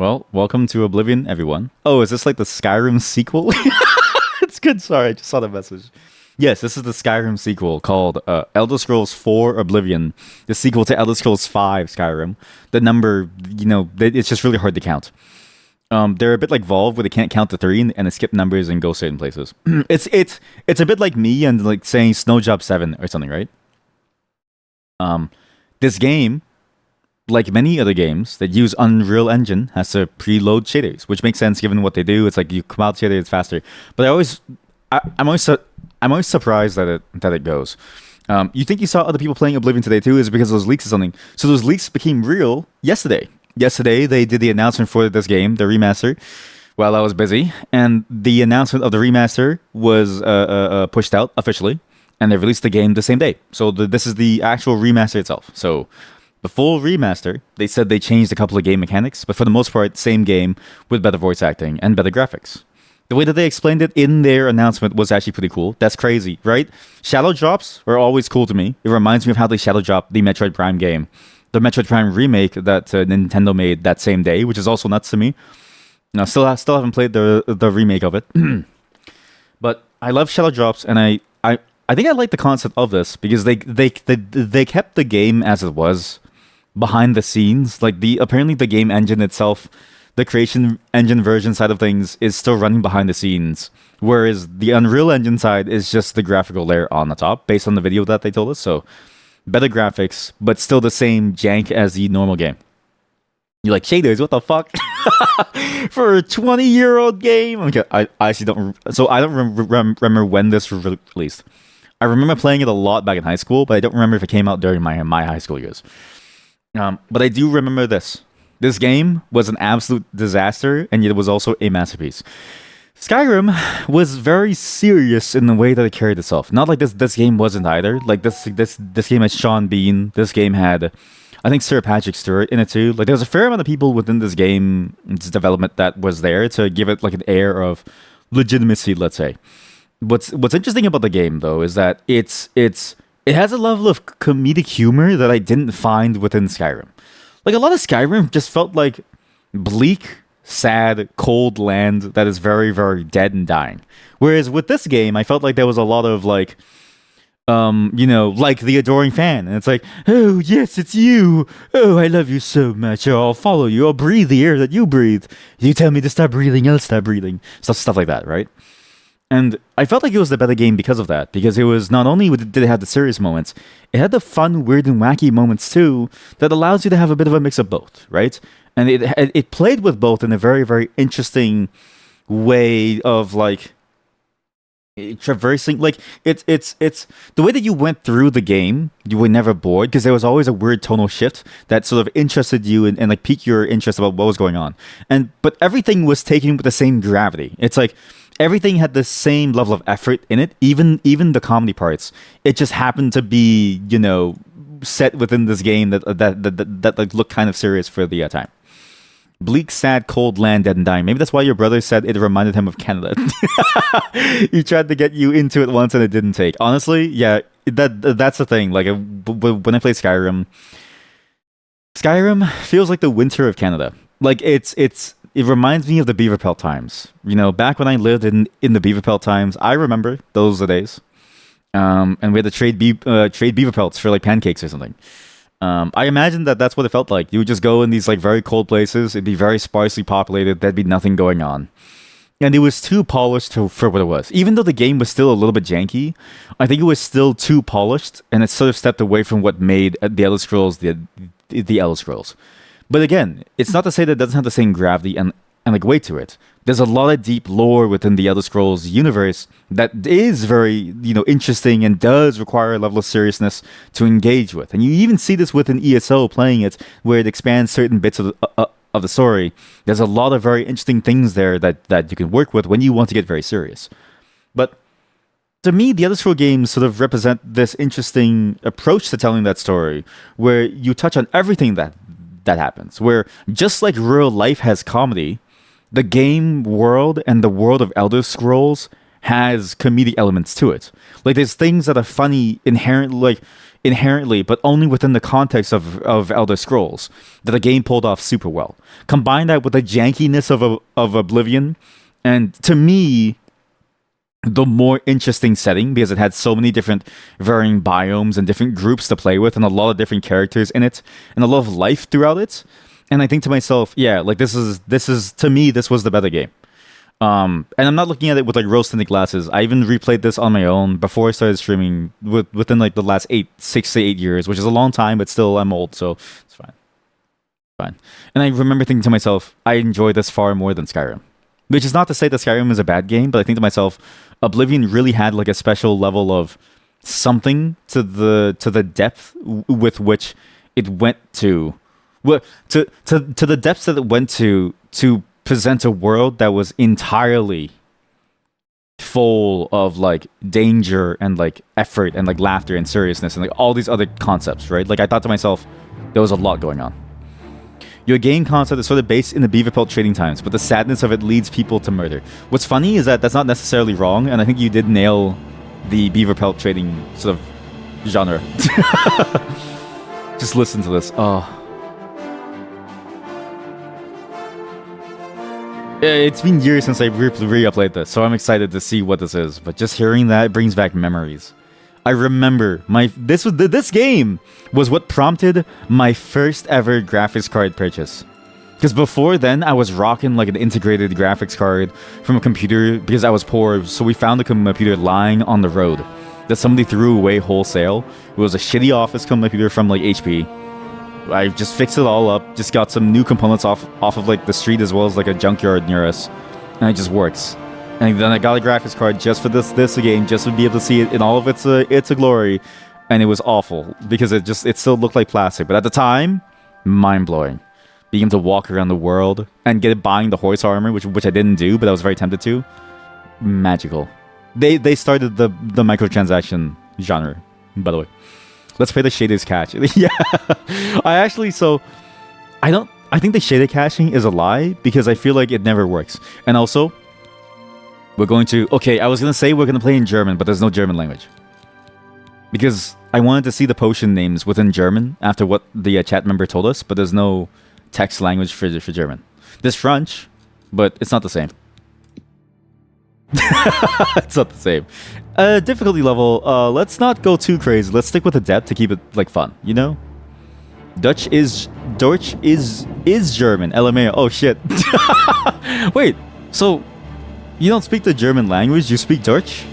Well, welcome to Oblivion, everyone. Oh, is this like the Skyrim sequel? It's good. Sorry, I just saw the message. Yes, this is the Skyrim sequel called Elder Scrolls 4 Oblivion, the sequel to Elder Scrolls 5 Skyrim. The number, it's just really hard to count. They're a bit like Valve, where they can't count to three and they skip numbers and go certain places. It's a bit like me and like saying Snowjob 7 or something, right? This game, like many other games that use Unreal Engine, has to preload shaders, which makes sense given what they do. It's like you come out shaders faster. But I'm always surprised that it goes. You think you saw other people playing Oblivion today too? Is it because of those leaks or something? So those leaks became real yesterday. Yesterday they did the announcement for this game, the remaster, while I was busy, and the announcement of the remaster was pushed out officially, and they released the game the same day. So this is the actual remaster itself. So the full remaster, they said they changed a couple of game mechanics, but for the most part, same game with better voice acting and better graphics. The way that they explained it in their announcement was actually pretty cool. That's crazy, right? Shadow drops are always cool to me. It reminds me of how they shadow dropped the Metroid Prime game, the Metroid Prime remake that Nintendo made that same day, which is also nuts to me. Now, still haven't played the remake of it, but I love shadow drops, and I think I like the concept of this because they kept the game as it was behind the scenes. Like apparently the game engine itself, the creation engine version side of things is still running behind the scenes, whereas the Unreal Engine side is just the graphical layer on the top based on the video that they told us. So better graphics, but still the same jank as the normal game. You're like, shaders, what the fuck? For a 20-year-old game? Okay, I actually don't. So I don't remember when this was released. I remember playing it a lot back in high school, but I don't remember if it came out during my high school years. But I do remember this. This game was an absolute disaster, and yet it was also a masterpiece. Skyrim was very serious in the way that it carried itself. Not like this game wasn't either. Like this game had Sean Bean. This game had, I think, Sir Patrick Stewart in it too. Like there was a fair amount of people within this game's development that was there to give it like an air of legitimacy, let's say. What's interesting about the game though is that it has a level of comedic humor that I didn't find within Skyrim. Like a lot of Skyrim just felt like bleak, sad, cold land that is very, very dead and dying. Whereas with this game, I felt like there was a lot of like, like the adoring fan, and it's like, oh yes, it's you. Oh, I love you so much. Oh, I'll follow you. I'll breathe the air that you breathe. You tell me to stop breathing, I'll stop breathing. Stuff like that, right? And I felt like it was the better game because of that. Because it was not only did it have the serious moments, it had the fun, weird, and wacky moments too that allows you to have a bit of a mix of both, right? And it played with both in a very, very interesting way of like traversing. Like it's the way that you went through the game, you were never bored because there was always a weird tonal shift that sort of interested you and like piqued your interest about what was going on. But everything was taken with the same gravity. It's like everything had the same level of effort in it, even the comedy parts. It just happened to be, set within this game that like looked kind of serious for the time. Bleak, sad, cold land, dead and dying. Maybe that's why your brother said it reminded him of Canada. He tried to get you into it once and it didn't take. Honestly, yeah, that's the thing. Like when I play Skyrim feels like the winter of Canada. Like it reminds me of the Beaver Pelt times. Back when I lived in the Beaver Pelt times, I remember those the days. And we had to trade beaver pelts for like pancakes or something. I imagine that's what it felt like. You would just go in these like very cold places. It'd be very sparsely populated. There'd be nothing going on. And it was too polished for what it was. Even though the game was still a little bit janky, I think it was still too polished, and it sort of stepped away from what made the Elder Scrolls the Elder Scrolls. But again, it's not to say that it doesn't have the same gravity and like weight to it. There's a lot of deep lore within the Elder Scrolls universe that is very, interesting and does require a level of seriousness to engage with. And you even see this within ESO playing it, where it expands certain bits of the story. There's a lot of very interesting things there that you can work with when you want to get very serious. But to me, the Elder Scrolls games sort of represent this interesting approach to telling that story, where you touch on everything that happens. Where just like real life has comedy, the game world and the world of Elder Scrolls has comedic elements to it. Like there's things that are funny inherently, like inherently, but only within the context of Elder Scrolls, that the game pulled off super well. Combine that with the jankiness of Oblivion, and to me, the more interesting setting, because it had so many different varying biomes and different groups to play with, and a lot of different characters in it, and a lot of life throughout it. And I think to myself, yeah, like this is to me, this was the better game. And I'm not looking at it with like rose-tinted glasses. I even replayed this on my own before I started streaming within like the last 6 to 8 years, which is a long time, but still I'm old, so it's fine. Fine. And I remember thinking to myself, I enjoy this far more than Skyrim. Which is not to say that Skyrim is a bad game, but I think to myself, Oblivion really had like a special level of something to the depth with which it went to, well, to the depths that it went to present a world that was entirely full of like danger and like effort and like laughter and seriousness and like all these other concepts, right? Like I thought to myself, there was a lot going on. Your game concept is sort of based in the beaver pelt trading times, but the sadness of it leads people to murder. What's funny is that that's not necessarily wrong, and I think you did nail the beaver pelt trading sort of genre. Just listen to this. Oh. It's been years since I re-played this, so I'm excited to see what this is. But just hearing that brings back memories. I remember this game was what prompted my first ever graphics card purchase. Because before then, I was rocking like an integrated graphics card from a computer because I was poor. So we found a computer lying on the road that somebody threw away wholesale. It was a shitty office computer from like HP. I just fixed it all up, just got some new components off of like the street as well as like a junkyard near us, and it just works. And then I got a graphics card just for this game, just to be able to see it in all of its glory, and it was awful because it still looked like plastic. But at the time, mind blowing. Being able to walk around the world and buying the horse armor, which I didn't do, but I was very tempted to. Magical. They started the microtransaction genre, by the way. Let's play the shaders catch. Yeah, I think the shader caching is a lie because I feel like it never works. And also, we're going to... Okay, I was going to say we're going to play in German, but there's no German language. Because I wanted to see the potion names within German after what the chat member told us, but there's no text language for German. There's French, but it's not the same. It's not the same. Difficulty level, let's not go too crazy. Let's stick with the depth to keep it like fun, you know? Deutsch is German. LMAO. Oh shit. Wait, so you don't speak the German language, you speak Deutsch?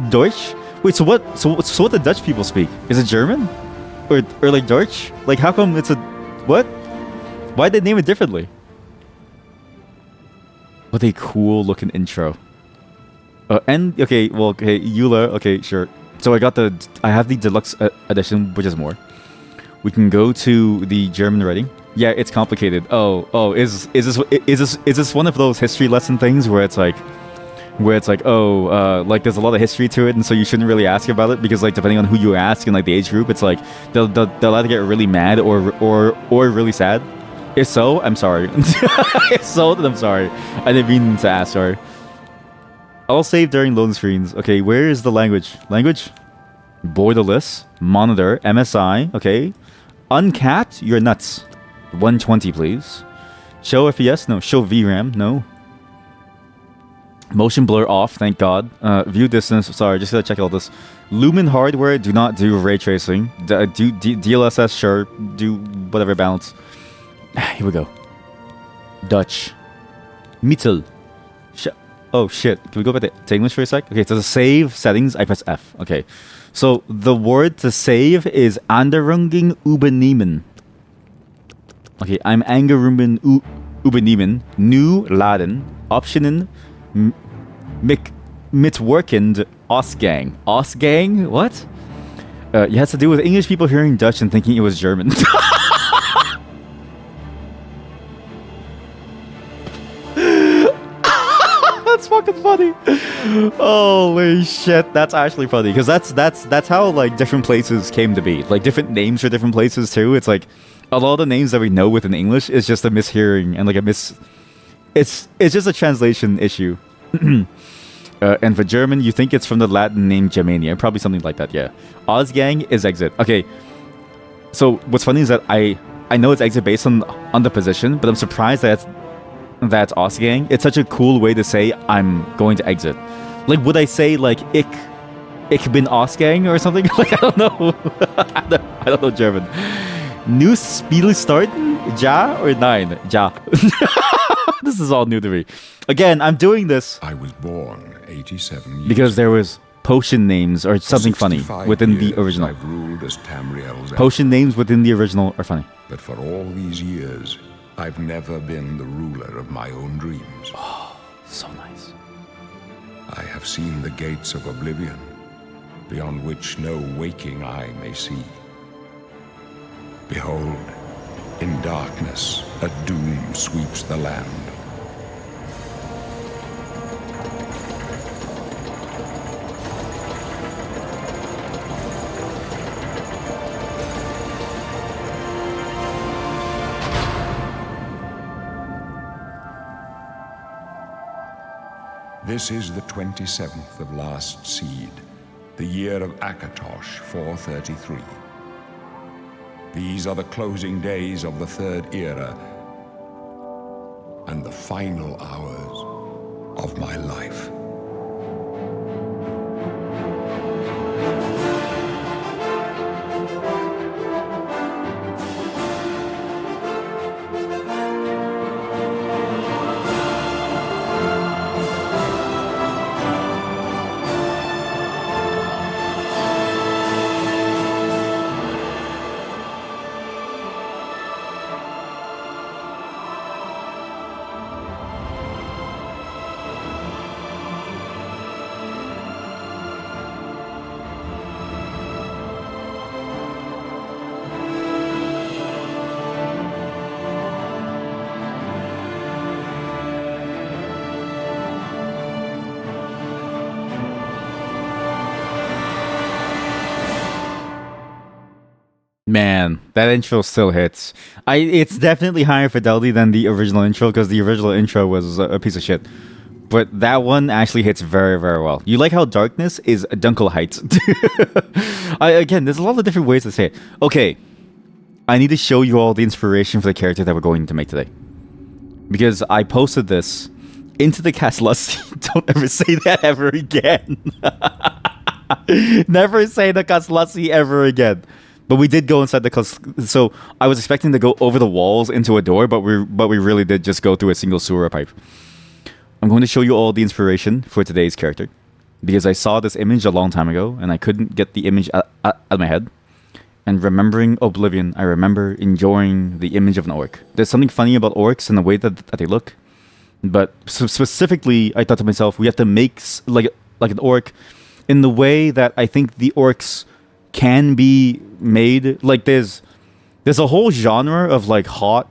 Deutsch? Wait, so what the Dutch people speak? Is it German? Or like Deutsch? Like how come it's a what? Why'd they name it differently? What a cool looking intro. And okay, Eula, okay, sure. So I have the deluxe edition, which is more. We can go to the German rating. Yeah, it's complicated. Is this one of those history lesson things where it's like like there's a lot of history to it, and so you shouldn't really ask about it because like depending on who you ask and like the age group, it's like they'll either get really mad or really sad. If so, I'm sorry. If so, then I'm sorry. I didn't mean to ask, sorry. I'll save during loading screens. Okay, where is the language? Language? Borderless. Monitor. MSI. Okay. Uncapped? You're nuts. 120, please. Show FPS? No. Show VRAM? No. Motion blur off, thank God. View distance, sorry, just gotta check all this. Lumen hardware, do not do ray tracing. Do DLSS, sure. Do whatever balance. Here we go. Dutch. Mittel. Oh shit. Can we go back to English for a sec? Okay, so the save settings, I press F. Okay. So the word to save is Anderungen übernehmen. Okay, I'm Angerungen übernehmen. New Laden. Optionen. Mitwerkend Ausgang. Ausgang? What? It has to do with English people hearing Dutch and thinking it was German. That's fucking funny. Holy shit, that's actually funny because that's how like different places came to be. Like different names for different places too. It's like a lot of the names that we know within English is just a mishearing and like it's just a translation issue. And for German, you think it's from the Latin name Germania. Probably something like that, yeah. Osgang is exit. Okay. So what's funny is that I know it's exit based on the position, but I'm surprised that's Osgang. It's such a cool way to say I'm going to exit. Like, would I say like ich bin Ausgang or something? Like, I don't know. I don't know German. New Spiele starten? Ja or nine? Ja. This is all new to me. Again, I'm doing this. I was born 87 years because there was potion names or something funny within the original. I've ruled as Tamriel's potion names within the original are funny. But for all these years, I've never been the ruler of my own dreams. Oh, so nice. I have seen the gates of Oblivion, beyond which no waking eye may see. Behold, in darkness, a doom sweeps the land. This is the 27th of last seed, the year of Akatosh 433. These are the closing days of the third era and the final hours of my life. Man, that intro still hits. It's definitely higher fidelity than the original intro because the original intro was a piece of shit. But that one actually hits very, very well. You like how darkness is Dunkel Heights. Again, there's a lot of different ways to say it. Okay, I need to show you all the inspiration for the character that we're going to make today. Because I posted this into the cast Lusty. Don't ever say that ever again. Never say the cast Lusty ever again. But we did go inside the so I was expecting to go over the walls into a door, but we really did just go through a single sewer pipe. I'm going to show you all the inspiration for today's character because I saw this image a long time ago and I couldn't get the image out of my head. And remembering Oblivion, I remember enjoying the image of an orc. There's something funny about orcs and the way that they look. But specifically, I thought to myself, we have to make like an orc in the way that I think the orcs can be made. Like there's a whole genre of like hot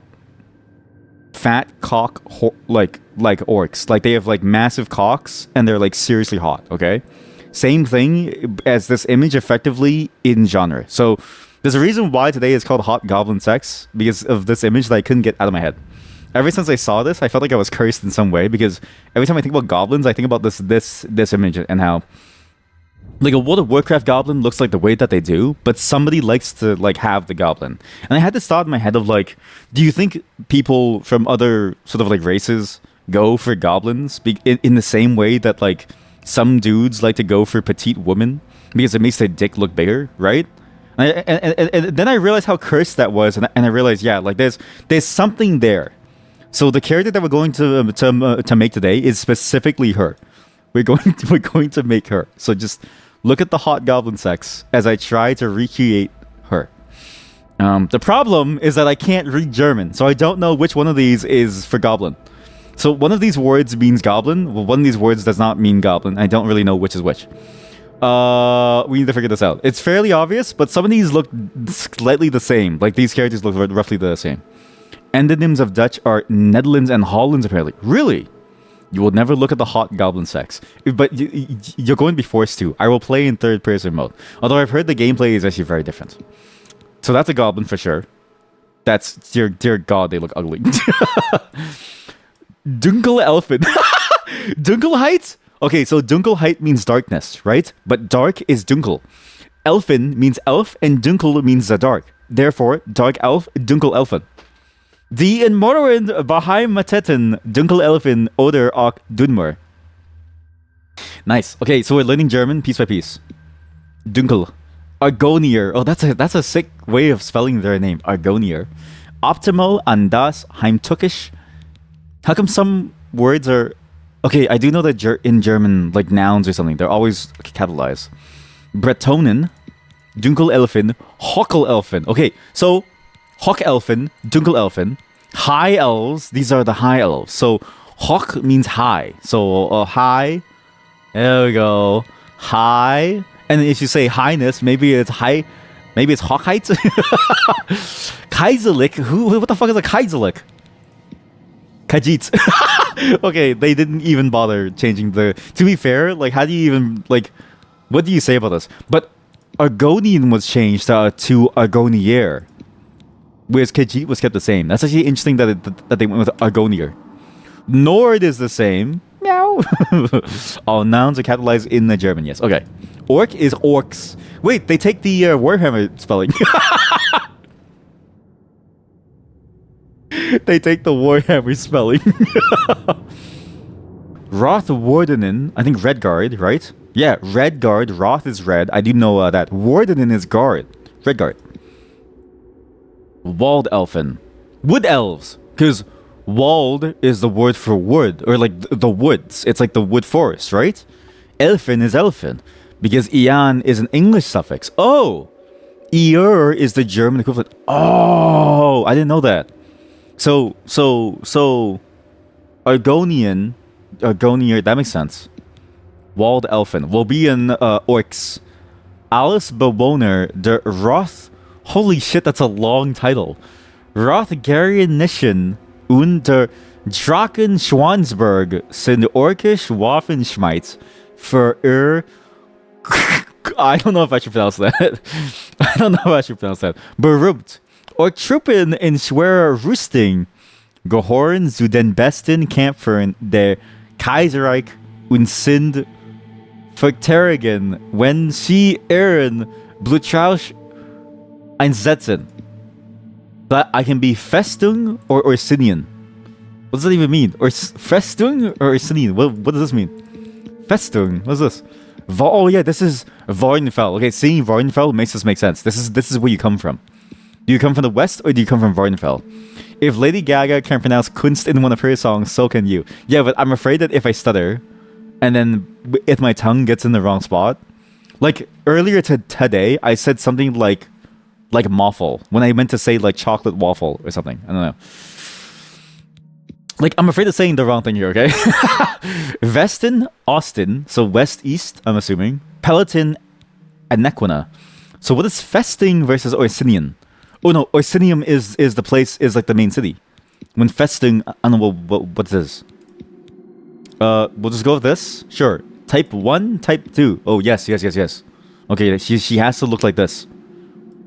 fat cock like orcs. Like they have like massive cocks and they're like seriously hot. Okay, same thing as this image effectively in genre. So there's a reason why today is called Hot Goblin Sex because of this image that I couldn't get out of my head. Ever since I saw this, I felt like I was cursed in some way because every time I think about goblins, I think about this image and how like a World of Warcraft goblin looks like the way that they do, but somebody likes to like have the goblin. And I had this thought in my head of like, do you think people from other sort of like races go for goblins in the same way that like some dudes like to go for petite women because it makes their dick look bigger, right? And then I realized how cursed that was, and I realized, yeah, like there's something there. So the character that we're going to make today is specifically her. We're going to make her. So just look at the hot goblin sex as I try to recreate her. The problem is that I can't read German, so I don't know which one of these is for goblin. So one of these words means goblin. Well, one of these words does not mean goblin. I don't really know which is which. We need to figure this out. It's fairly obvious, but some of these look slightly the same. Like these characters look roughly the same. Endonyms of Dutch are Netherlands and Hollands, apparently. Really? You will never look at the hot goblin sex. But you're going to be forced to. I will play in third-person mode. Although I've heard the gameplay is actually very different. So that's a goblin for sure. That's... Dear God, they look ugly. Dunkel Elfin. Dunkel Heights? Okay, so Dunkelheit means darkness, right? But dark is Dunkel. Elfin means elf, and Dunkel means the dark. Therefore, dark elf, Dunkel elfen. Die in Morrowind Baheimatetten Dunkel elfen oder auch Dunmer. Nice. Okay, so we're learning German piece by piece. Dunkel. Argonier. Oh, that's a sick way of spelling their name. Argonier. Optimal an das Heimtückisch. How come some words are... Okay, I do know that in German, like nouns or something, they're always capitalized. Bretonen, Dunkelelfen, Hockelelfen. Okay, so Hockelfen, Dunkelelfen, High Elves, these are the High Elves. So Hock means high. So high, there we go. High. And if you say highness, maybe it's high, maybe it's Hochheit. Kaiserlich, what the fuck is a Kaiserlich? Kajit. Okay, they didn't even bother changing the... To be fair, like, how do you even, like... What do you say about this? But Argonian was changed to Argonier, whereas Khajiit was kept the same. That's actually interesting that they went with Argonier. Nord is the same. Meow. All nouns are capitalized in the German, yes. Okay. Orc is orcs. Wait, they take the Warhammer spelling. They take the Warhammer spelling. Roth Wardenen, I think Redguard, right? Yeah, Redguard. Roth is red. I do know that. Wardenen is guard. Redguard. Walled Elfen. Wood Elves. Because walled is the word for wood. Or like the woods. It's like the wood forest, right? Elfen is Elfen. Because Ian is an English suffix. Oh! Eir is the German equivalent. Oh! I didn't know that. So Argonian, that makes sense. Walled Elfen will be in Orcs. Alice Bewohner der Roth. Holy shit, that's a long title. Rothgarianischen und der Drachen-Schwansberg sind orkisch Waffenschmieds für I don't know if I should pronounce that. I don't know if I should pronounce that. Berühmt. Truppen in schwerer Rüstung gehören zu den besten Kämpfern der Kaiserreich und sind verteidigen, wenn sie ihren Blutrausch einsetzen. But I can be Festung or Orsinian. What does that even mean? Or Festung or Orsinian? What does this mean? Festung. What's this? Oh yeah, this is Vardenfell. Okay, seeing Vardenfell makes this make sense. This is where you come from. Do you come from the west or do you come from Vardenfell? If Lady Gaga can pronounce Kunst in one of her songs, so can you. Yeah, but I'm afraid that if I stutter, and then if my tongue gets in the wrong spot, like earlier today, I said something like waffle when I meant to say like chocolate waffle or something. I don't know. Like, I'm afraid of saying the wrong thing here, okay? Vestin, Austin, so west east, I'm assuming. Peloton, Anequina. So what is Festing versus Orsinian? Oh no, Orsinium is the place, is like the main city. When Festing, I don't know what this is. We'll just go with this. Sure. Type 1, type 2. Oh, yes. Okay, she has to look like this.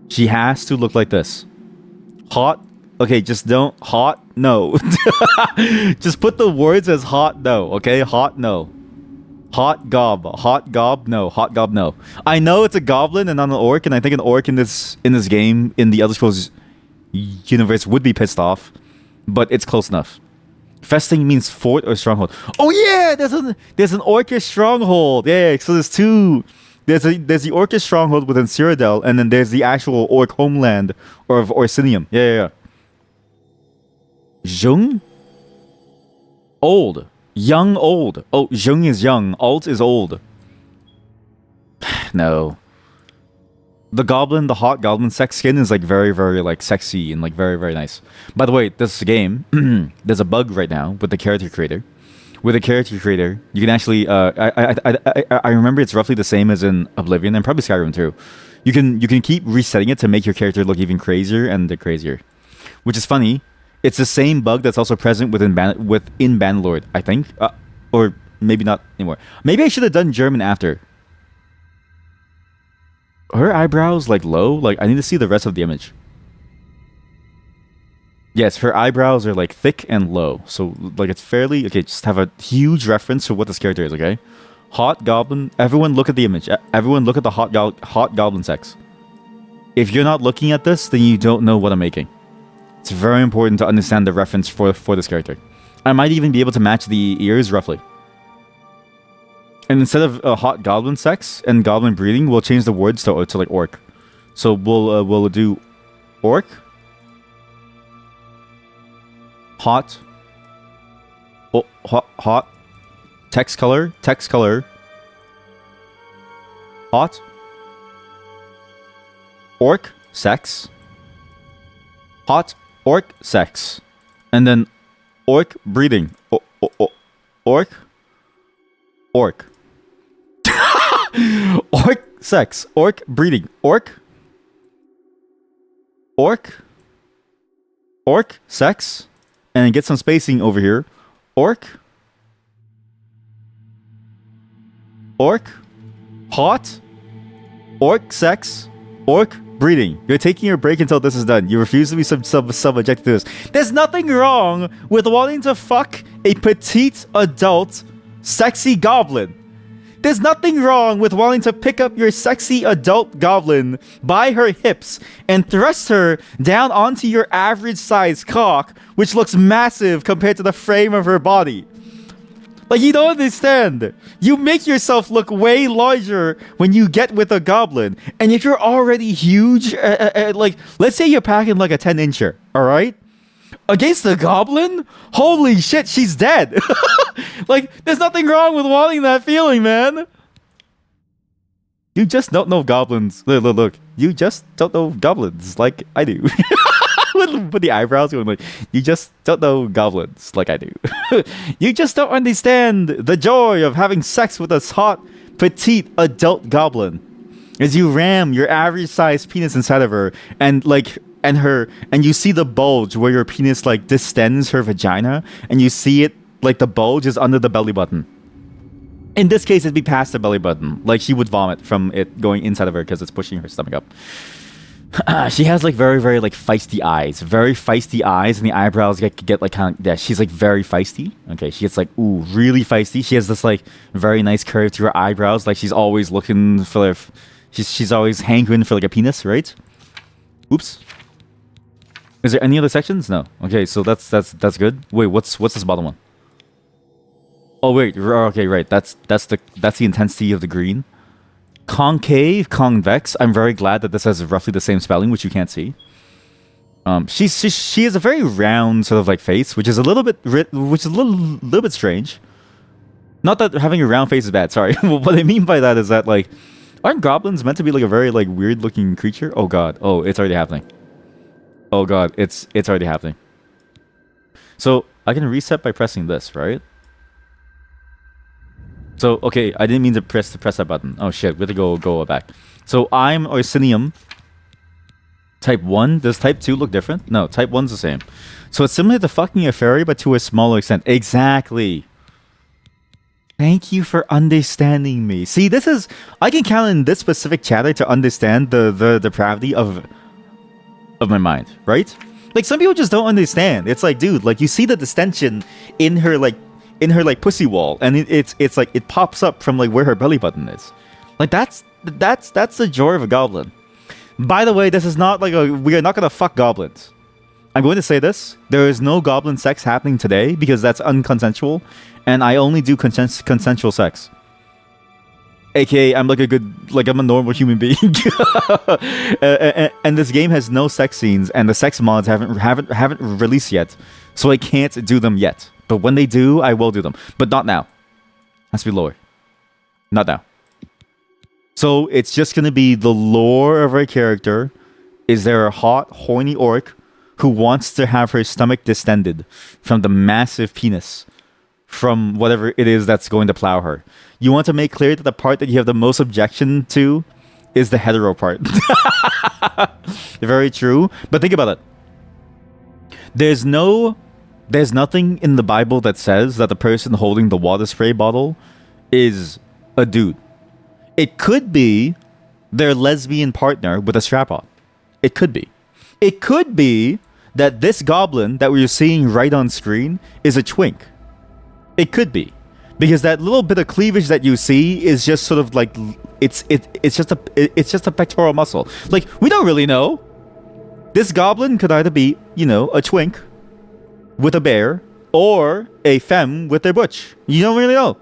She has to look like this. Hot. Okay, just don't. Hot? No. Just put the words as hot, no. Okay? Hot, no. Hot gob. Hot gob, no. Hot gob, no. I know it's a goblin and not an orc, and I think an orc in this game, in the Elder Scrolls universe, would be pissed off. But it's close enough. Festing means fort or stronghold. Oh yeah! There's an orcish stronghold. Yeah, so there's two. There's the orcish stronghold within Cyrodiil, and then there's the actual orc homeland of Orsinium. Yeah. Jung? Old. Young, old. Oh, Jung is young. Alt is old. No. The goblin, the hot goblin sex skin is like very, very like sexy and like very, very nice. By the way, this game, there's a bug right now with the character creator. With a character creator, you can actually, I remember it's roughly the same as in Oblivion and probably Skyrim too. You can keep resetting it to make your character look even crazier and crazier. Which is funny. It's the same bug that's also present within Bannerlord, I think. Or maybe not anymore. Maybe I should have done German after. Her eyebrows like low? Like I need to see the rest of the image. Yes, her eyebrows are like thick and low. So like it's fairly okay, just have a huge reference for what this character is, okay? Hot goblin. Everyone look at the image. Everyone look at the hot goblin sex. If you're not looking at this, then you don't know what I'm making. It's very important to understand the reference for this character. I might even be able to match the ears roughly. And instead of hot goblin sex and goblin breeding, we'll change the words to like orc. So we'll do orc, hot, hot, text color, hot, orc, sex, hot, orc, sex, and then orc breeding, orc, orc, sex, orc breeding, orc, sex, and get some spacing over here, orc, hot, orc, sex, orc breeding. You're taking your break until this is done. You refuse to be subjected to this. There's nothing wrong with wanting to fuck a petite adult sexy goblin. There's nothing wrong with wanting to pick up your sexy adult goblin by her hips and thrust her down onto your average size cock, which looks massive compared to the frame of her body. Like, you don't understand. You make yourself look way larger when you get with a goblin. And if you're already huge, like, let's say you're packing like a 10-incher, alright? Against the goblin? Holy shit, she's dead. Like, there's nothing wrong with wanting that feeling, man. You just don't know goblins. Look. You just don't know goblins like I do. With the eyebrows going like, you just don't know goblins like I do. You just don't understand the joy of having sex with a hot, petite, adult goblin. As you ram your average sized penis inside of her and you see the bulge where your penis like distends her vagina, and you see it like the bulge is under the belly button. In this case, it'd be past the belly button. Like, she would vomit from it going inside of her because it's pushing her stomach up. She has like very, very like feisty eyes. Very feisty eyes, and the eyebrows get like kind of, yeah, she's like very feisty. Okay, she gets like, ooh, really feisty. She has this like very nice curve to her eyebrows. Like, she's always looking for she's always hankering for like a penis, right? Oops. Is there any other sections? No. Okay, so that's good. Wait, what's this bottom one? Oh wait, okay, right. That's the intensity of the green. Concave, convex. I'm very glad that this has roughly the same spelling, which you can't see. She has a very round sort of like face, which is a little bit strange. Not that having a round face is bad. Sorry. What I mean by that is that like, aren't goblins meant to be like a very like weird looking creature? Oh god. Oh, it's already happening. Oh god, it's already happening. So I can reset by pressing this, right? So okay, I didn't mean to press that button. Oh shit, we have to go back. So I'm Orsinium. Type 1. Does Type 2 look different? No, Type 1's the same. So it's similar to fucking a fairy, but to a smaller extent. Exactly. Thank you for understanding me. See, this is... I can count in this specific chatter to understand the depravity of my mind, right? Like, some people just don't understand. It's like, dude, like, you see the distension in her pussy wall, and it's like it pops up from like where her belly button is. Like, that's the joy of a goblin. By the way, this is not like we are not gonna fuck goblins. I'm going to say this: there is no goblin sex happening today because that's unconsensual, and I only do consensual sex. AKA, I'm I'm a normal human being. And this game has no sex scenes, and the sex mods haven't released yet, so I can't do them yet. But when they do, I will do them. But not now. Has to be lower. Not now. So it's just going to be the lore of our character. Is there a hot, horny orc who wants to have her stomach distended from the massive penis from whatever it is that's going to plow her? You want to make clear that the part that you have the most objection to is the hetero part. Very true. But think about it. There's nothing in the Bible that says that the person holding the water spray bottle is a dude. It could be their lesbian partner with a strap-on. It could be. It could be that this goblin that we're seeing right on screen is a twink. It could be. Because that little bit of cleavage that you see is just sort of like it's just a pectoral muscle. Like, we don't really know. This goblin could either be, you know, a twink with a bear or a femme with their butch. You don't really know.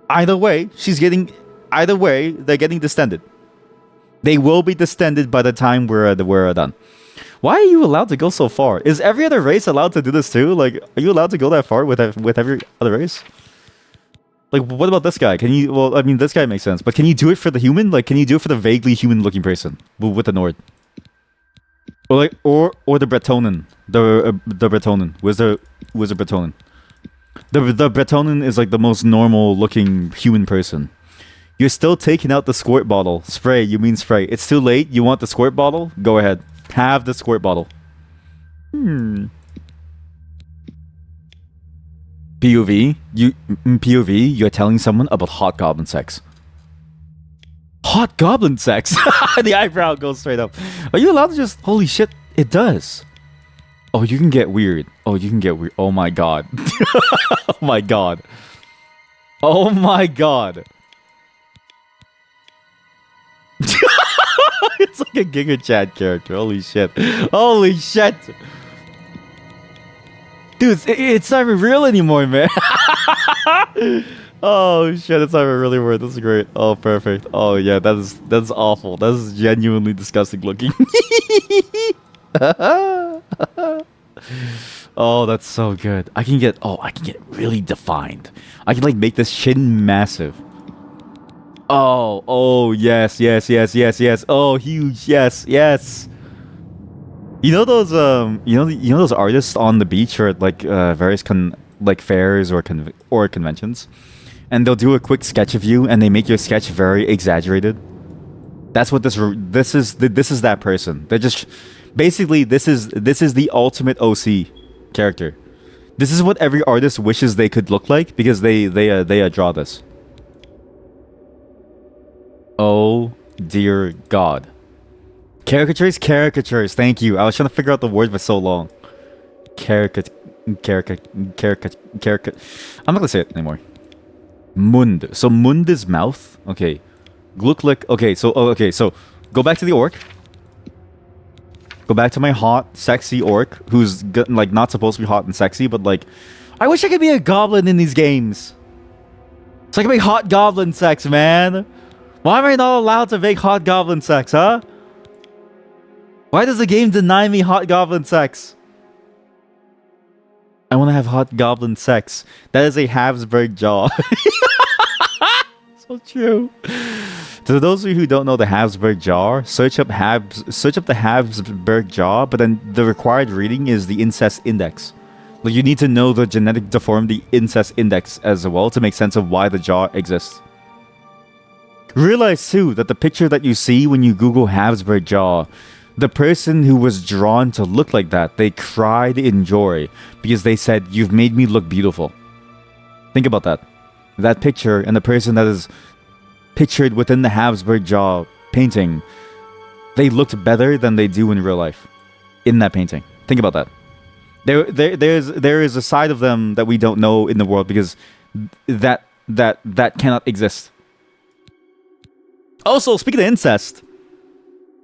Either way, they're getting distended. They will be distended by the time we're done. Why are you allowed to go so far? Is every other race allowed to do this too? Like, are you allowed to go that far with every other race? Like, what about this guy? Can you? Well, I mean, this guy makes sense, but can you do it for the human? Like, can you do it for the vaguely human-looking person with the Nord? Or like, or the Bretonan, the Bretonan. Where's the Bretonan? The Bretonan is like the most normal-looking human person. You're still taking out the squirt bottle. Spray, you mean spray. It's too late. You want the squirt bottle? Go ahead. Have the squirt bottle. POV, you're telling someone about hot goblin sex. Hot goblin sex? The eyebrow goes straight up. Are you allowed to just... Holy shit, it does. Oh, you can get weird. Oh, you can get weird. Oh my god. Oh my god. Oh my god. It's like a Giga Chat character. Holy shit. Holy shit. Dude, it's not even real anymore, man. Oh shit, it's not even really weird. This is great. Oh, perfect. Oh yeah, that's awful. That is genuinely disgusting looking. Oh, that's so good. I can get really defined. I can like make this chin massive. Oh, yes. Oh, huge, yes. You know those those artists on the beach or at like various fairs or conventions, and they'll do a quick sketch of you and they make your sketch very exaggerated. That's what this is that person. They're just basically this is the ultimate OC character. This is what every artist wishes they could look like because they draw this. Oh dear God. Caricatures. Thank you. I was trying to figure out the word for so long. Caricature. I'm not gonna say it anymore. Mund. So Mund is mouth. Okay. Glucklick. Okay. So go back to the orc. Go back to my hot, sexy orc who's like not supposed to be hot and sexy, but like, I wish I could be a goblin in these games. So I can make hot goblin sex, man. Why am I not allowed to make hot goblin sex, huh? Why does the game deny me hot goblin sex? I want to have hot goblin sex. That is a Habsburg jaw. So true. To those of you who don't know the Habsburg jaw, search up the Habsburg jaw, but then the required reading is the incest index. Like, you need to know the genetic deformity incest index as well to make sense of why the jaw exists. Realize too that the picture that you see when you Google Habsburg jaw, the person who was drawn to look like that, they cried in joy because they said, "You've made me look beautiful." Think about that. That picture and the person that is pictured within the Habsburg jaw painting, they looked better than they do in real life in that painting. Think about that. There is a side of them that we don't know in the world because that cannot exist. Also, speaking of incest,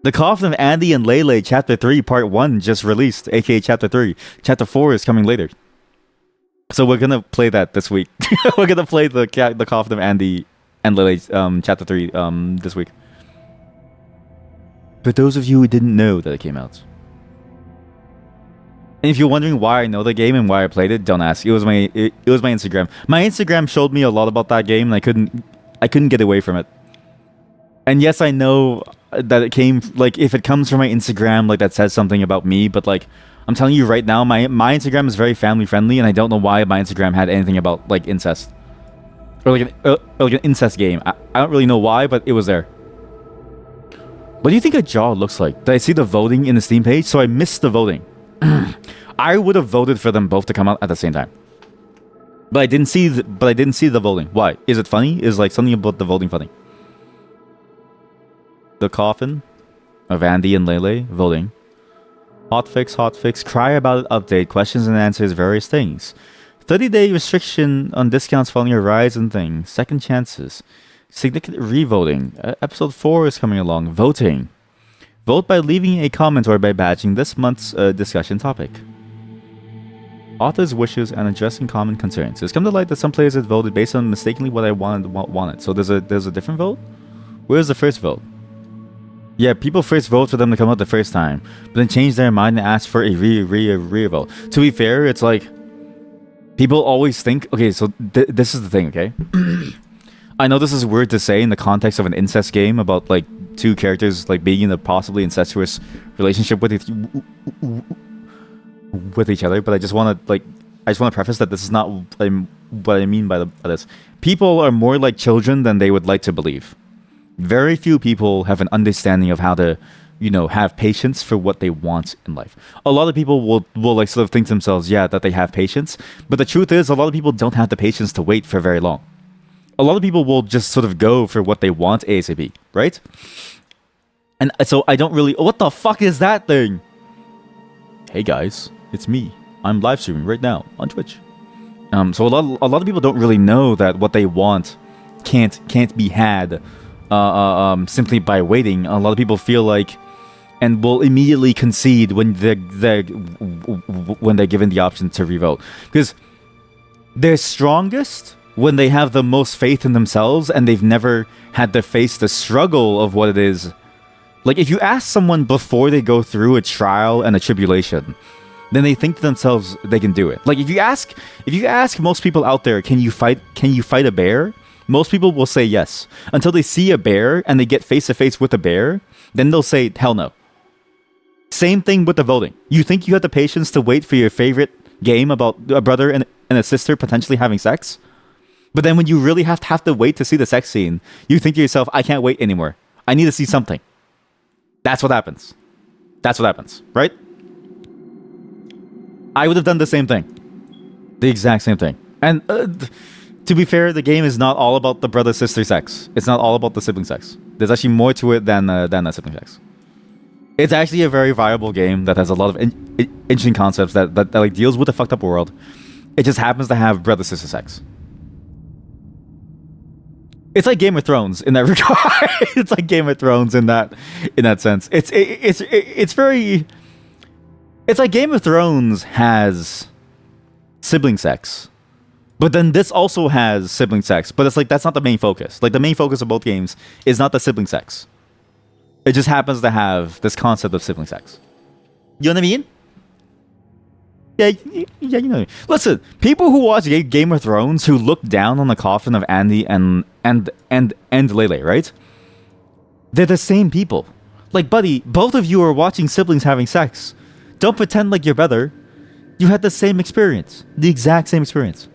the Coffin of Andy and Lele Chapter 3 Part 1 just released, aka Chapter 3. Chapter 4 is coming later. So we're gonna play that this week. We're gonna play the Coffin of Andy and Lele Chapter 3 this week. For those of you who didn't know that it came out. And if you're wondering why I know the game and why I played it, don't ask. It was my Instagram. My Instagram showed me a lot about that game and I couldn't get away from it. And yes, I know that it came, like, if it comes from my Instagram, like, that says something about me, but, like, I'm telling you right now, my Instagram is very family friendly, and I don't know why my Instagram had anything about, like, incest. Or, like, an incest game. I don't really know why, but it was there. What do you think a jaw looks like? Did I see the voting in the Steam page? So I missed the voting. I would have voted for them both to come out at the same time. But I didn't see the voting. Why? Is it funny? Is, like, something about the voting funny? The Coffin of Andy and Lele voting. Hotfix, cry about it update, questions and answers, various things. 30-day restriction on discounts following your rise and things. Second chances. Significant revoting. Episode 4 is coming along. Voting. Vote by leaving a comment or by badging this month's discussion topic. Author's wishes and addressing common concerns. It's come to light that some players had voted based on mistakenly what I wanted. So there's a different vote? Where's the first vote? Yeah, people first vote for them to come out the first time, but then change their mind and ask for a re-vote. To be fair, it's like, people always think, okay, so this is the thing, okay? I know this is weird to say in the context of an incest game about, like, two characters, like, being in a possibly incestuous relationship with each other, but I just want to preface that this is not what I mean by this. People are more like children than they would like to believe. Very few people have an understanding of how to, have patience for what they want in life. A lot of people will like sort of think to themselves, yeah, that they have patience. But the truth is, a lot of people don't have the patience to wait for very long. A lot of people will just sort of go for what they want ASAP, right? And so I don't really... What the fuck is that thing? Hey guys, it's me. I'm live streaming right now on Twitch. So a lot of people don't really know that what they want can't be had simply by waiting. A lot of people feel like, and will immediately concede when they're given the option to revote, because they're strongest when they have the most faith in themselves and they've never had to face the struggle of what it is. Like, if you ask someone before they go through a trial and a tribulation, then they think to themselves they can do it. Like, if you ask most people out there, can you fight a bear? Most people will say yes. Until they see a bear and they get face to face with a bear, then they'll say hell no. Same thing with the voting. You think you have the patience to wait for your favorite game about a brother and a sister potentially having sex? But then when you really have to wait to see the sex scene, you think to yourself, I can't wait anymore. I need to see something. That's what happens. That's what happens, right? I would have done the same thing. The exact same thing. And to be fair, the game is not all about the brother-sister sex. It's not all about the sibling sex. There's actually more to it than the sibling sex. It's actually a very viable game that has a lot of interesting concepts that like deals with the fucked up world. It just happens to have brother-sister sex. It's like Game of Thrones in that regard. It's like Game of Thrones in that sense. It's very... It's like Game of Thrones has sibling sex, but then this also has sibling sex. But it's like, that's not the main focus. Like, the main focus of both games is not the sibling sex. It just happens to have this concept of sibling sex. You know what I mean? Yeah, you know what I mean. Listen, people who watch Game of Thrones who look down on the coffin of Andy and Lele, right? They're the same people. Like, buddy, both of you are watching siblings having sex. Don't pretend like you're better. You had the same experience. The exact same experience.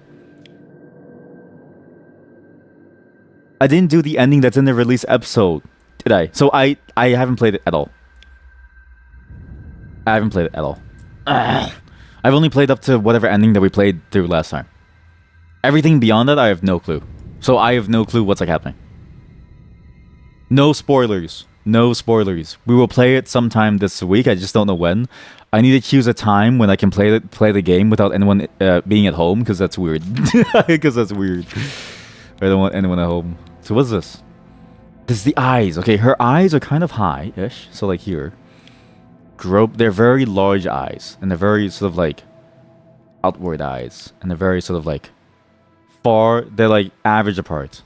I didn't do the ending that's in the release episode, did I? So I haven't played it at all. I haven't played it at all. I've only played up to whatever ending that we played through last time. Everything beyond that, I have no clue. So I have no clue what's like happening. No spoilers. No spoilers. We will play it sometime this week. I just don't know when. I need to choose a time when I can play the game without anyone being at home, because that's weird. Because that's weird. I don't want anyone at home. So what's this? This is the eyes. Okay, her eyes are kind of high-ish. So like here. They're very large eyes. And they're very sort of like outward eyes. And they're very sort of like far. They're like average apart.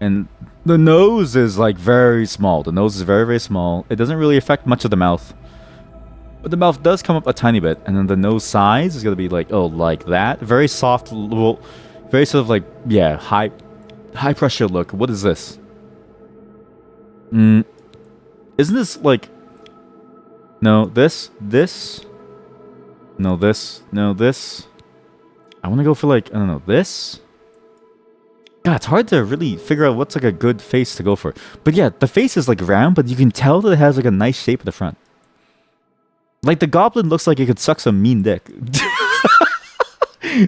And the nose is like very small. The nose is very, very small. It doesn't really affect much of the mouth. But the mouth does come up a tiny bit. And then the nose size is going to be like, oh, like that. Very soft, little, very sort of like, yeah, high pressure look. What is this? Isn't this like... No, this. No, this. No, this. I want to go for like, I don't know, this? God, it's hard to really figure out what's like a good face to go for. But yeah, the face is like round, but you can tell that it has like a nice shape at the front. Like the Goblin looks like it could suck some mean dick.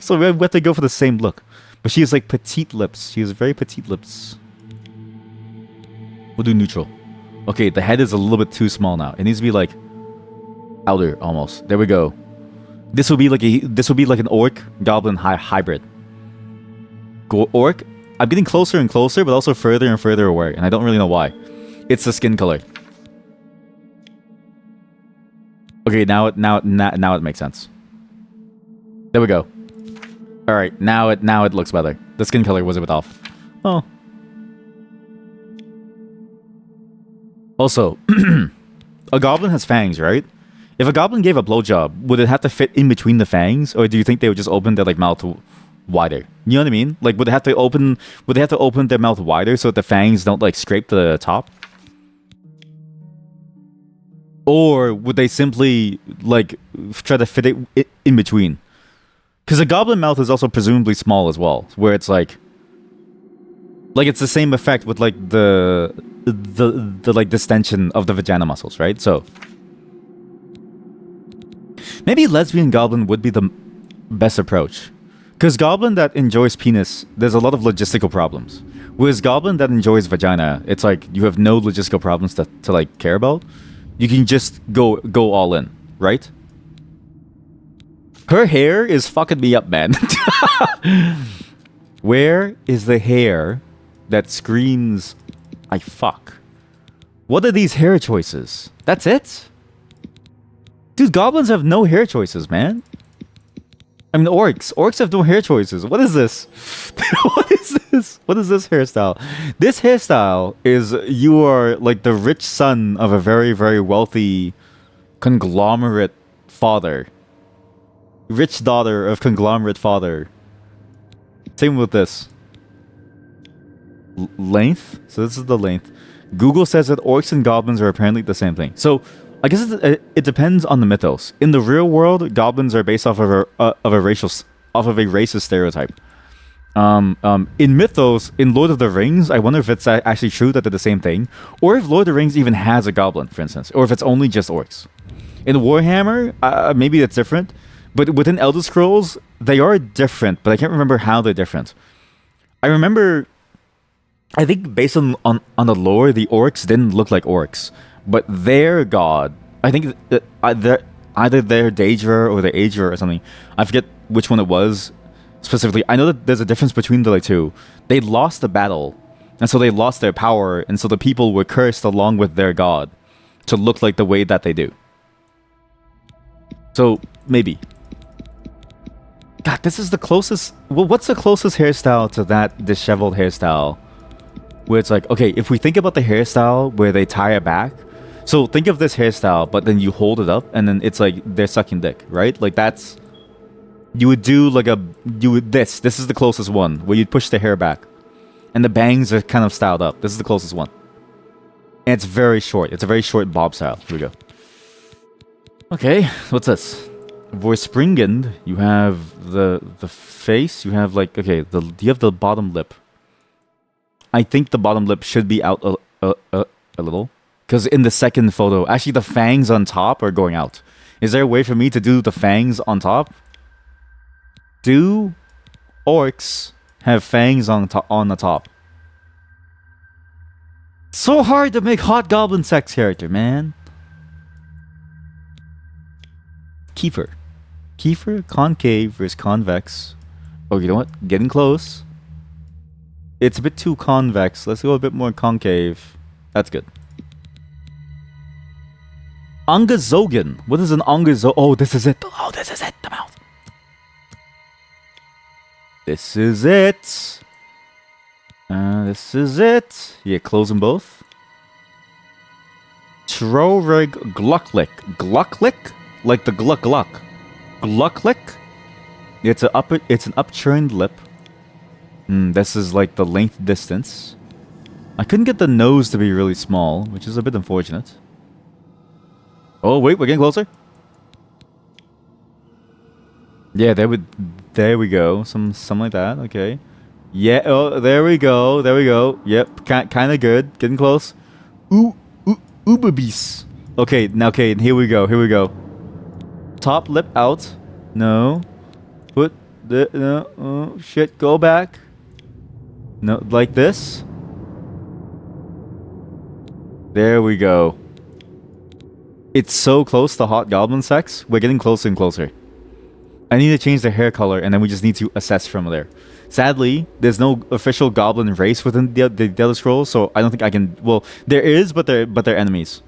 So we have to go for the same look. But she has like petite lips. She has very petite lips. We'll do neutral. Okay, the head is a little bit too small now. It needs to be like... outer almost. There we go. This would be like an orc goblin hybrid. Orc. I'm getting closer and closer, but also further and further away, and I don't really know why. It's the skin color. Okay, now it makes sense. There we go. All right, now it looks better. The skin color was a bit off. Oh. Also, a goblin has fangs, right? If a goblin gave a blowjob, would it have to fit in between the fangs, or do you think they would just open their like mouth wider? You know what I mean? Like, would they have to open their mouth wider so that the fangs don't like scrape the top? Or would they simply like try to fit it in between? Because a goblin mouth is also presumably small as well, where it's like it's the same effect with like the like distension of the vagina muscles, right? So maybe lesbian goblin would be the best approach. Because goblin that enjoys penis, there's a lot of logistical problems. Whereas goblin that enjoys vagina, it's like you have no logistical problems to like care about. You can just go all in, right? Her hair is fucking me up, man. Where is the hair that screams, I fuck? What are these hair choices? That's it? Dude, goblins have no hair choices, man. I mean, orcs have no hair choices. What is this? What is this? What is this hairstyle? This hairstyle is you are like the rich son of a very, very wealthy conglomerate father. Rich daughter of conglomerate father. Same with this. Length? So this is the length. Google says that orcs and goblins are apparently the same thing. So I guess it depends on the mythos. In the real world, goblins are based off of a racist stereotype. In mythos, in Lord of the Rings, I wonder if it's actually true that they're the same thing, or if Lord of the Rings even has a goblin, for instance, or if it's only just orcs. In Warhammer, maybe it's different, but within Elder Scrolls, they are different, but I can't remember how they're different. I think based on the lore, the orcs didn't look like orcs. But their god, I think either their Daedra or their Aedra or something. I forget which one it was specifically. I know that there's a difference between the two. They lost the battle, and so they lost their power, and so the people were cursed along with their god to look like the way that they do. So maybe. God, this is the closest. Well, what's the closest hairstyle to that disheveled hairstyle? Where it's like, okay, if we think about the hairstyle where they tie it back. So think of this hairstyle, but then you hold it up, and then it's like they're sucking dick, right? Like that's... You would do like this. This is the closest one, where you'd push the hair back. And the bangs are kind of styled up. This is the closest one. And it's very short. It's a very short bob style. Here we go. Okay, what's this? Vorspringend, you have the face. You have like, okay, you have the bottom lip. I think the bottom lip should be out a little. Because in the second photo, actually the fangs on top are going out. Is there a way for me to do the fangs on top? Do orcs have fangs on the top? So hard to make hot goblin sex character, man. Kiefer. Kiefer, concave versus convex. Oh, you know what? Getting close. It's a bit too convex. Let's go a bit more concave. That's good. Angazogan. What is an Angazogan? Oh, this is it. Oh, this is it. The mouth. This is it. This is it. Yeah, close them both. Trorig Glucklick. Glucklick? Like the Gluck Gluck. Glucklick? It's an upturned lip. This is like the length distance. I couldn't get the nose to be really small, which is a bit unfortunate. Oh wait, we're getting closer. Yeah, there we go. Something like that. Okay. Yeah. Oh, there we go. There we go. Yep. Kind of good. Getting close. Ubabis. Okay. Now, okay. Here we go. Here we go. Top lip out. No. Put the no. Oh shit. Go back. No, like this. There we go. It's so close to hot goblin sex. We're getting closer and closer. I need to change the hair color, and then we just need to assess from there. Sadly, there's no official goblin race within the Elder Scrolls, so I don't think I can. Well, there is, but they're enemies.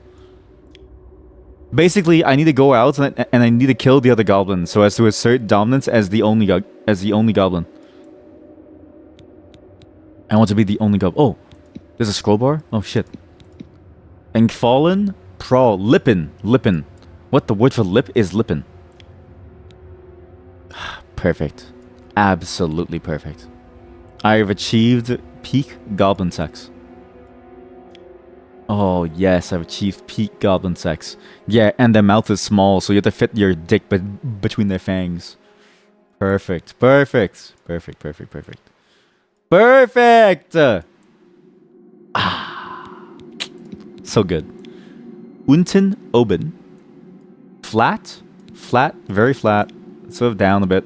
Basically, I need to go out and I need to kill the other goblin so as to assert dominance as the only goblin. I want to be the only goblin. Oh, there's a scroll bar. Oh shit. Engfallen, Prawl, Lippin. What the word for lip is Lippin? Perfect. Absolutely perfect. I have achieved peak goblin sex. Oh, yes, I've achieved peak goblin sex. Yeah, and their mouth is small, so you have to fit your dick between their fangs. Perfect. Perfect. Perfect, perfect, perfect. Perfect! So good. Unten Oben. Flat. Flat, very flat. Sort of down a bit.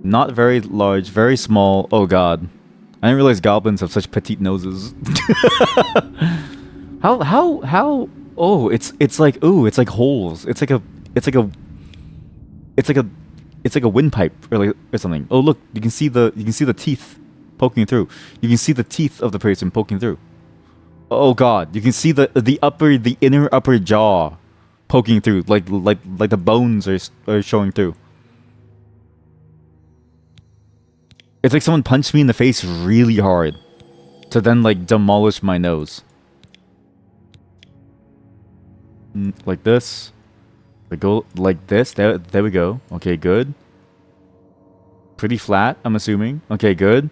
Not very large, very small. Oh god. I didn't realize goblins have such petite noses. How oh, it's like holes. It's like a windpipe or something. Oh look, you can see the teeth poking through. You can see the teeth of the person poking through. Oh god, you can see the inner upper jaw poking through, like the bones are showing through. It's like someone punched me in the face really hard to then like demolish my nose. Like this. They go like this. There we go. Okay, good. Pretty flat, I'm assuming. Okay, good.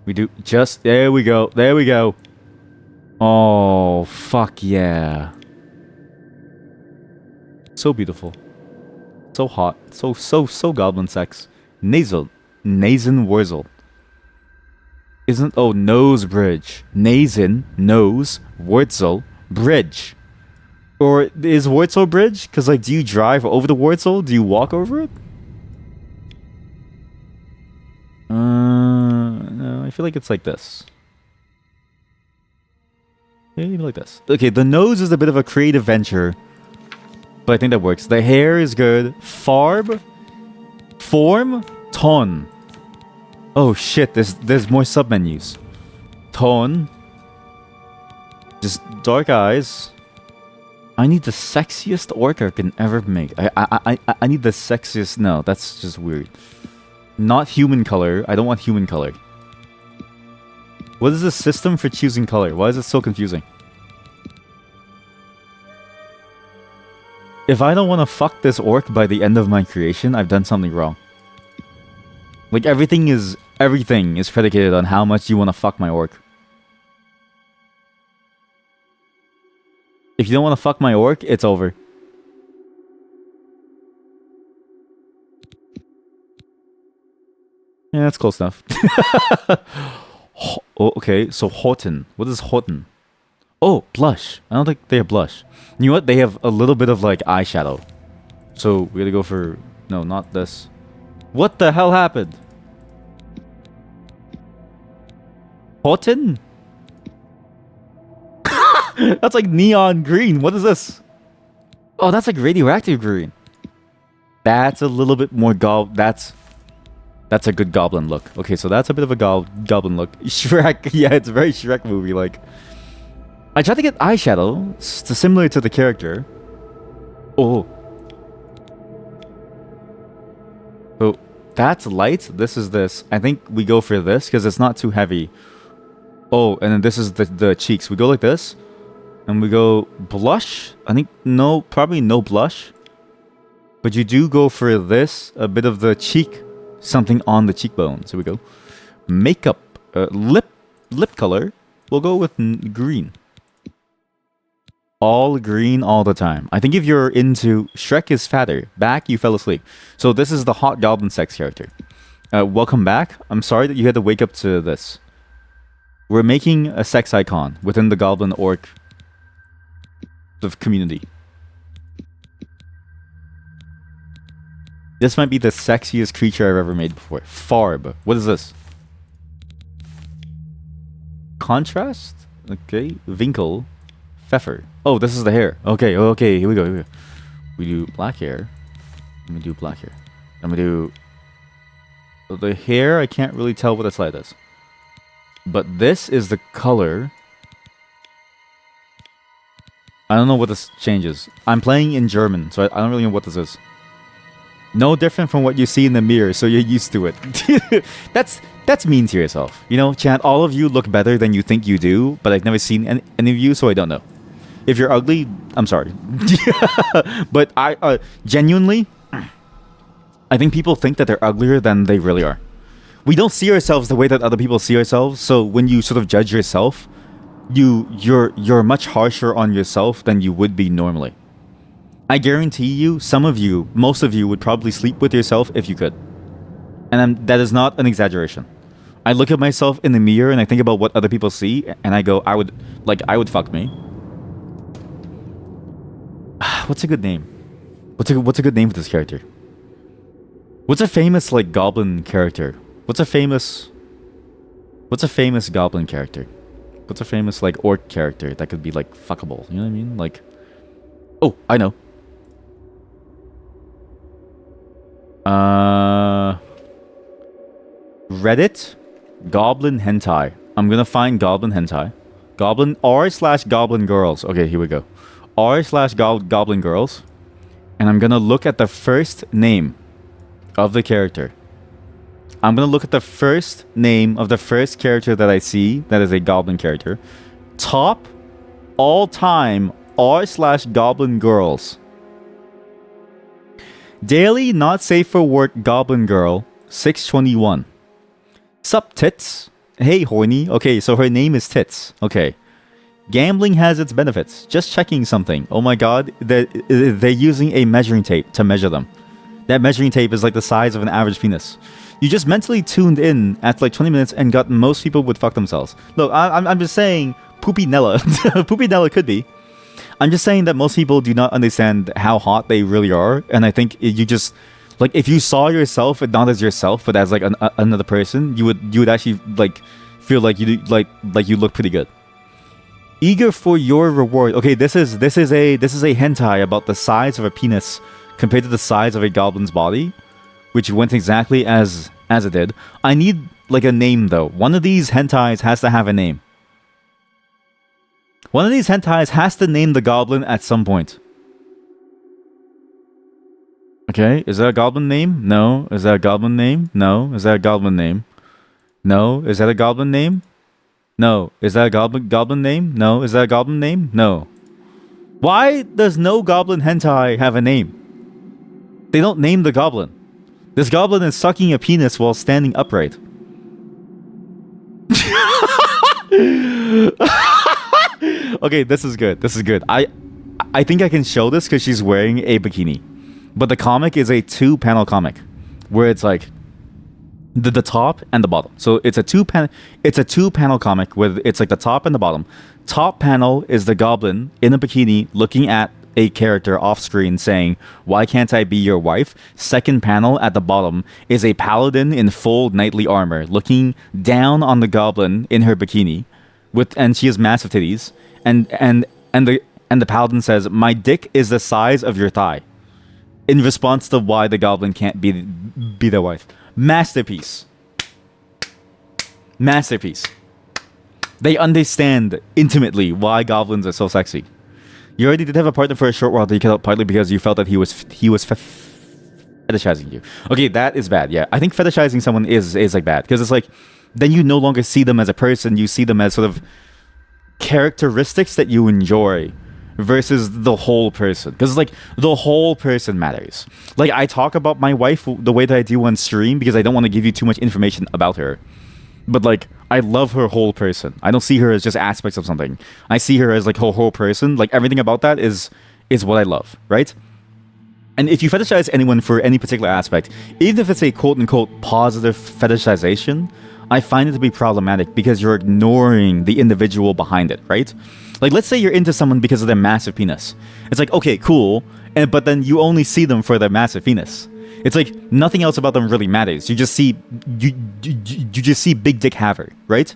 We do just there we go. There we go. Oh, fuck yeah. So beautiful. So hot. So goblin sex. Nasen Wurzel. Isn't oh nose bridge. Nasen nose Wurzel bridge. Or is Wurzel bridge? Cause like do you drive over the Wurzel? Do you walk over it? No, I feel like it's like this. Maybe like this. Okay, the nose is a bit of a creative venture, but I think that works. The hair is good. Form, ton. Oh shit, there's more submenus. Ton. Just dark eyes. I need the sexiest orc I can ever make. I need the sexiest. No, that's just weird. Not human color. I don't want human color. What is the system for choosing color? Why is it so confusing? If I don't want to fuck this orc by the end of my creation, I've done something wrong. Like everything is predicated on how much you want to fuck my orc. If you don't want to fuck my orc, it's over. Yeah, that's close enough. Oh, okay, so Horton. What is Horton? Oh, blush. I don't think they have blush. You know what? They have a little bit of like eyeshadow. So we gotta go for... No, not this. What the hell happened? Horton? That's like neon green. What is this? Oh, that's like radioactive green. That's a little bit more That's a good goblin look. Okay, so that's a bit of a goblin look. Shrek, yeah, it's very Shrek movie like. I tried to get eyeshadow similar to the character. Oh. So that's light. This is this. I think we go for this because it's not too heavy. Oh, and then this is the cheeks. We go like this. And we go blush. I think no, probably no blush. But you do go for this, a bit of the cheek, something on the cheekbones. Here we go. Makeup, lip color. We'll go with green. All green all the time. I think if you're into Shrek is fatter, back you fell asleep. So this is the hot goblin sex character. Welcome back. I'm sorry that you had to wake up to this. We're making a sex icon within the goblin orc community. This might be the sexiest creature I've ever made before. Farb. What is this? Contrast? Okay. Winkle. Pfeffer. Oh, this is the hair. Okay, okay, here we go. Here we go. We do black hair. Let me do black hair. I'm gonna do the hair. I can't really tell what the slide is, but this is the color. I don't know what this changes. I'm playing in German, so I don't really know what this is. No different from what you see in the mirror, so you're used to it. That's mean to yourself. You know, chat, all of you look better than you think you do, but I've never seen any of you, so I don't know. If you're ugly, I'm sorry. But I genuinely, I think people think that they're uglier than they really are. We don't see ourselves the way that other people see ourselves, so when you sort of judge yourself, you're much harsher on yourself than you would be normally. I guarantee you, some of you, most of you would probably sleep with yourself if you could. And that is not an exaggeration. I look at myself in the mirror and I think about what other people see, and I go, I would fuck me. What's a good name? What's a good name for this character? What's a famous like goblin character? What's a famous goblin character? What's a famous like orc character that could be like fuckable? You know what I mean? Like, oh, I know. Reddit, Goblin hentai. I'm gonna find Goblin hentai. Goblin r/Goblin girls. Okay, here we go. r/Goblin girls, and I'm gonna look at the first name of the character. I'm gonna look at the first name of the first character that I see that is a Goblin character. Top all-time r/Goblin girls. Daily not safe for work Goblin girl 621. Sup tits? Hey horny. Okay, so her name is Tits. Okay. Gambling has its benefits. Just checking something. Oh my god, they're using a measuring tape to measure them. That measuring tape is like the size of an average penis. You just mentally tuned in after like 20 minutes and got most people would fuck themselves. Look, I'm just saying, Poopy Nella. Poopy Nella could be. I'm just saying that most people do not understand how hot they really are, and I think you just like if you saw yourself not as yourself but as like another person, you would actually like feel like you look pretty good. Eager for your reward. Okay, this is a hentai about the size of a penis compared to the size of a goblin's body, which went exactly as it did. I need like a name though. One of these hentais has to have a name. One of these hentais has to name the goblin at some point. Okay, is that a goblin name? No. Is that a goblin name? No. Is that a goblin name? No. Is that a goblin name? No. Is that a goblin name? No. Is that a goblin name? No. Why does no goblin hentai have a name? They don't name the goblin. This goblin is sucking a penis while standing upright. Okay, this is good. This is good. I think I can show this because she's wearing a bikini. But the comic is a 2-panel comic where it's like the top and the bottom. So it's a two-panel comic where it's like the top and the bottom. Top panel is the goblin in a bikini looking at a character off screen saying, "Why can't I be your wife?" Second panel at the bottom is a paladin in full knightly armor looking down on the goblin in her bikini and she has massive titties and the paladin says, "My dick is the size of your thigh," in response to why the goblin can't be their wife. Masterpiece. Masterpiece. They understand intimately why goblins are so sexy. You already did have a partner for a short while that you cut out partly because you felt that he was fetishizing you. Okay, that is bad. Yeah, I think fetishizing someone is like bad because it's like then you no longer see them as a person. You see them as sort of characteristics that you enjoy versus the whole person. Because like the whole person matters. Like I talk about my wife the way that I do on stream because I don't want to give you too much information about her. But like I love her whole person. I don't see her as just aspects of something. I see her as like her whole person. Like everything about that is what I love, right? And if you fetishize anyone for any particular aspect, even if it's a quote-unquote positive fetishization, I find it to be problematic because you're ignoring the individual behind it, right? Like, let's say you're into someone because of their massive penis. It's like, okay, cool, but then you only see them for their massive penis. It's like nothing else about them really matters. You just see big dick haver, right?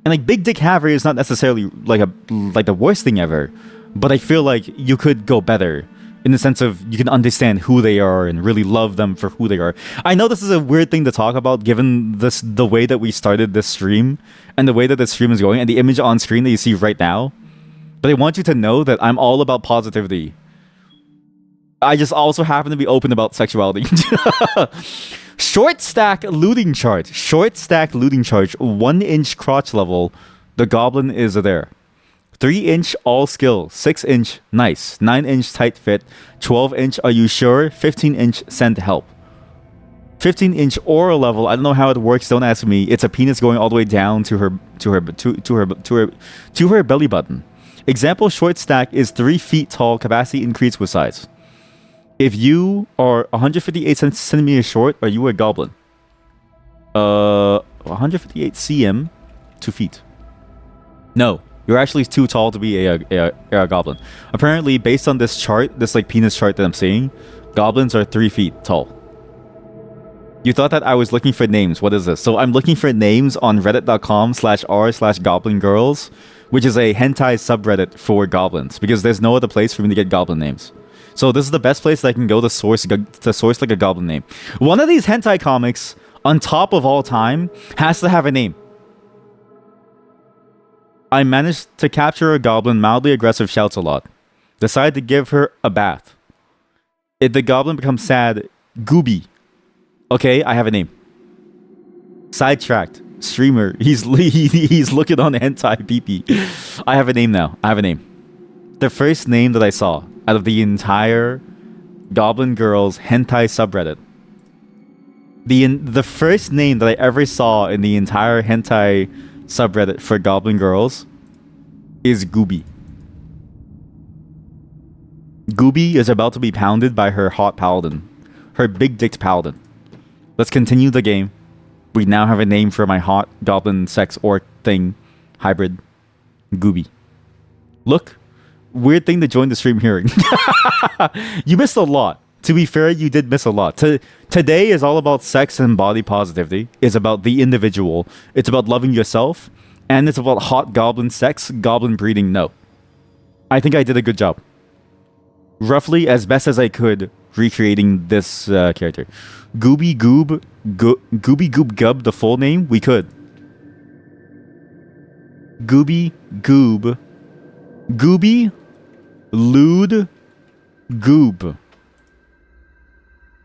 And like big dick haver is not necessarily like the worst thing ever, but I feel like you could go better in the sense of you can understand who they are and really love them for who they are. I know this is a weird thing to talk about given the way that we started this stream and the way that the stream is going and the image on screen that you see right now. But I want you to know that I'm all about positivity. I just also happen to be open about sexuality. Short stack looting charge. Short stack looting charge. 1 inch crotch level. The goblin is there. 3 inch all skill. 6 inch nice. 9 inch tight fit. 12 inch are you sure? 15 inch send help. 15 inch aura level. I don't know how it works. Don't ask me. It's a penis going all the way down to her belly button. Example short stack is 3 feet tall. Capacity increased with size. If you are 158 centimeters short, are you a goblin? 158 cm, 2 feet. No, you're actually too tall to be a goblin. Apparently, based on this chart, this like penis chart that I'm seeing, goblins are 3 feet tall. You thought that I was looking for names. What is this? So I'm looking for names on reddit.com/r/goblin-girls, which is a hentai subreddit for goblins, because there's no other place for me to get goblin names. So this is the best place that I can go to source like a goblin name. One of these hentai comics, on top of all time, has to have a name. I managed to capture a goblin, mildly aggressive, shouts a lot. Decide to give her a bath. If the goblin becomes sad, Gooby. Okay, I have a name. Sidetracked. Streamer. He's looking on hentai PP. I have a name now. I have a name. The first name that I saw out of the entire Goblin Girls hentai subreddit. The first name that I ever saw in the entire hentai subreddit for Goblin Girls is Gooby. Gooby is about to be pounded by her hot paladin. Her big dicked paladin. Let's continue the game. We now have a name for my hot goblin sex orc thing. Hybrid. Gooby. Look. Weird thing to join the stream hearing. You missed a lot. To be fair, you did miss a lot. Today is all about sex and body positivity. It's about the individual. It's about loving yourself. And it's about hot goblin sex, goblin breeding. No. I think I did a good job. Roughly as best as I could recreating this character. Gooby Goob Gub, the full name? We could. Gooby Goob. Gooby Lewd Goob.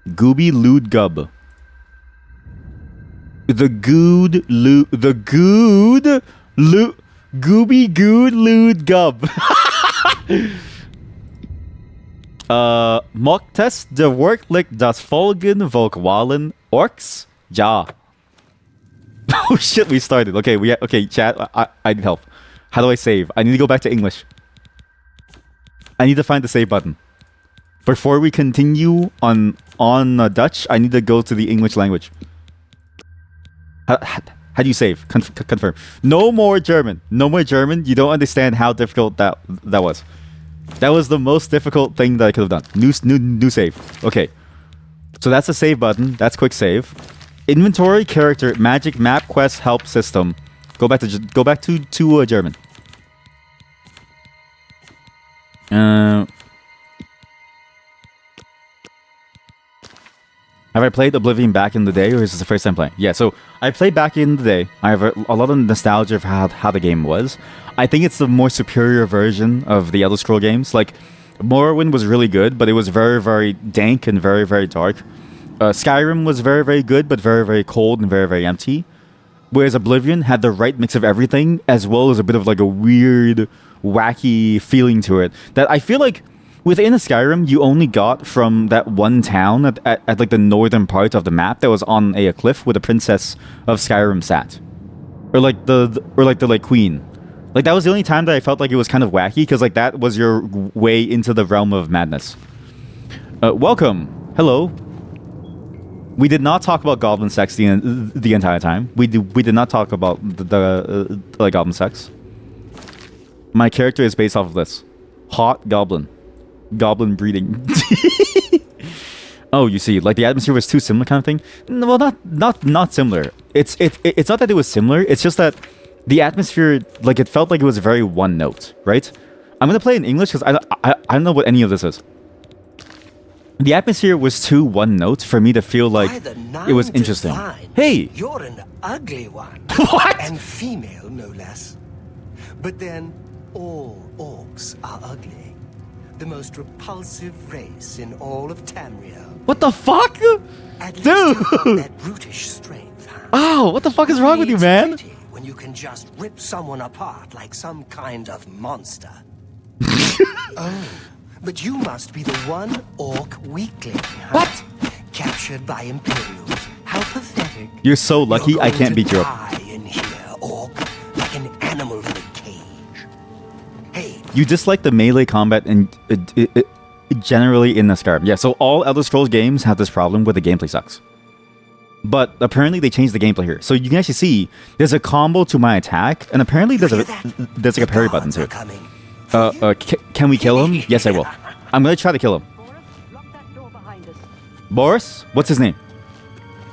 Gooby Lewd Gub. Gooby Good Lewd Gub. Mock test the Worklick das Folgen Volkwalen Orks? Ja. Oh shit, we started. Okay, chat, I need help. How do I save? I need to go back to English. I need to find the save button. Before we continue on Dutch, I need to go to the English language. How do you save? Confirm. No more German. No more German. You don't understand how difficult that was. That was the most difficult thing that I could have done. New save. Okay. So that's a save button. That's quick save. Inventory, character, magic, map, quest, help, system. Go back to German. Have I played Oblivion back in the day, or is this the first time playing? Yeah, so I played back in the day. I have a lot of nostalgia of how the game was. I think it's the more superior version of the Elder Scroll games. Like, Morrowind was really good, but it was very, very dank and very, very dark. Skyrim was very, very good, but very, very cold and very, very empty. Whereas Oblivion had the right mix of everything, as well as a bit of like a weird, wacky feeling to it. That I feel like within Skyrim, you only got from that one town at like the northern part of the map that was on a cliff where the princess of Skyrim sat, or like the queen. Like that was the only time that I felt like it was kind of wacky, because like that was your way into the realm of madness. Welcome, hello. We did not talk about goblin sex the entire time. We did not talk about the goblin sex. My character is based off of this. Hot goblin. Goblin breeding. Oh, you see, like the atmosphere was too similar kind of thing? Well, not similar. It's not that it was similar. It's just that the atmosphere, like, it felt like it was very one note, right? I'm gonna play in English because I don't know what any of this is. The atmosphere was too one note for me to feel like it was interesting. Hey! You're an ugly one. What? And female, no less. But then, all orcs are ugly. The most repulsive race in all of Tamriel. What the fuck? At least Dude! you've got that brutish strength, huh? Oh, what the fuck is wrong with you, It's man? pretty when you can just rip someone apart like some kind of monster. Oh, but you must be the one orc weakling, huh? What? Captured by Imperials. How pathetic. You're so lucky You're I going can't to beat you up. die in here, orc, like an animal in a cage. Hey, You dislike the melee combat and generally in the Skyrim. Yeah, so all Elder Scrolls games have this problem where the gameplay sucks. But apparently they changed the gameplay here. So you can actually see there's a combo to my attack, and apparently there's like a parry button too. Can we kill him? Yes, I will. I'm gonna try to kill him. Boris? What's his name?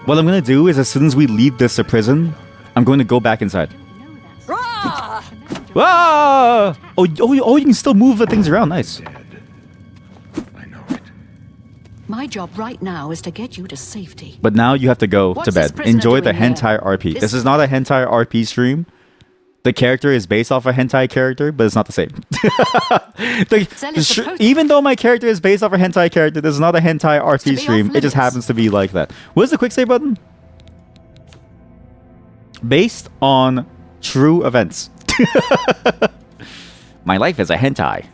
What I'm gonna do is as soon as we leave this prison, I'm going to go back inside. Ah! Oh, you can still move the things around. Nice. I know it. My job right now is to get you to safety. But now you have to go What's to this bed. prisoner Enjoy the doing here? hentai RP. This This- is not a hentai RP stream. The character is based off a hentai character, but it's not the same. Cell is supposed- Even though my character is based off a hentai character, this is not a hentai to RP be stream. off It just limits. happens to be like that. What is the quick save button? Based on true events. My life is a hentai.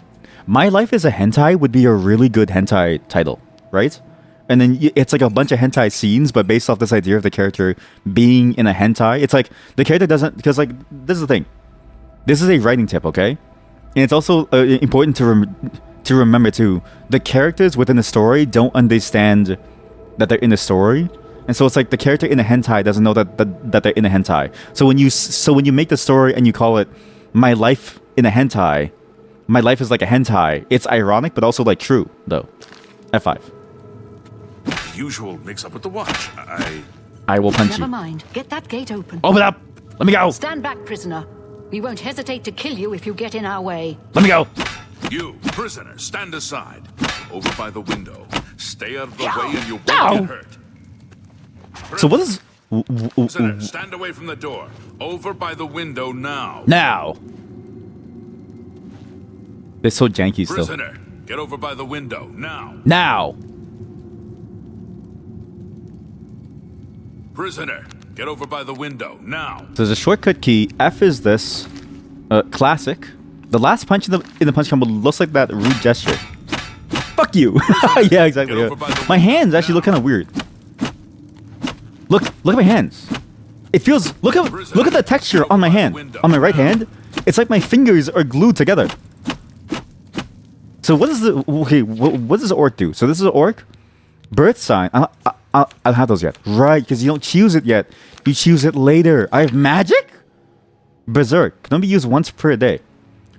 My life is a hentai would be a really good hentai title, right? And then it's like a bunch of hentai scenes, but based off this idea of the character being in a hentai. It's like the character doesn't, because like this is the thing. This is a writing tip, okay? And it's also important to remember too. The characters within the story don't understand that they're in the story, and so it's like the character in a hentai doesn't know that they're in a hentai. So when you make the story and you call it "My Life in a Hentai," my life is like a hentai. It's ironic, but also like true though. F5. Usual mix-up with the watch. I will punch Never you. mind. Get that gate open. Open up. Let me go. Stand back, prisoner. We won't hesitate to kill you if you get in our way. Let me go. You, prisoner, stand aside. Over by the window. Stay out of the Ow! way and you won't Ow! get hurt. So what is Prisoner, stand away from the door. Over by the window now. now? It's so janky still. Prisoner, get over by the window now. Now. Prisoner, get over by the window now. So there's a shortcut key. F is this. Classic. The last punch in the punch combo looks like that rude gesture. Fuck you. Yeah, exactly. Get Yeah. over by the My hands window actually look now. kind of weird. Look at my hands. It feels. Look at the texture on my hand. On my right hand, it's like my fingers are glued together. So what is the okay? What does the orc do? So this is an orc. Birth sign. I don't have those yet. Right, because you don't choose it yet. You choose it later. I have magic. Berserk can only be used once per day.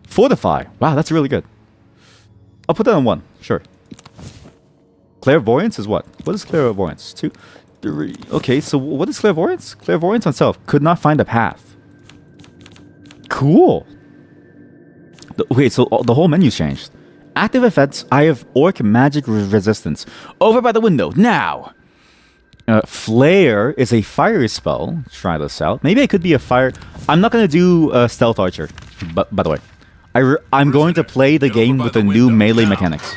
Fortify. Wow, that's really good. I'll put that on 1. Sure. Clairvoyance is what? What is clairvoyance? 2, 3. Okay, so what is clairvoyance? Clairvoyance on self. Could not find a path. Cool. Wait, so the whole menu's changed. Active effects. I have orc magic resistance. Over by the window now. Flare is a fire spell. Try this out. Maybe it could be a fire. I'm not gonna do stealth archer. But by the way, I'm going to play the game with the new melee mechanics.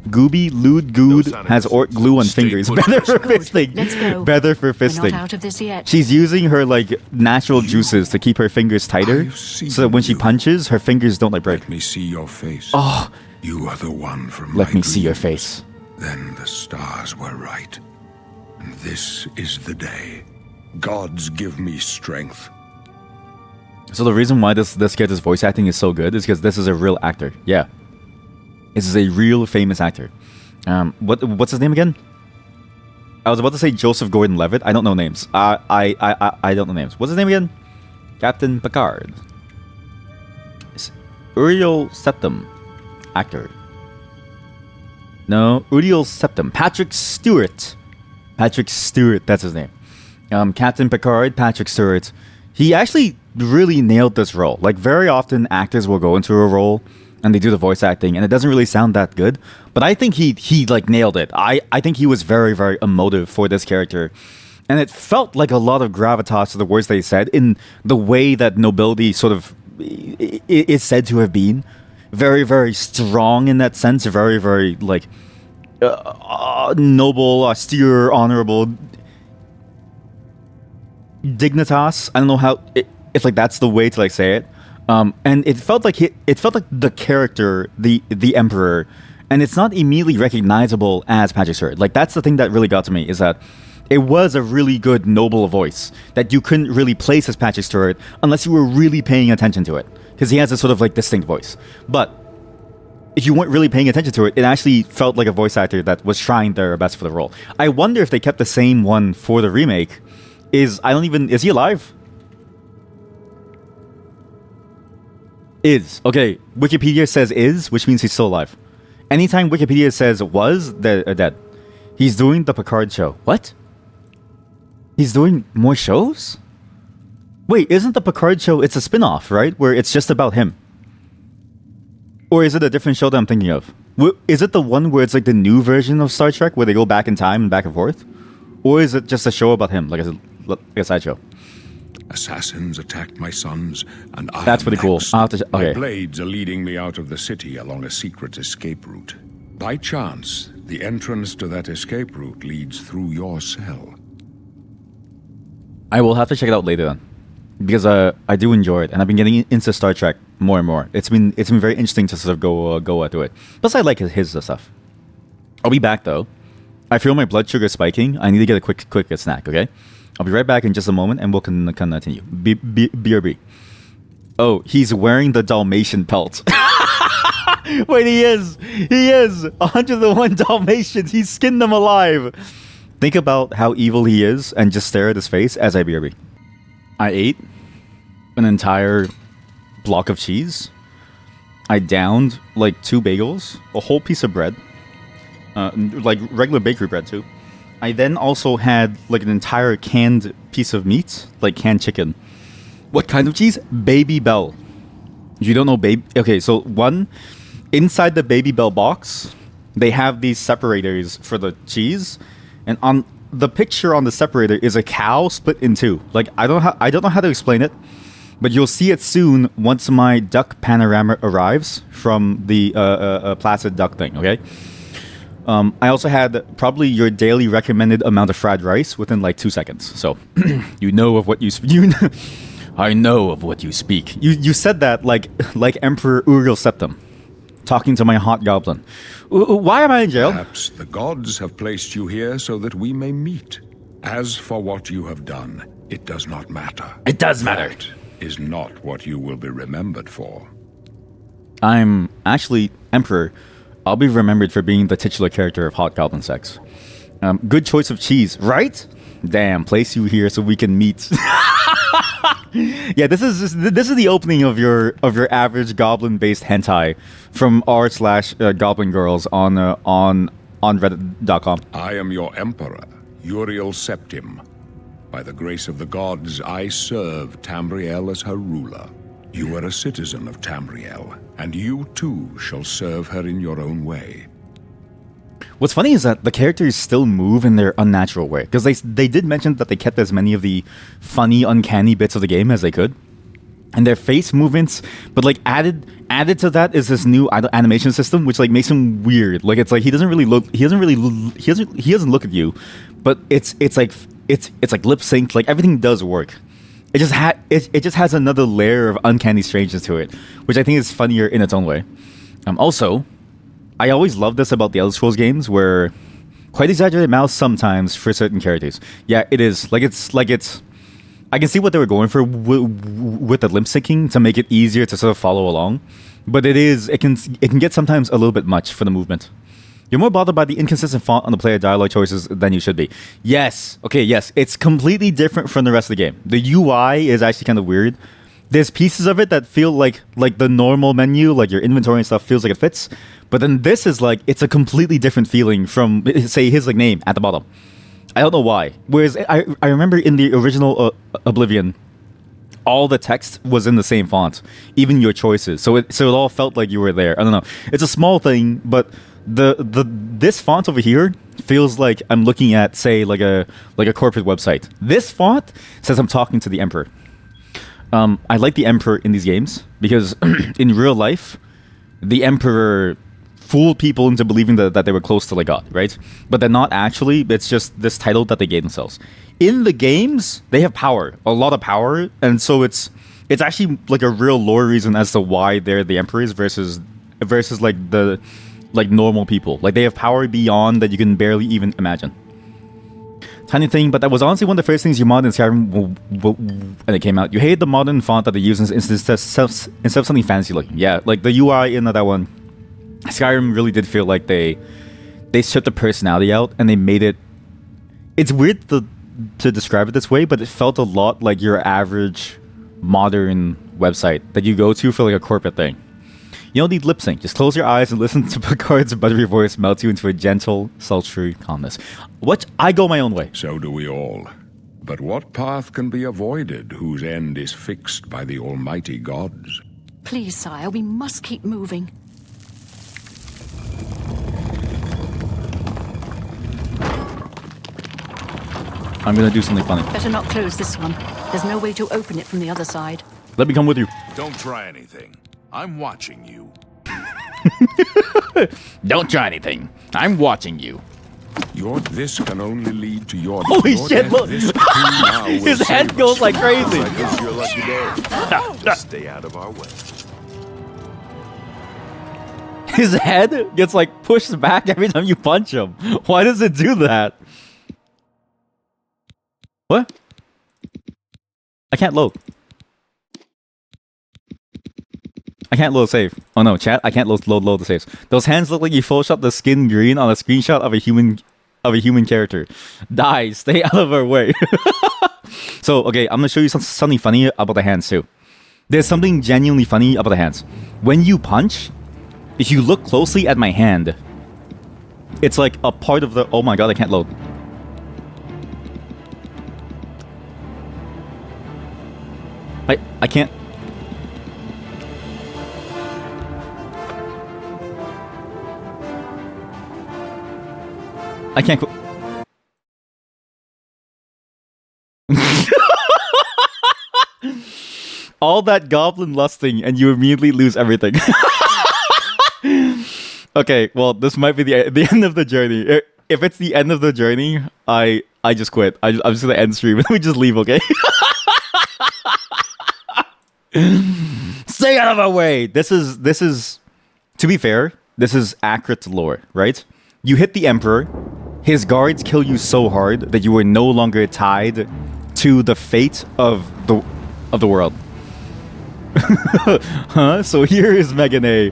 Gooby Lewd Good has orc glue on fingers. Better for fisting. Let's go. Better for We're not fisting. out of this yet. She's using her like natural juices to keep her fingers tighter, I've seen so that when she you. punches, her fingers don't like break. Let me see your face. Oh, You are the one from let my me see your dreams. face. Then the stars were right. And this is the day. Gods give me strength. So the reason why this character's voice acting is so good is because this is a real actor. Yeah, this is a real famous actor. What's his name again? I was about to say Joseph Gordon-Levitt. I don't know names. I don't know names. What's his name again? Captain Picard. It's Uriel Septim, actor. No, Uriel Septim. Patrick Stewart. Patrick Stewart. That's his name. Captain Picard. Patrick Stewart. he actually really nailed this role. Like, very often actors will go into a role and they do the voice acting and it doesn't really sound that good. But I think he like nailed it. I think he was very, very emotive for this character. And it felt like a lot of gravitas to the words they said in the way that nobility sort of is said to have been. Very, very strong in that sense. Very, very, like, noble, austere, honorable. Dignitas. I don't know how... if, like, that's the way to, like, say it. And it felt like the character, the Emperor, and it's not immediately recognizable as Patrick Stewart. Like, that's the thing that really got to me, is that it was a really good, noble voice that you couldn't really place as Patrick Stewart unless you were really paying attention to it. Because he has a sort of, like, distinct voice. But if you weren't really paying attention to it, it actually felt like a voice actor that was trying their best for the role. I wonder if they kept the same one for the remake. Is he alive? Is. Okay, Wikipedia says is, which means he's still alive. Anytime Wikipedia says was, they're dead. He's doing the Picard show. What? He's doing more shows? Wait, isn't the Picard show, it's a spin-off, right? Where it's just about him. Or is it a different show that I'm thinking of? Is it the one where it's like the new version of Star Trek, where they go back in time and back and forth? Or is it just a show about him, like a sideshow? Assassins attacked my sons, and I That's pretty cool. I'll have to My okay. blades are leading me out of the city along a secret escape route. By chance, the entrance to that escape route leads through your cell. I will have to check it out later then. Because I do enjoy it, and I've been getting into Star Trek more and more. It's been very interesting to sort of go to it. Plus, I like his stuff. I'll be back though. I feel my blood sugar spiking. I need to get a quick snack. Okay, I'll be right back in just a moment, and we'll continue. BRB. Oh, he's wearing the Dalmatian pelt. Wait, he is 101 Dalmatians. He skinned them alive. Think about how evil he is, and just stare at his face as I BRB. I ate an entire block of cheese. I downed like 2 bagels, a whole piece of bread, like regular bakery bread too. I then also had like an entire canned piece of meat, like canned chicken. What kind of cheese? Baby Bell. You don't know baby? Okay, so one, inside the Baby Bell box, they have these separators for the cheese, and on the picture on the separator is a cow split in 2. Like, I don't know how to explain it, but you'll see it soon once my duck panorama arrives from the placid duck thing. Okay. I also had probably your daily recommended amount of fried rice within like 2 seconds. So you know of what I know of what you speak. You said that like Emperor Uriel Septim, talking to my hot goblin. Why am I in jail? Perhaps the gods have placed you here so that we may meet. As for what you have done, it does not matter. It does matter. That is not what you will be remembered for. I'm actually Emperor. I'll be remembered for being the titular character of Hot Goblin Sex. Good choice of cheese, right? Damn, place you here so we can meet. Yeah, this is the opening of your average goblin-based hentai from r/goblin girls on Reddit.com. I am your emperor, Uriel Septim. By the grace of the gods, I serve Tamriel as her ruler. You are a citizen of Tamriel, and you too shall serve her in your own way. What's funny is that the characters still move in their unnatural way, because they did mention that they kept as many of the funny, uncanny bits of the game as they could, and their face movements. But like added to that is this new animation system, which like makes him weird. Like it's like he doesn't look at you, but it's like lip synced. Like everything does work. It just has another layer of uncanny strangeness to it, which I think is funnier in its own way. Also, I always love this about the Elder Scrolls games, where quite exaggerated mouths sometimes for certain characters. Yeah, it is. I can see what they were going for with the lip syncing to make it easier to sort of follow along, but it can get sometimes a little bit much for the movement. You're more bothered by the inconsistent font on the player dialogue choices than you should be. Yes. Okay, yes. It's completely different from the rest of the game. The UI is actually kind of weird. There's pieces of it that feel like the normal menu, like your inventory and stuff feels like it fits. But then this is like, it's a completely different feeling from, say, his like name at the bottom. I don't know why. Whereas I remember in the original Oblivion, all the text was in the same font, even your choices. So it all felt like you were there. I don't know. It's a small thing, but this font over here feels like I'm looking at, say, like a corporate website. This font says I'm talking to the Emperor. I like the Emperor in these games because in real life, the Emperor fooled people into believing that they were close to like God, right? But they're not actually. It's just this title that they gave themselves. In the games, they have power, a lot of power, and so it's actually like a real lore reason as to why they're the Emperors versus like normal people. Like they have power beyond that you can barely even imagine. Tiny thing, but that was honestly one of the first things you modded in Skyrim when it came out. You hated the modern font that they use instead of something fancy looking. Yeah, like the UI in that one. Skyrim really did feel like they stripped the personality out and they made it. It's weird to describe it this way, but it felt a lot like your average modern website that you go to for like a corporate thing. You don't need lip sync. Just close your eyes and listen to Picard's buttery voice melt you into a gentle, sultry calmness. I go my own way. So do we all. But what path can be avoided whose end is fixed by the almighty gods? Please, sire, we must keep moving. I'm gonna do something funny. Better not close this one. There's no way to open it from the other side. Let me come with you. Don't try anything. I'm watching you. Don't try anything. I'm watching you. This can only lead to your Holy your shit, death. look. This too now will His head save goes us. like crazy. I guess you're lucky day. Just stay out of our way. His head gets like pushed back every time you punch him. Why does it do that? What? I can't load. I can't load save. Oh no, chat. I can't load the saves. Those hands look like you photoshopped the skin green on a screenshot of a human character. Die. Stay out of our way. So okay, I'm gonna show you something funny about the hands too. There's something genuinely funny about the hands. When you punch, if you look closely at my hand, it's like a part of the. Oh my god, I can't load. I can't. I can't. All that goblin lusting, and you immediately lose everything. Okay, well, this might be the end of the journey. If it's the end of the journey, I just quit. I'm just gonna end stream and we just leave. Okay. Stay out of our way. This is. To be fair, this is accurate to lore, right? You hit the Emperor. His guards kill you so hard that you are no longer tied to the fate of the world. Huh? So here is Megan A.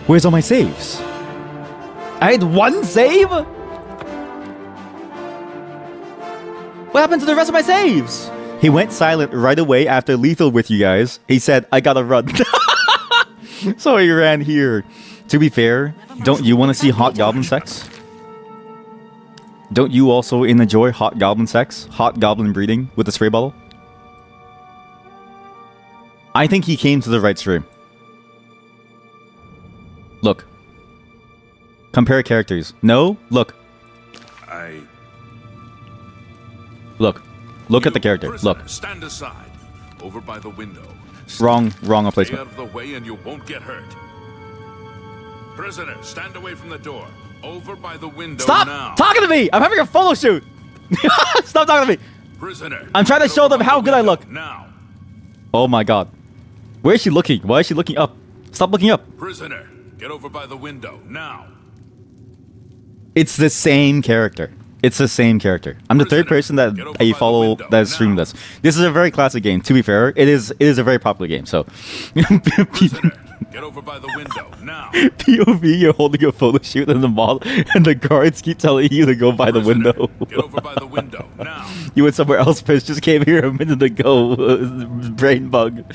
Where's all my saves? I had one save? What happened to the rest of my saves? He went silent right away after lethal with you guys. He said, I gotta run. So he ran here. To be fair, don't you want to see hot goblin sex? Don't you also enjoy hot goblin sex? Hot goblin breeding with a spray bottle? I think he came to the right stream. Look. Compare characters. No? Look. Look. Look at the character. Prisoner, Look. Stand aside. Over by the window. Wrong Stay placement. out of the way and you won't get hurt. Prisoner, stand away from the door. Over by the window Stop now. talking to me! I'm having a photo shoot! Stop talking to me! Prisoner, I'm trying to get show over them by how the good I window look. Now. Oh my god. Where is she looking? Why is she looking up? Stop looking up. Prisoner, get over by the window now. It's the same character. It's the same character. I'm the third person that Get over I by the follow window that streamed now. this. This is a very classic game. To be fair, it is a very popular game. So, Prisoner, get over by the window now. POV, you're holding a photo shoot in the mall, and the guards keep telling you to go by the Prisoner, window. Get over by the window now. You went somewhere else, Piss. Just came here a minute ago. Brain bug.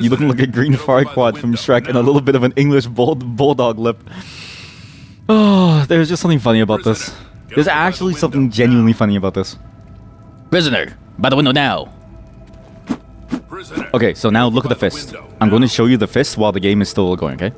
You looking like a green Get over by the Farquaad from window Shrek and a now. little bit of an English bulldog lip. Oh, there's just something funny about this. Prisoner, There's actually something genuinely funny about this. Prisoner, by the window now. Prisoner, Okay, so now get look at over the by fist. window I'm going to now. show you the fist while the game is still going, okay?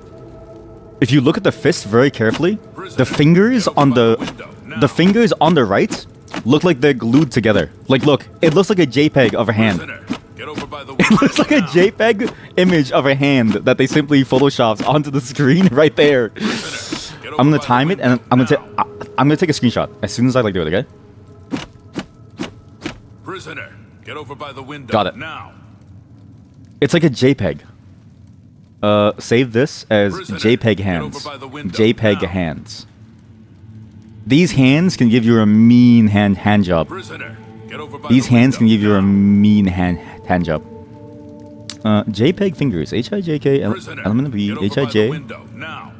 If you look at the fist very carefully, Prisoner, the fingers get over on by the window now. the fingers on the right look like they're glued together. Like, look, it looks like a JPEG of a hand. Prisoner, get over by the It window looks like a now. JPEG image of a hand that they simply photoshopped onto the screen right there. Prisoner, get over I'm gonna by the time it and window I'm gonna now. I'm gonna take a screenshot as soon as I do it. Okay? Prisoner, get over by the window Got it. now. It's like a JPEG. Save this as Prisoner, JPEG get hands. over by the window JPEG now. hands. These hands can give you a mean hand job. Prisoner, get over by These the hands can window give you a now. mean hand job. JPEG fingers. HIJK Prisoner, element B get over by the HIJ window now.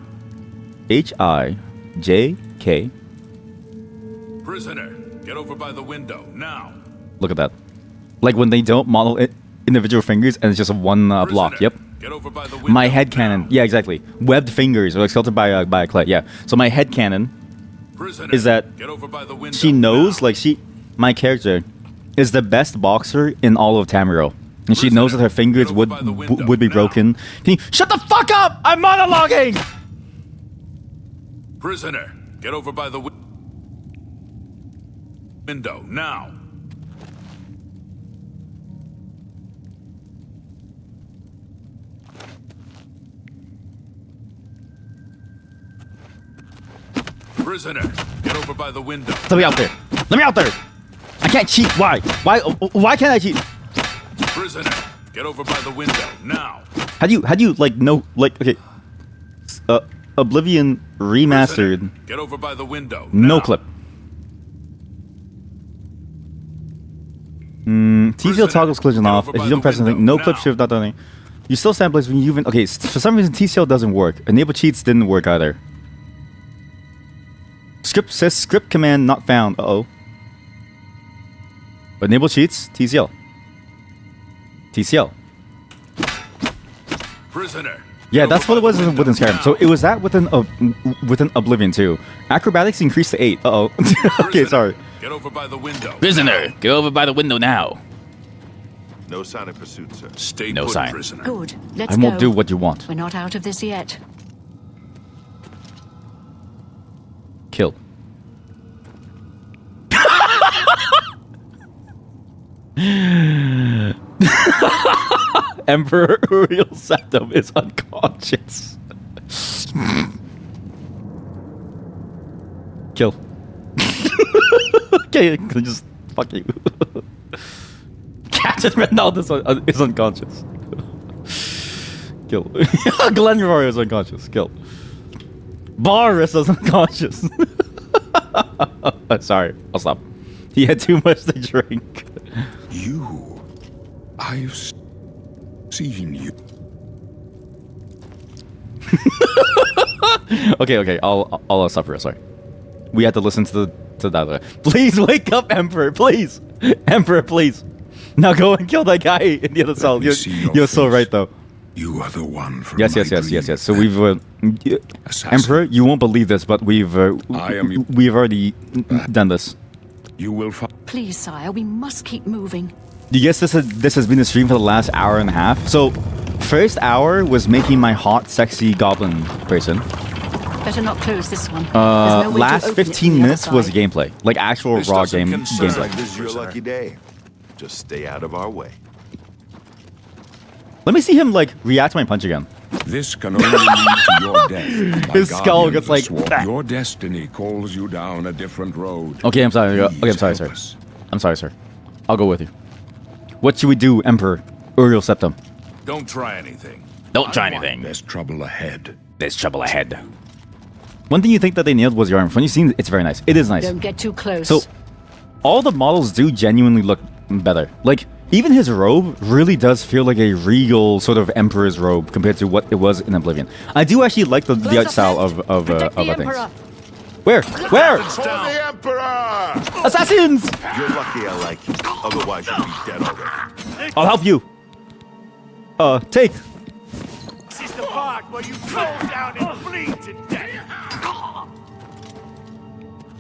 HIJK. Prisoner, get over by the window now. Look at that. Like when they don't model it individual fingers and it's just one block. Prisoner, Yep. Get over by the window My head cannon. now. Yeah, exactly. Webbed fingers or like sculpted by a clay. Yeah. So my head cannon Prisoner, is that get over by the window she knows now. like my character is the best boxer in all of Tamriel. And she knows that her fingers Get over by the window would be now. broken. Can you shut the fuck up? I'm monologuing. Prisoner, get over by the window now. Prisoner, get over by the window. Let me out there. Let me out there. I can't cheat. Why? Why can't I cheat? Prisoner, get over by the window now. How do you like no like okay? Oblivion Remastered. Prisoner, get over by the window. No now. clip. TCL Prisoner, toggles collision get off. over If by you don't the press anything, window no clip now. shift, not done anything. You still stand place when you even okay. For some reason, TCL doesn't work. Enable cheats didn't work either. Script says script command not found. Uh-oh. Enable cheats, TCL. TCL. Prisoner. Yeah, get that's over what it by was the within window Skyrim. So now. it was that within Oblivion too. Acrobatics increased to 8. Uh-oh. Okay, Prisoner, sorry. Get over by the window. Prisoner, get over by the window now. No sign of pursuit, sir. Stay No put, sign. prisoner. Good. Let's I won't go. do what you want. We're not out of this yet. Kill. Emperor Uriel Septim is unconscious. Kill. Okay, just fuck you. Captain Reynald is unconscious. Kill. Glenroy is unconscious. Kill. Boris is unconscious. Sorry, I'll stop. He had too much to drink. You. I've seen you. Okay, I'll stop for a sorry. We had to listen to that. Please wake up, Emperor, please. Emperor, please. Now go and kill that guy in the other cell. me see your You're so face. right, though. You are the one from Yes. my So dream. we've Assassin. Emperor, you won't believe this, but we've I am you. we've already done this. You will find. Please, sire, we must keep moving. You guess this has been the stream for the last hour and a half. So, first hour was making my hot, sexy goblin person. Better not close this one. There's no way to Last open it from 15 the other minutes was side. gameplay, like actual This raw doesn't concern gameplay. us. This is your Prisoner. lucky day. Just stay out of our way. Let me see him like react to my punch again. This can only lead to your death. My His skull guardian gets of the like sword. that. Your destiny calls you down a different road. Okay, I'm sorry. Okay, I'm Please sorry, help sir. us. I'm sorry, sir. I'll go with you. What should we do, Emperor Uriel Septim? Don't try anything. Don't try anything. There's trouble ahead. There's trouble ahead. One thing you think that they nailed was your arm. When you see it's very nice. It is nice. Don't get too close. So, all the models do genuinely look better. Like, even his robe really does feel like a regal sort of emperor's robe compared to what it was in Oblivion. I do actually like the art style of Protect the things. Emperor. Where? Where? For the Emperor! Assassins! You're lucky I like you. Otherwise, you'd be dead already. I'll help you. Take. This is the part where you fall down and bleed to death.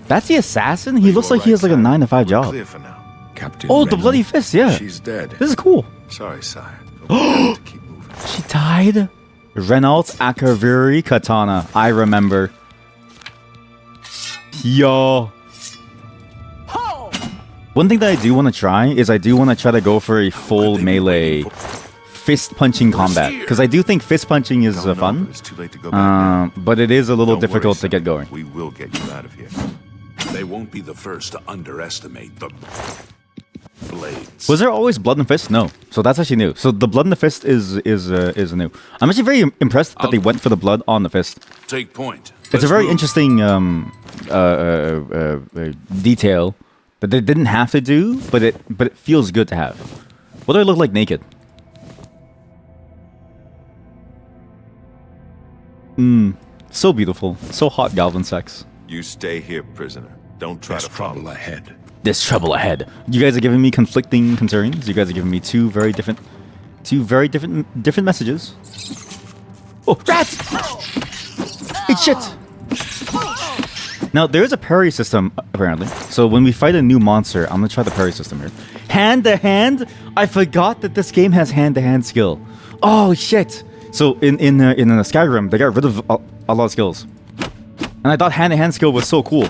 That's the assassin? He looks like he has like a 9 to 5 job. Clear for now. Captain Oh, the Reynolds. bloody fist, yeah. She's dead. This is cool. Sorry, sire. But we have to keep moving. She died? Renault Akaviri Katana. I remember. Yo. One thing that I do want to try is I do want to try to go for a full melee fist punching combat. Because I do think fist punching is No, fun. but it's too late to go back now. But it is a little Don't worry, difficult to son. get going. We will get you out of here. They won't be the first to underestimate the blades. Was there always blood and fist? No. So that's actually new. So the blood in the fist is new. I'm actually very impressed that they went for the blood on the fist. Take point. It's a very interesting detail that they didn't have to do, but it feels good to have. What do I look like naked? So beautiful, so hot. Goblin sex. You stay here, prisoner. Don't try There's to follow. trouble ahead. There's trouble ahead. You guys are giving me conflicting concerns. You guys are giving me two very different messages. Oh, rats! Eat shit! Now, there is a parry system, apparently. So when we fight a new monster, I'm gonna try the parry system here. Hand-to-hand? I forgot that this game has hand-to-hand skill. Oh, shit! So in Skyrim, they got rid of a lot of skills. And I thought hand-to-hand skill was so cool.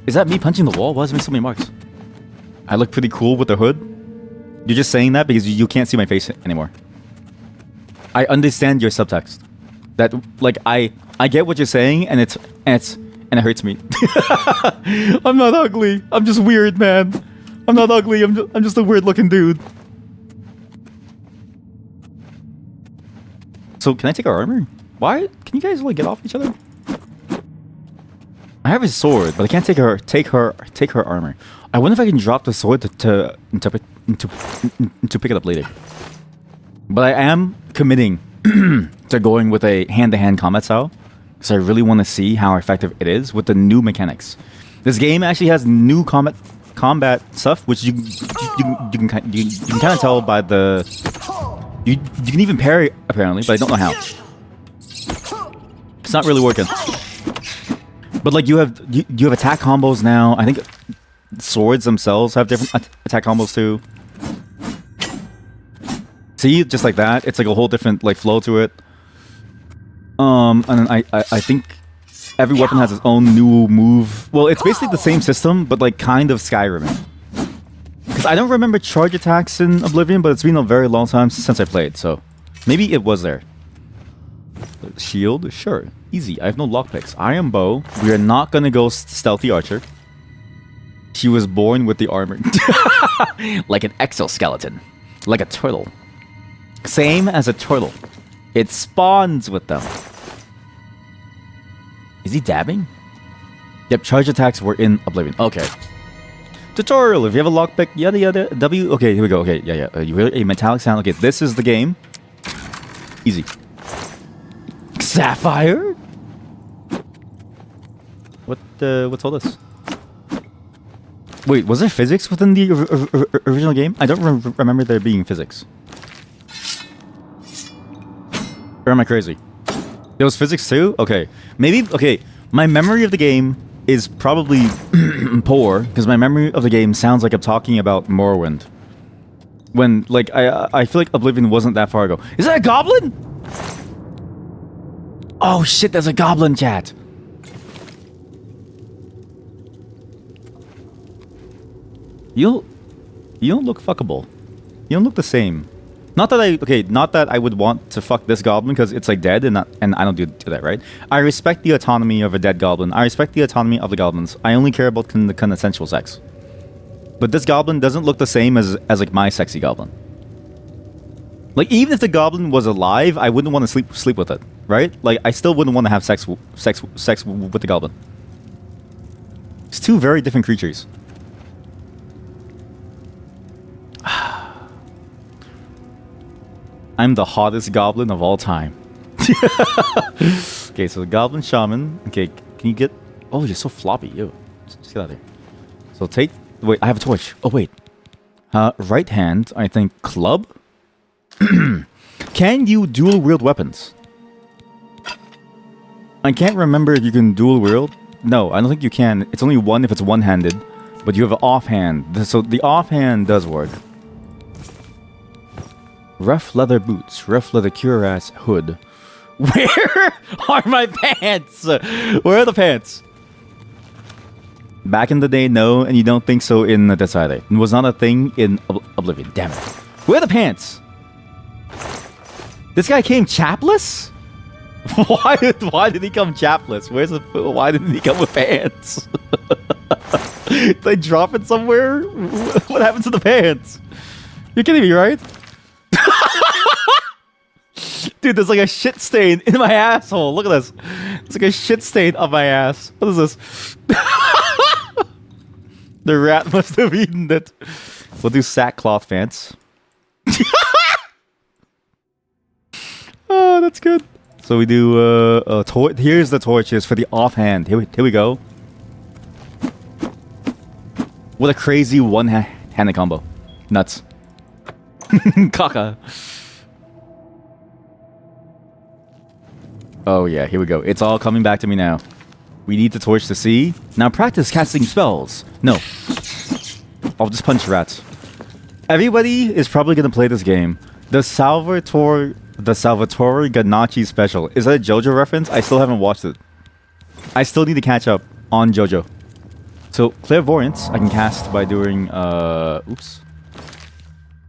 Is that me punching the wall? Why is there so many marks? I look pretty cool with the hood. You're just saying that because you can't see my face anymore. I understand your subtext. That like I get what you're saying, and it hurts me. I'm not ugly. I'm just weird, man. I'm not ugly. I'm just a weird looking dude. So can I take her armor? Why? Can you guys like get off each other? I have a sword, but I can't take her armor. I wonder if I can drop the sword to pick it up later. But I am committing to going with a hand-to-hand combat style because I really want to see how effective it is with the new mechanics. This game actually has new combat stuff, which you can kind of tell by the you can even parry apparently, but I don't know how. It's not really working. But like you have attack combos now. I think swords themselves have different attack combos too. See, just like that, it's like a whole different like flow to it. And then I think every weapon has its own new move. Well, it's basically the same system, but like kind of Skyrim. Because I don't remember charge attacks in Oblivion, but it's been a very long time since I played, so maybe it was there. Shield, sure, easy. I have no lockpicks. Iron bow. We are not gonna go stealthy archer. She was born with the armor, like an exoskeleton, like a turtle. Same as a turtle. It spawns with them. Is he dabbing? Yep, charge attacks were in Oblivion. Okay. Tutorial. If you have a lockpick, yada yada. W. Okay, here we go. Okay, yeah. You hear a metallic sound. Okay, this is the game. Easy. Sapphire? What's all this? Wait, was there physics within the original game? I don't remember there being physics. Or am I crazy? There was physics too? Okay. Maybe, okay. My memory of the game is probably poor, because my memory of the game sounds like I'm talking about Morrowind. When, like, I feel like Oblivion wasn't that far ago. Is that a goblin? Oh shit, there's a goblin, chat. You don't look fuckable. You don't look the same. Not that I would want to fuck this goblin because it's like dead and I don't do that, right? I respect the autonomy of a dead goblin. I respect the autonomy of the goblins. I only care about the consensual sex. But this goblin doesn't look the same as like my sexy goblin. Like even if the goblin was alive, I wouldn't want to sleep with it, right? Like I still wouldn't want to have sex with the goblin. It's two very different creatures. I'm the hottest goblin of all time. Okay, so the goblin shaman. Okay, can you get... Oh, you're so floppy. Yo, just get out of here. So take... Wait, I have a torch. Oh, wait. Right hand, I think club? Can you dual wield weapons? I can't remember if you can dual wield. No, I don't think you can. It's only one if it's one-handed, but you have an offhand. So the offhand does work. Rough leather boots, rough leather cuirass hood. Where are my pants? Where are the pants? Back in the day, no, and you don't think so in this either. It was not a thing in Oblivion. Damn it. Where are the pants? This guy came chapless? Why did he come chapless? Why didn't he come with pants? Did they drop it somewhere? What happened to the pants? You're kidding me, right? Dude, there's like a shit stain in my asshole. Look at this. It's like a shit stain on my ass. What is this? The rat must have eaten it. We'll do sackcloth pants. Oh, that's good. So we do here's the torches for the offhand. Here we go. What a crazy one-handed combo. Nuts. Caca. Oh yeah, here we go. It's all coming back to me now. We need the torch to see. Now practice casting spells. No. I'll just punch rats. Everybody is probably gonna play this game. The Salvatore Gannacci special. Is that a JoJo reference? I still haven't watched it. I still need to catch up on JoJo. So clairvoyance I can cast by doing oops.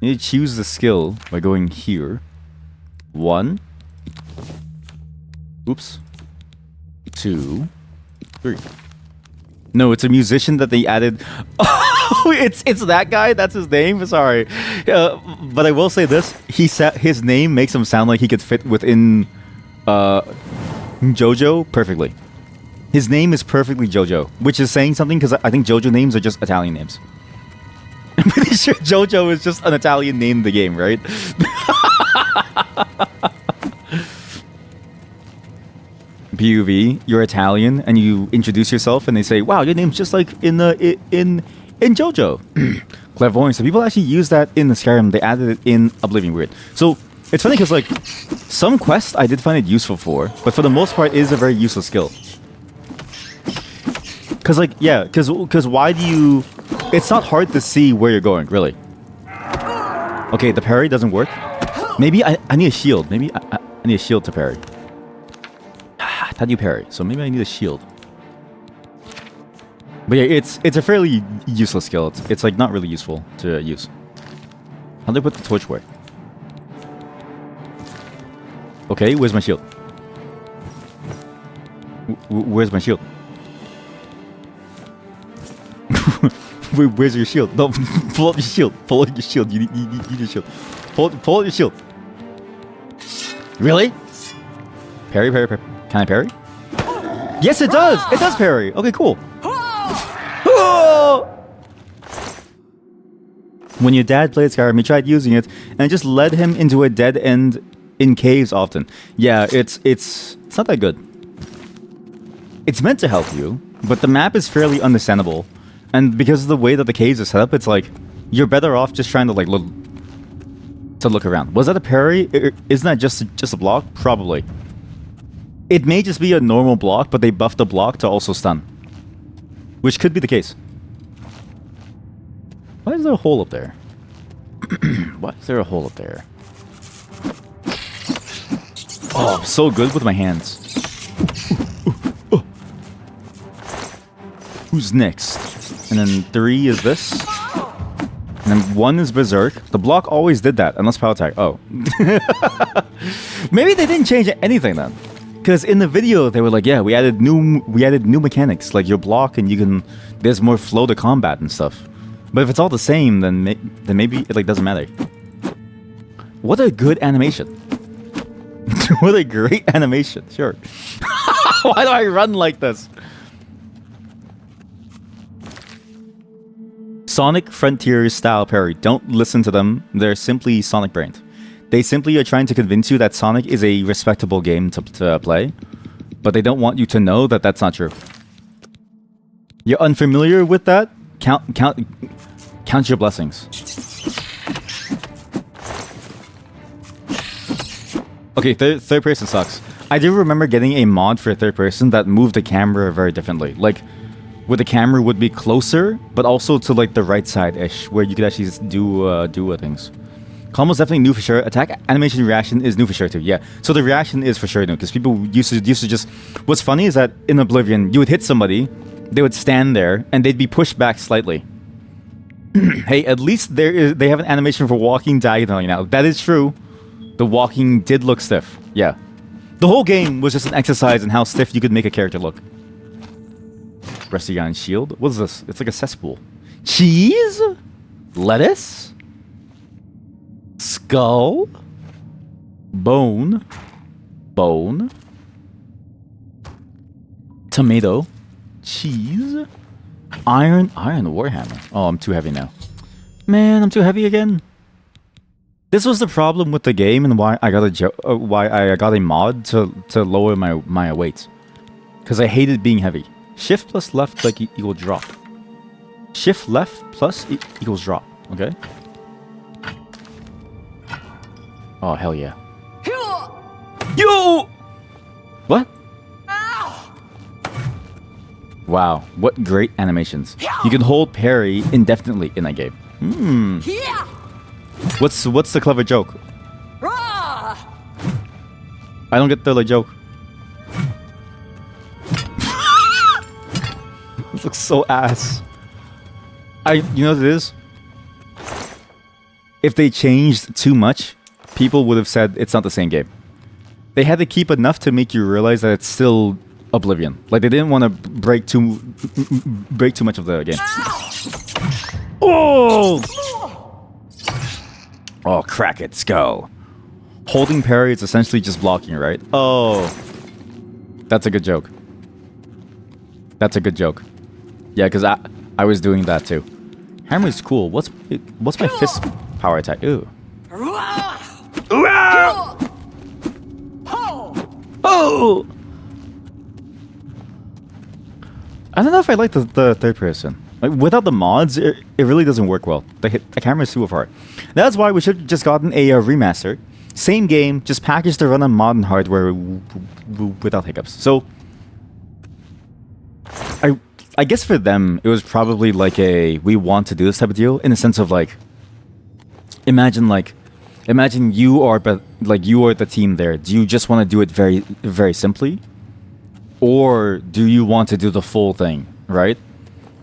You need to choose the skill by going here. 1. Oops. 2, 3. No, it's a musician that they added. Oh, it's that guy. That's his name. Sorry, but I will say this: his name makes him sound like he could fit within JoJo perfectly. His name is perfectly JoJo, which is saying something because I think JoJo names are just Italian names. I'm pretty sure JoJo is just an Italian name in the game, right? PUV, you're Italian, and you introduce yourself, and they say, "Wow, your name's just like in JoJo." Clairvoyance. So people actually use that in the Skyrim. They added it in Oblivion. Weird. So it's funny because like some quests I did find it useful for, but for the most part, it is a very useless skill. Cause like cause why do you? It's not hard to see where you're going, really. Okay, the parry doesn't work. Maybe I need a shield. Maybe I need a shield to parry. How do you parry? So maybe I need a shield. But yeah, it's a fairly useless skill. It's like not really useful to use. How do I put the torch away? Okay, where's my shield? Where's my shield? Where's your shield? No, pull up your shield. Pull up your shield. You need your shield. Pull up your shield. Really? Parry. Can I parry? Yes, it does. It does parry. Okay, cool. When your dad played Skyrim, he tried using it, and it just led him into a dead end in caves often. Yeah, it's not that good. It's meant to help you, but the map is fairly understandable. And because of the way that the caves are set up, it's like you're better off just trying to like look around. Was that a parry? Isn't that just a block? Probably. It may just be a normal block, but they buffed the block to also stun. Which could be the case. Why is there a hole up there? Why is there a hole up there? Oh, I'm so good with my hands. Who's next? And then 3 is this. And then 1 is Berserk. The block always did that, unless power attack. Oh. Maybe they didn't change anything then. Because in the video they were like, yeah, we added new mechanics, like your block, and there's more flow to combat and stuff. But if it's all the same, then maybe it like doesn't matter. What a good animation! What a great animation! Sure. Why do I run like this? Sonic Frontiers style parry. Don't listen to them. They're simply Sonic brained. They simply are trying to convince you that Sonic is a respectable game to play, but they don't want you to know that that's not true. You're unfamiliar with that? Count your blessings. Okay, third person sucks. I do remember getting a mod for third person that moved the camera very differently. Like, where the camera would be closer, but also to like the right side-ish, where you could actually do things. Combo's definitely new for sure. Attack animation reaction is new for sure too. Yeah. So the reaction is for sure new because people used to just. What's funny is that in Oblivion, you would hit somebody, they would stand there, and they'd be pushed back slightly. Hey, at least they have an animation for walking diagonally now. That is true. The walking did look stiff. Yeah. The whole game was just an exercise in how stiff you could make a character look. Resting on shield. What is this? It's like a cesspool. Cheese? Lettuce? Skull, bone, tomato, cheese, iron warhammer. Oh, I'm too heavy now. Man, I'm too heavy again. This was the problem with the game and why I got a mod to lower my weight, because I hated being heavy. Shift plus left like equal drop. Shift left plus equals drop. Okay. Oh, hell yeah. Yo! What? Wow, what great animations. You can hold parry indefinitely in that game. What's the clever joke? I don't get the joke. This looks so ass. You know what it is? If they changed too much, people would have said it's not the same game. They had to keep enough to make you realize that it's still Oblivion. Like, they didn't want to break too much of the game. Oh! Oh, crack it, skull. Holding parry is essentially just blocking, right? Oh. That's a good joke. That's a good joke. Yeah, because I was doing that too. Hammer is cool. What's my fist power attack? Ooh. Oh! I don't know if I like the third person. Like, without the mods, it really doesn't work well. The camera is too far. That's why we should have just gotten a remaster. Same game, just packaged to run on modern hardware without hiccups. So, I guess for them, it was probably like we want to do this type of deal, in the sense of like, imagine you are the team there. Do you just want to do it very, very simply? Or do you want to do the full thing, right?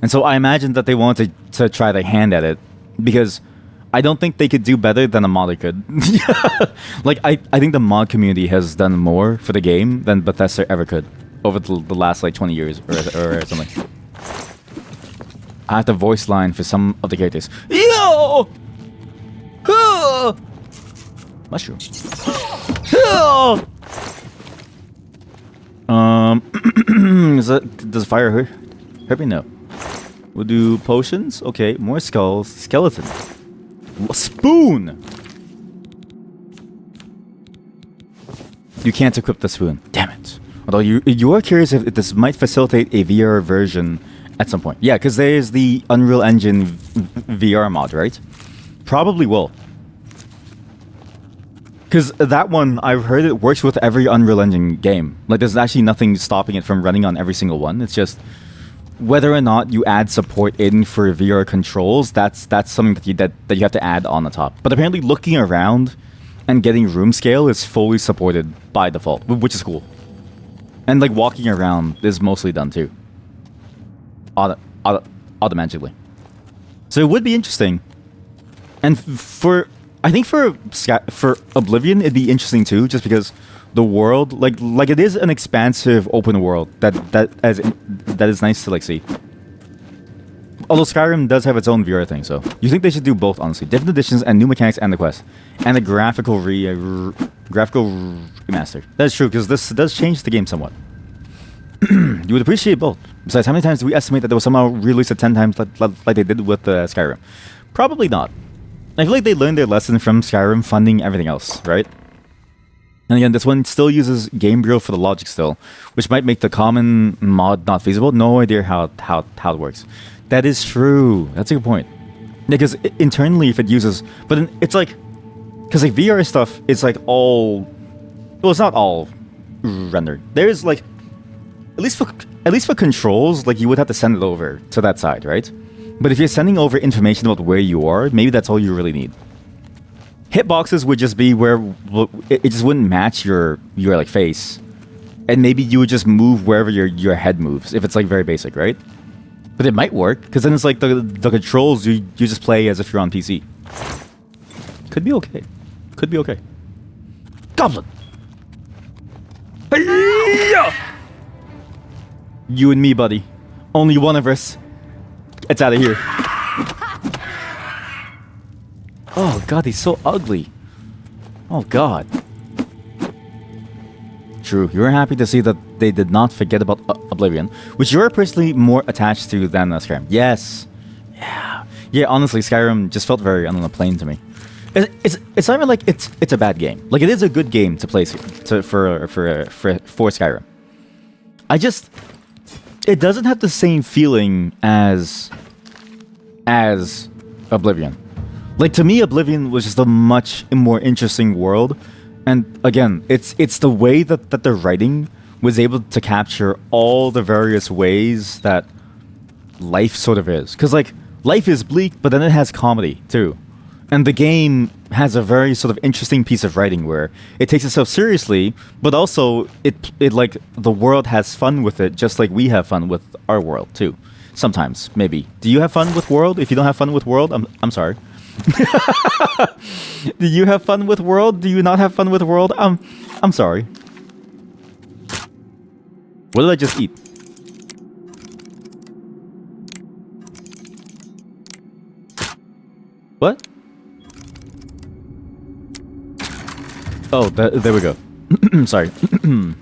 And so I imagine that they wanted to try their hand at it, because I don't think they could do better than a modder could. Like, I think the mod community has done more for the game than Bethesda ever could over the last, like, 20 years or something. I have the voice line for some of the characters. Yo! Mushroom. Does fire hurt me? No. We'll do potions. Okay, more skulls. Skeleton. Spoon! You can't equip the spoon. Damn it. Although you are curious if this might facilitate a VR version at some point. Yeah, because there's the Unreal Engine VR mod, right? Probably will. Because that one, I've heard it works with every Unreal Engine game. Like, there's actually nothing stopping it from running on every single one. It's just whether or not you add support in for VR controls. That's something that you have to add on the top. But apparently, looking around and getting room scale is fully supported by default, which is cool. And like walking around is mostly done too, automatically. So it would be interesting. And I think for Oblivion, it'd be interesting too, just because the world, like it is an expansive open world that is nice to like see. Although Skyrim does have its own VR thing, so you think they should do both, honestly. Different additions and new mechanics and the quest, and a graphical remaster. That's true, because this does change the game somewhat. You would appreciate both. Besides, how many times do we estimate that they will somehow release it 10 times like they did with Skyrim? Probably not. I feel like they learned their lesson from Skyrim funding everything else, right? And again, this one still uses Gamebryo for the logic still, which might make the common mod not feasible. No idea how it works. That is true. That's a good point. Because internally, if it uses... But it's like... Because like VR stuff, it's like all... Well, it's not all. rendered. There's like, at least for controls, like you would have to send it over to that side, right? But if you're sending over information about where you are, maybe that's all you really need. Hitboxes would just be where it just wouldn't match your like face, and maybe you would just move wherever your head moves if it's like very basic, right? But it might work because then it's like the controls you just play as if you're on PC. Could be okay. Could be okay. Goblin. Hey-ya! You and me, buddy. Only one of us. It's out of here. Oh god, he's so ugly. Oh god. True, you're happy to see that they did not forget about Oblivion, which you're personally more attached to than Skyrim. Yes. Yeah, honestly, Skyrim just felt very on the plane to me. It's not even like it's a bad game. Like, it is a good game to play for Skyrim. It doesn't have the same feeling as Oblivion. Like, to me, Oblivion was just a much more interesting world. And again, it's the way that the writing was able to capture all the various ways that life sort of is. Because, like, life is bleak, but then it has comedy, too. And the game has a very sort of interesting piece of writing where it takes itself seriously, but also it like the world has fun with it, just like we have fun with our world too. Sometimes, maybe. Do you have fun with world? If you don't have fun with world, I'm sorry. Do you have fun with world? Do you not have fun with world? I'm sorry. What did I just eat? What? Oh, there we go. Sorry. You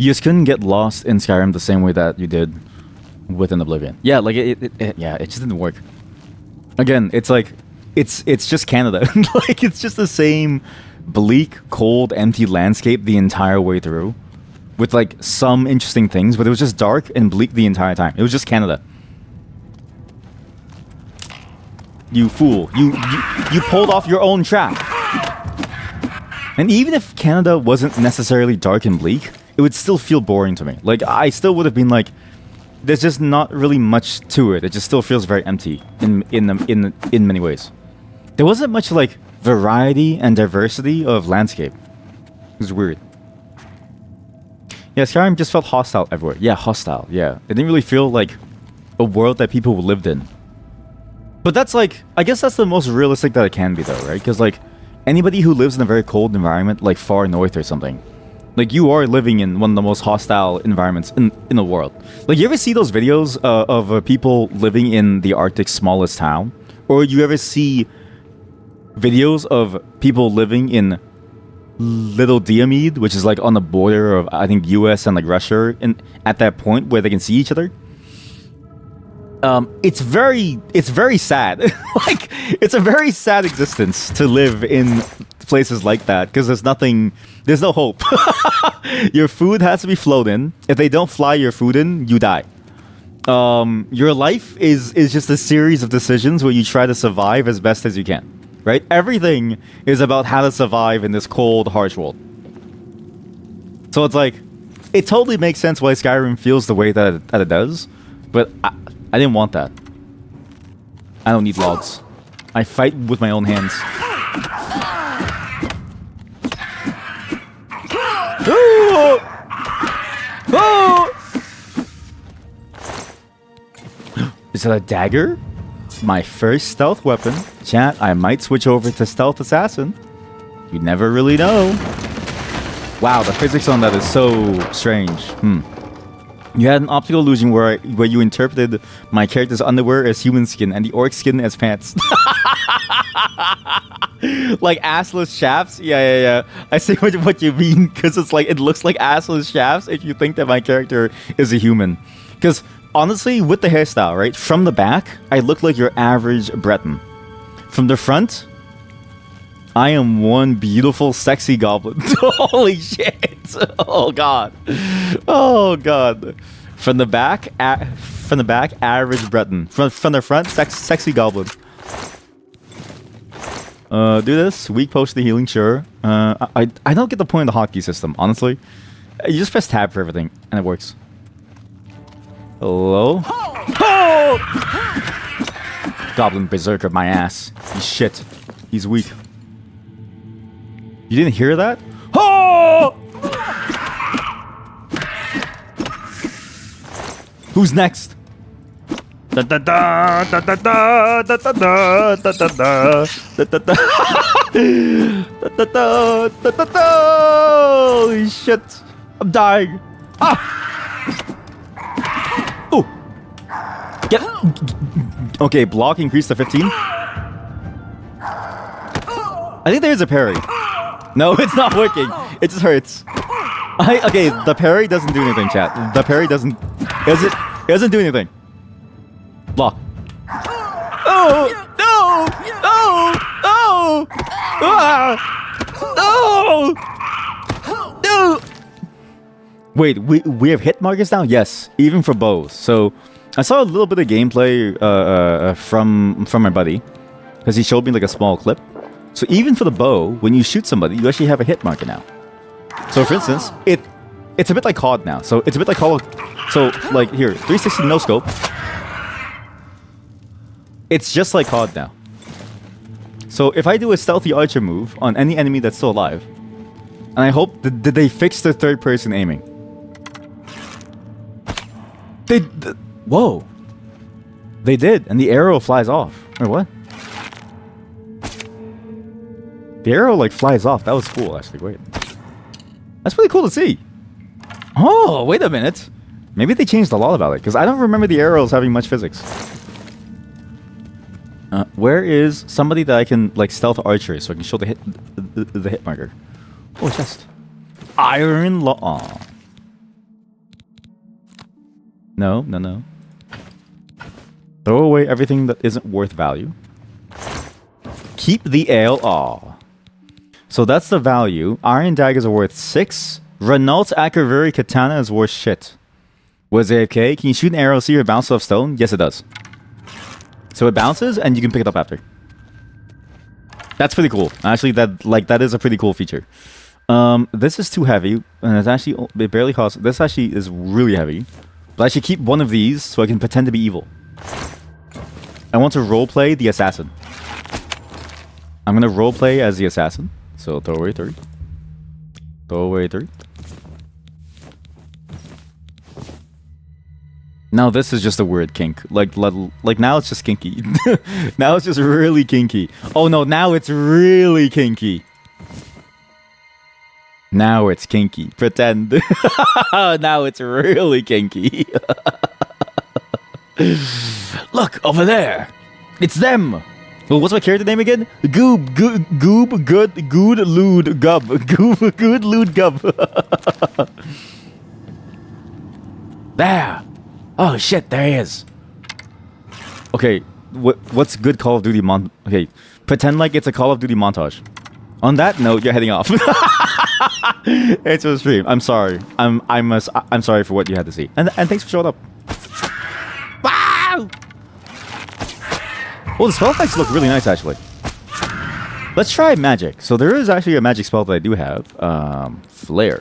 just couldn't get lost in Skyrim the same way that you did within Oblivion. Yeah, like it just didn't work. Again, it's like it's just Canada. Like, it's just the same bleak, cold, empty landscape the entire way through, with like some interesting things, but it was just dark and bleak the entire time. It was just Canada. You fool! You pulled off your own trap. And even if Canada wasn't necessarily dark and bleak, it would still feel boring to me. Like, I still would have been like, there's just not really much to it. It just still feels very empty in many ways. There wasn't much like variety and diversity of landscape. It was weird. Yeah, Skyrim just felt hostile everywhere. Yeah, hostile. Yeah, it didn't really feel like a world that people lived in. But that's like, I guess that's the most realistic that it can be, though, right? Because like, anybody who lives in a very cold environment, like far north or something, like, you are living in one of the most hostile environments in the world. Like, you ever see those videos of people living in the Arctic's smallest town? Or you ever see videos of people living in Little Diomede, which is like on the border of, I think, US and like Russia, and at that point where they can see each other? It's very sad. Like, it's a very sad existence to live in places like that, because there's no hope. Your food has to be flown in. If they don't fly your food in, you die. Your life is just a series of decisions where you try to survive as best as you can, right? Everything is about how to survive in this cold, harsh world. So it's like, it totally makes sense why Skyrim feels the way that it does, but I didn't want that. I don't need logs. I fight with my own hands. Oh! Oh! Is that a dagger? My first stealth weapon. Chat, I might switch over to Stealth Assassin. You never really know. Wow, the physics on that is so strange. You had an optical illusion where you interpreted my character's underwear as human skin and the orc skin as pants. Like assless shafts? Yeah. I see what you mean, because it's like, it looks like assless shafts if you think that my character is a human. Because honestly, with the hairstyle, right? From the back, I look like your average Breton. From the front, I am one beautiful, sexy goblin. Holy shit! Oh god! Oh god! From the back, average Breton. From the front, sexy goblin. Do this. Weak potion the healing, sure. I don't get the point of the hotkey system, honestly. You just press tab for everything, and it works. Hello? Oh! Goblin berserker my ass. He's shit. He's weak. You didn't hear that? Oh! Who's next? Da da da da da da da da da da da da da da da da da da. Holy shit! I'm dying. Ah! Oh! Get. Okay, block increased to 15. I think there's a parry. No, it's not working. It just hurts. Okay, the parry doesn't do anything, chat. The parry doesn't do anything. Block. Oh! No! No! No! Ah! No! No! Wait, we have hit markers now? Yes, even for bows. So I saw a little bit of gameplay from my buddy because he showed me like a small clip. So even for the bow, when you shoot somebody, you actually have a hit marker now. So for instance, it's a bit like COD now. So it's a bit like Call of... So like here, 360 no scope. It's just like COD now. So if I do a stealthy archer move on any enemy that's still alive, and I hope did they fix the third person aiming? Whoa. They did, and the arrow flies off. Or what? The arrow like flies off. That was cool, actually. Wait. That's really cool to see. Oh, wait a minute. Maybe they changed a lot about it, because I don't remember the arrows having much physics. Where is somebody that I can like stealth archery so I can show the hit marker? Oh, chest. Iron Law. No. Throw away everything that isn't worth value. Keep the ale. Aw. So that's the value. Iron daggers are worth 6. Renault's Akaviri katana is worth shit. Was AFK? Can you shoot an arrow, see it bounce off stone? Yes, it does. So it bounces and you can pick it up after. That's pretty cool. Actually, that is a pretty cool feature. This is too heavy, and it barely costs. This actually is really heavy. But I should keep one of these so I can pretend to be evil. I want to roleplay the assassin. I'm gonna roleplay as the assassin. So throw away 3. Throw away 3. Now this is just a weird kink. Like now it's just kinky. Now it's just really kinky. Oh no, now it's really kinky. Now it's kinky. Pretend. Now it's really kinky. Look, over there. It's them. Well, what's my character name again? Goob, good, lewd, gub. Goob, good, lewd, gub. There. Oh shit, there he is. Okay, what's good Call of Duty Okay, pretend like it's a Call of Duty montage. On that note, you're heading off. It's a stream. I'm sorry. I'm sorry for what you had to see. And thanks for showing up. Wow! Well, the spell effects look really nice, actually. Let's try magic. So there is actually a magic spell that I do have. Flare.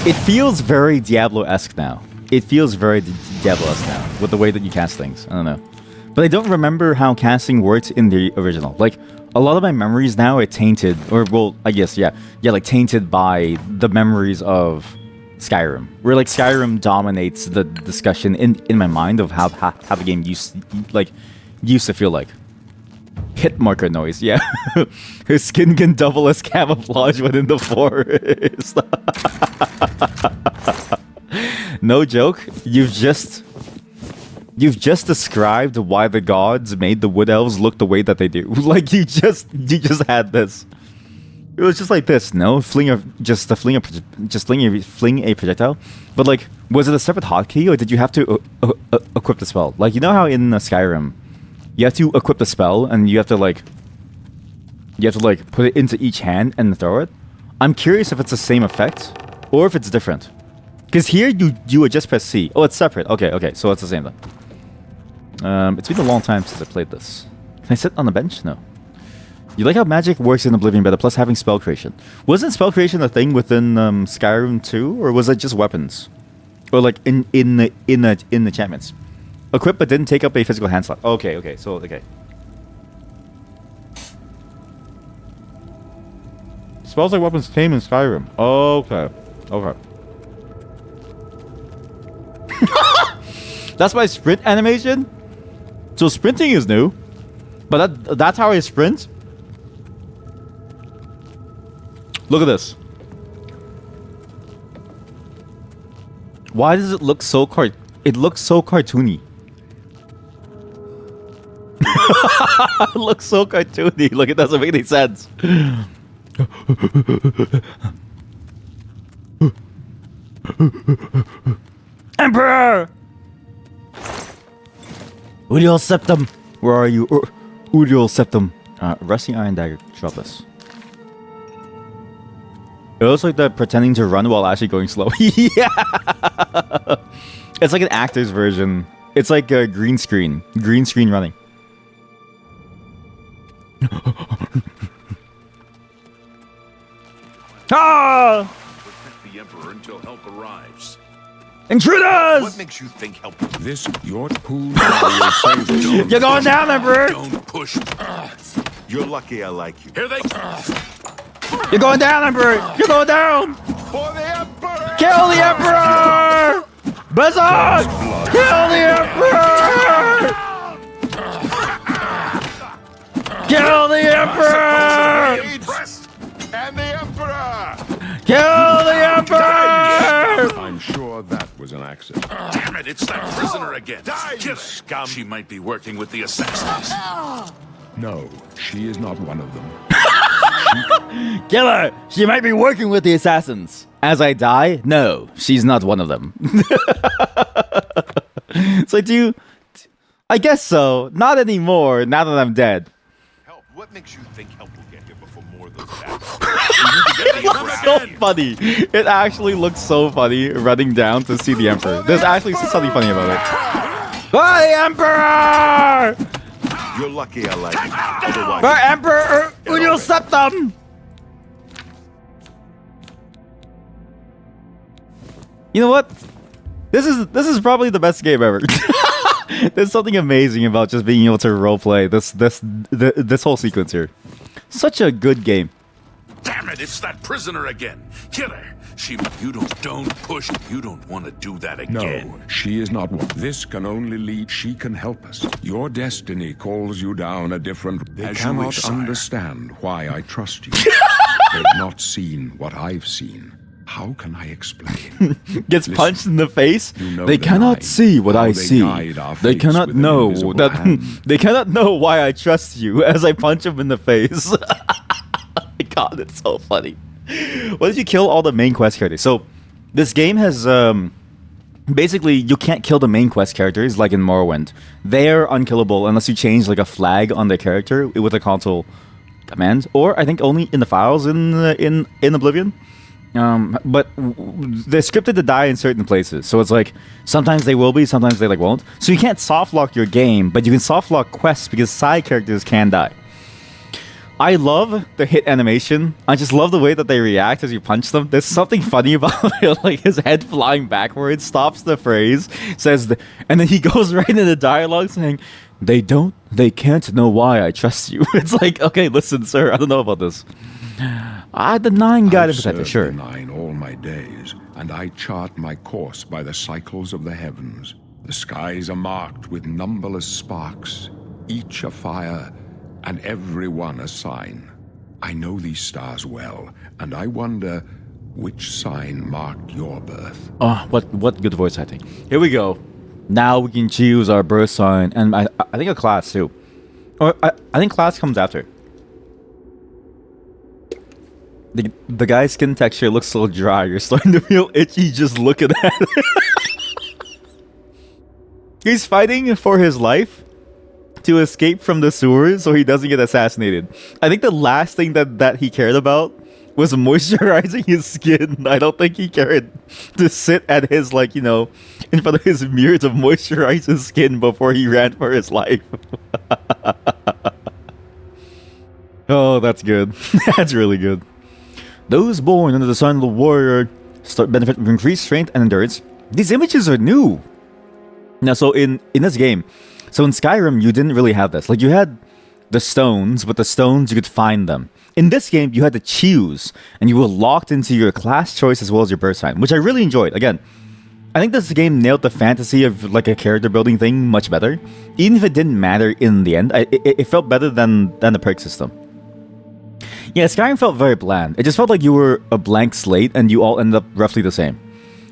It feels very Diablo-esque now. It feels very Diablo-esque now with the way that you cast things. I don't know. But I don't remember how casting worked in the original. Like, a lot of my memories now are tainted, or, well, I guess, yeah, like, tainted by the memories of Skyrim. Where, like, Skyrim dominates the discussion in my mind of how the game used to feel like. Hit marker noise, yeah. Her skin can double as camouflage within the forest. No joke. You've just described why the gods made the wood elves look the way that they do. Like you just had this. It was just like this, no? Fling a projectile. But like, was it a separate hotkey, or did you have to equip the spell? Like, you know how in Skyrim, you have to equip the spell and you have to put it into each hand and throw it. I'm curious if it's the same effect or if it's different. Because here you would just press C. Oh, it's separate. Okay, so it's the same then. It's been a long time since I played this. Can I sit on the bench? No. You like how magic works in Oblivion better, plus having spell creation. Wasn't spell creation a thing within Skyrim too, or was it just weapons? Or like in the enchantments? Equip but didn't take up a physical hand slot. Okay, so okay. Spells like weapons came in Skyrim. Okay. That's my sprint animation? So sprinting is new. But that's how I sprint? Look at this. Why does it look so it looks so cartoony. It looks so cartoony. Look, it doesn't make any sense. Emperor! Udial Septum! Where are you? Udial Septum. Rusty Iron Dagger. Drop this. It looks like they're pretending to run while actually going slow. Yeah! It's like an actor's version. It's like a green screen. Green screen running. Ah! Protect the Emperor until help arrives. Intruders! What makes you think help? This, your pool will save this. You're going down, Emperor! Don't push. You're lucky I like you. Here they You're going down, Emperor! You're going down! For the Emperor! Kill the Emperor! Blizzard! Kill the Emperor! Kill the Emperor! Impressed! And the Emperor! Kill the Emperor! I'm sure that was an accident. Damn it, it's that prisoner again. Die, Kill you her. scum! She might be working with the assassins. No, she is not one of them. Kill her! She might be working with the assassins. As I die, no, she's not one of them. So I guess so. Not anymore, now that I'm dead. Help. What makes you think help will get here before more of those attacks? It looks so funny. It actually looks so funny running down to see the Emperor. There's actually something funny about it. Oh, the Emperor! You're lucky I like you. Otherwise, For Emperor Udial Septum! You know what? This is probably the best game ever. There's something amazing about just being able to roleplay this whole sequence here. Such a good game. Damn it, it's that prisoner again. Kill her. You don't push. You don't want to do that again. No, she is not one. This can only lead. She can help us. Your destiny calls you down a different. They As you cannot wish, sire. understand why I trust you. They've not seen what I've seen. How can I explain? Gets punched in the face. You know They the cannot line. see what How I they see. guide our They fates cannot with an know invisible that. hand. They cannot know why I trust you as I punch him in the face. God, it's so funny. What if you kill all the main quest characters? So, this game has basically you can't kill the main quest characters like in Morrowind. They're unkillable unless you change like a flag on their character with a console command, or I think only in the files in Oblivion. But they're scripted to die in certain places, so it's like sometimes they will be, sometimes they like won't. So you can't soft lock your game, but you can soft lock quests because side characters can die. I love the hit animation. I just love the way that they react as you punch them. There's something funny about it, like his head flying backwards, stops the phrase, says, and then he goes right into dialogue saying, they can't know why I trust you. It's like, okay, listen, sir, I don't know about this. The Nine Guided I've Protector, served sure. the Nine all my days, and I chart my course by the cycles of the heavens. The skies are marked with numberless sparks, each a fire, and every one a sign. I know these stars well, and I wonder which sign marked your birth. Oh, what good voice acting. Here we go. Now we can choose our birth sign, and I think a class too. Or I think class comes after. The guy's skin texture looks so dry. You're starting to feel itchy just looking at it. He's fighting for his life to escape from the sewers so he doesn't get assassinated. I think the last thing that he cared about was moisturizing his skin. I don't think he cared to sit at his, like, you know, in front of his mirror to moisturize his skin before he ran for his life. Oh, that's good. That's really good. Those born under the sign of the warrior start benefit from increased strength and endurance. These images are new. Now, so in this game, so in Skyrim, you didn't really have this. Like, you had the stones, but the stones, you could find them. In this game, you had to choose, and you were locked into your class choice as well as your birth sign, which I really enjoyed. Again, I think this game nailed the fantasy of, like, a character building thing much better. Even if it didn't matter in the end, it felt better than the perk system. Yeah, Skyrim felt very bland. It just felt like you were a blank slate, and you all ended up roughly the same.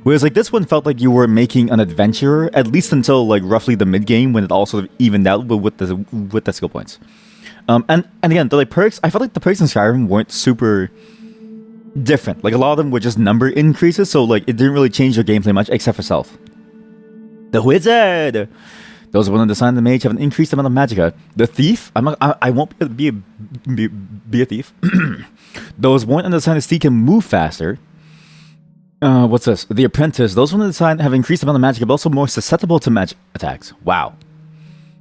Whereas, like, this one felt like you were making an adventurer, at least until, like, roughly the mid-game, when it all sort of evened out with the skill points. And again, the, like, perks, I felt like the perks in Skyrim weren't super different. Like, a lot of them were just number increases, so, like, it didn't really change your gameplay much, except for stealth. The Wizard! Those born under the sign of the mage have an increased amount of magicka. The Thief? I won't be a thief. Those born under the sign of Steed can move faster. What's this? The Apprentice. Those on the side have increased amount of magic, but also more susceptible to magic attacks. Wow.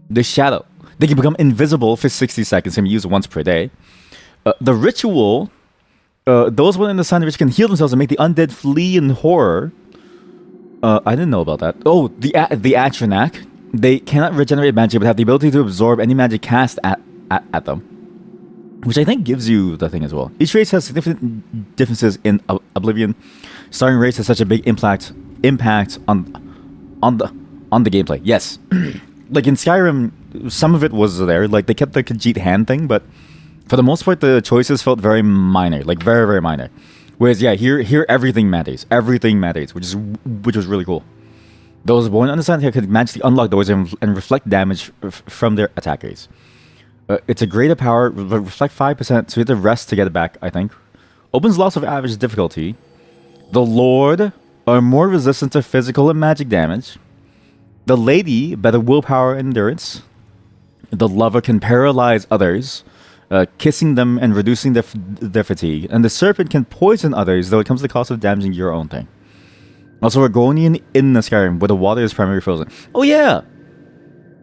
The Shadow. They can become invisible for 60 seconds and be used once per day. The Ritual. Those on the sign of which can heal themselves and make the undead flee in horror. I didn't know about that. Oh, the Atranak. They cannot regenerate magic, but have the ability to absorb any magic cast at them. Which I think gives you the thing as well. Each race has significant differences in Oblivion. Starting race has such a big impact on the gameplay. Yes, like in Skyrim, some of it was there. Like they kept the Khajiit hand thing, but for the most part, the choices felt very minor, like very, very minor. Whereas, yeah, here everything matters. Everything matters, which was really cool. Those born under sign here could magically unlock doors and reflect damage from their attackers. It's a greater power, reflect 5%, so you have to rest to get it back, I think. Opens lots of average difficulty. The Lord are more resistant to physical and magic damage. The Lady, better willpower and endurance. The Lover can paralyze others, kissing them and reducing their fatigue. And the Serpent can poison others, though it comes at the cost of damaging your own thing. Also, Argonian in the Skyrim, where the water is primarily frozen. Oh, yeah!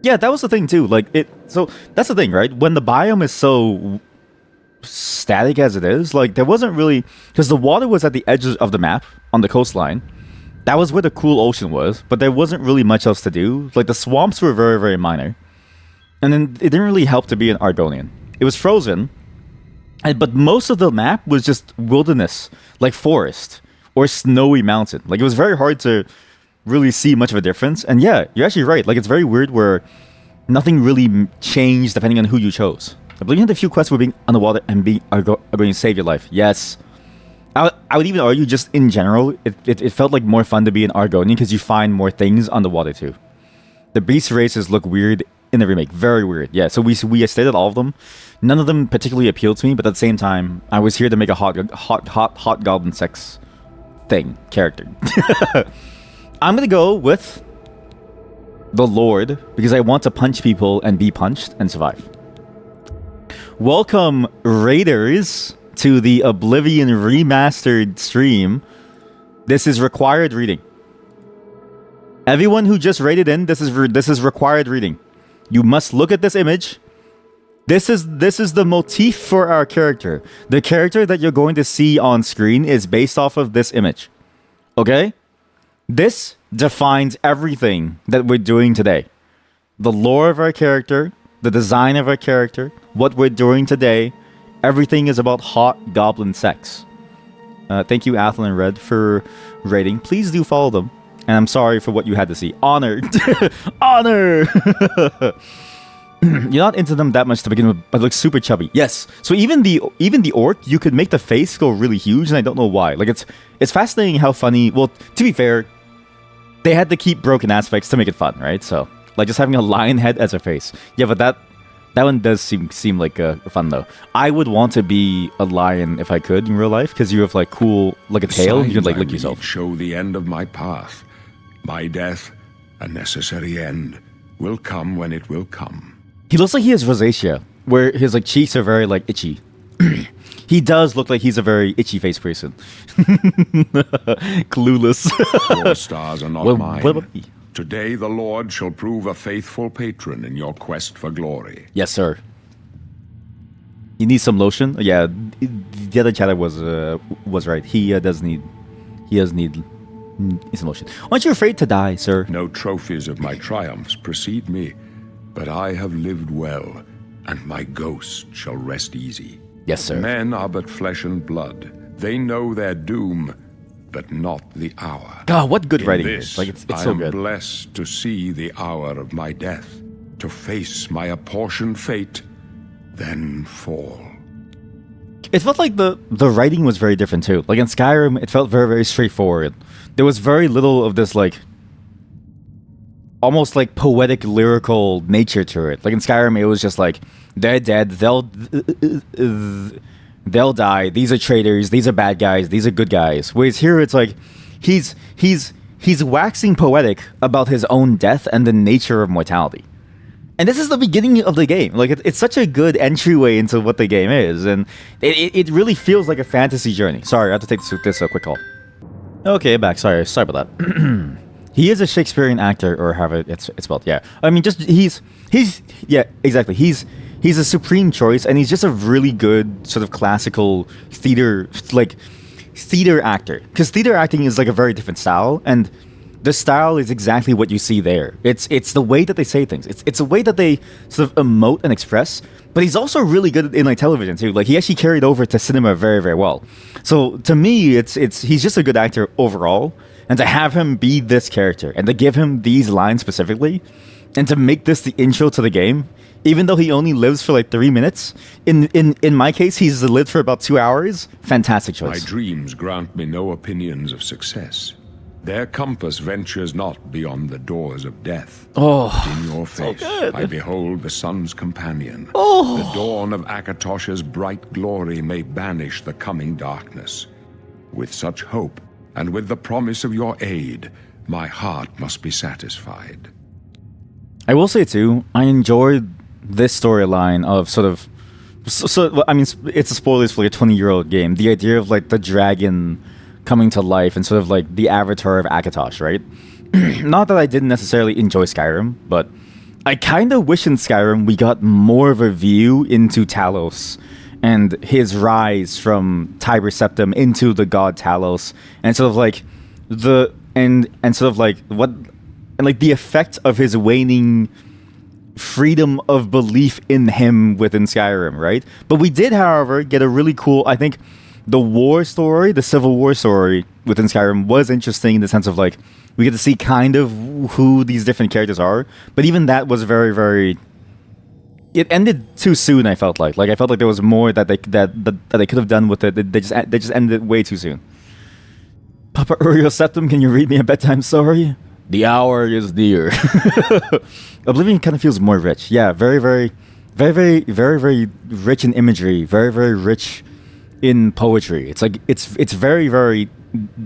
Yeah, that was the thing too. Like so that's the thing, right? When the biome is so static as it is, like there wasn't really, because the water was at the edges of the map on the coastline. That was where the cool ocean was, but there wasn't really much else to do. Like the swamps were very, very minor, and then it didn't really help to be an Argonian. It was frozen, but most of the map was just wilderness, like forest or snowy mountain. Like it was very hard to really see much of a difference. And yeah, you're actually right. Like it's very weird where nothing really changed depending on who you chose. I believe you had a few quests where being underwater and are going to save your life. Yes. I would even argue just in general, it felt like more fun to be an Argonian because you find more things underwater too. The beast races look weird in the remake. Very weird. Yeah, so we stated all of them. None of them particularly appealed to me, but at the same time, I was here to make a hot goblin sex thing character. I'm going to go with the Lord because I want to punch people and be punched and survive. Welcome, Raiders, to the Oblivion Remastered stream. This is required reading. Everyone who just raided in, this is required reading. You must look at this image. This is the motif for our character. The character that you're going to see on screen is based off of this image. Okay? This defines everything that we're doing today. The lore of our character, the design of our character, what we're doing today, everything is about hot goblin sex. Thank you, Athel and Red, for rating. Please do follow them. And I'm sorry for what you had to see. Honor! Honor! You're not into them that much to begin with, but looks super chubby. Yes. So even the orc, you could make the face go really huge, and I don't know why. Like it's fascinating how funny. Well, to be fair, they had to keep broken aspects to make it fun, right? So like just having a lion head as a face. Yeah, but that one does seem like fun though. I would want to be a lion if I could in real life because you have like cool like a tail. You could like lick yourself. Show the end of my path. My death, a necessary end, will come when it will come. He looks like he has rosacea, where his like cheeks are very like itchy. He does look like he's a very itchy face person. Clueless. Your stars are not Well, mine. what about me? Today the Lord shall prove a faithful patron in your quest for glory. Yes, sir. You need some lotion? Yeah, the other chatter was right. He does need some lotion. Aren't you afraid to die, sir? No trophies of my triumphs precede me, but I have lived well, and my ghost shall rest easy. Yes, sir. Men are but flesh and blood. They know their doom, but not the hour. God, what good In writing this, is. Like it's I so am good. blessed to see the hour of my death, to face my apportioned fate, then fall. It felt like the writing was very different too. Like in Skyrim, it felt very, very straightforward. There was very little of this like almost like poetic lyrical nature to it. Like in Skyrim, it was just like they're dead, they'll die. These are traitors, these are bad guys, these are good guys. Whereas here, it's like he's waxing poetic about his own death and the nature of mortality. And this is the beginning of the game. Like it's such a good entryway into what the game is, and it really feels like a fantasy journey. Sorry, I have to take this quick call. Okay, back. Sorry about that. He is a Shakespearean actor, or however it's spelled. Yeah, I mean, just he's yeah, exactly. He's a supreme choice, and he's just a really good sort of classical theater actor. Because theater acting is like a very different style, and the style is exactly what you see there. It's the way that they say things. It's a way that they sort of emote and express. But he's also really good in like television too. Like he actually carried over to cinema very, very well. So to me, he's just a good actor overall. And to have him be this character and to give him these lines specifically, and to make this the intro to the game, even though he only lives for like 3 minutes, in my case, he's lived for about 2 hours. Fantastic My choice. dreams grant me no opinions of success. Their compass ventures not beyond the doors of death. Oh, In your face, good. I behold the sun's companion. Oh. The dawn of Akatosh's bright glory may banish the coming darkness. With such hope, and with the promise of your aid, my heart must be satisfied. I will say too, I enjoyed this storyline of sort of. So I mean, it's a spoilers for like a 20-year-old game. The idea of like the dragon coming to life and sort of like the avatar of Akatosh, right? Not that I didn't necessarily enjoy Skyrim, but I kind of wish in Skyrim we got more of a view into Talos and his rise from Tiber Septim into the god Talos, and sort of like and sort of like what and like the effect of his waning freedom of belief in him within Skyrim, right? But we did, however, get a really cool, I think, the war story, the Civil War story within Skyrim was interesting in the sense of like we get to see kind of who these different characters are, but even that was very, very. It ended too soon. I felt like I felt like there was more that they could have done with it. They just ended it way too soon. Papa Uriel Septum, can you read me a bedtime story? The hour is near. Oblivion kind of feels more rich. Yeah, very, very, very, very, very, very rich in imagery. Very, very rich in poetry. It's like it's very, very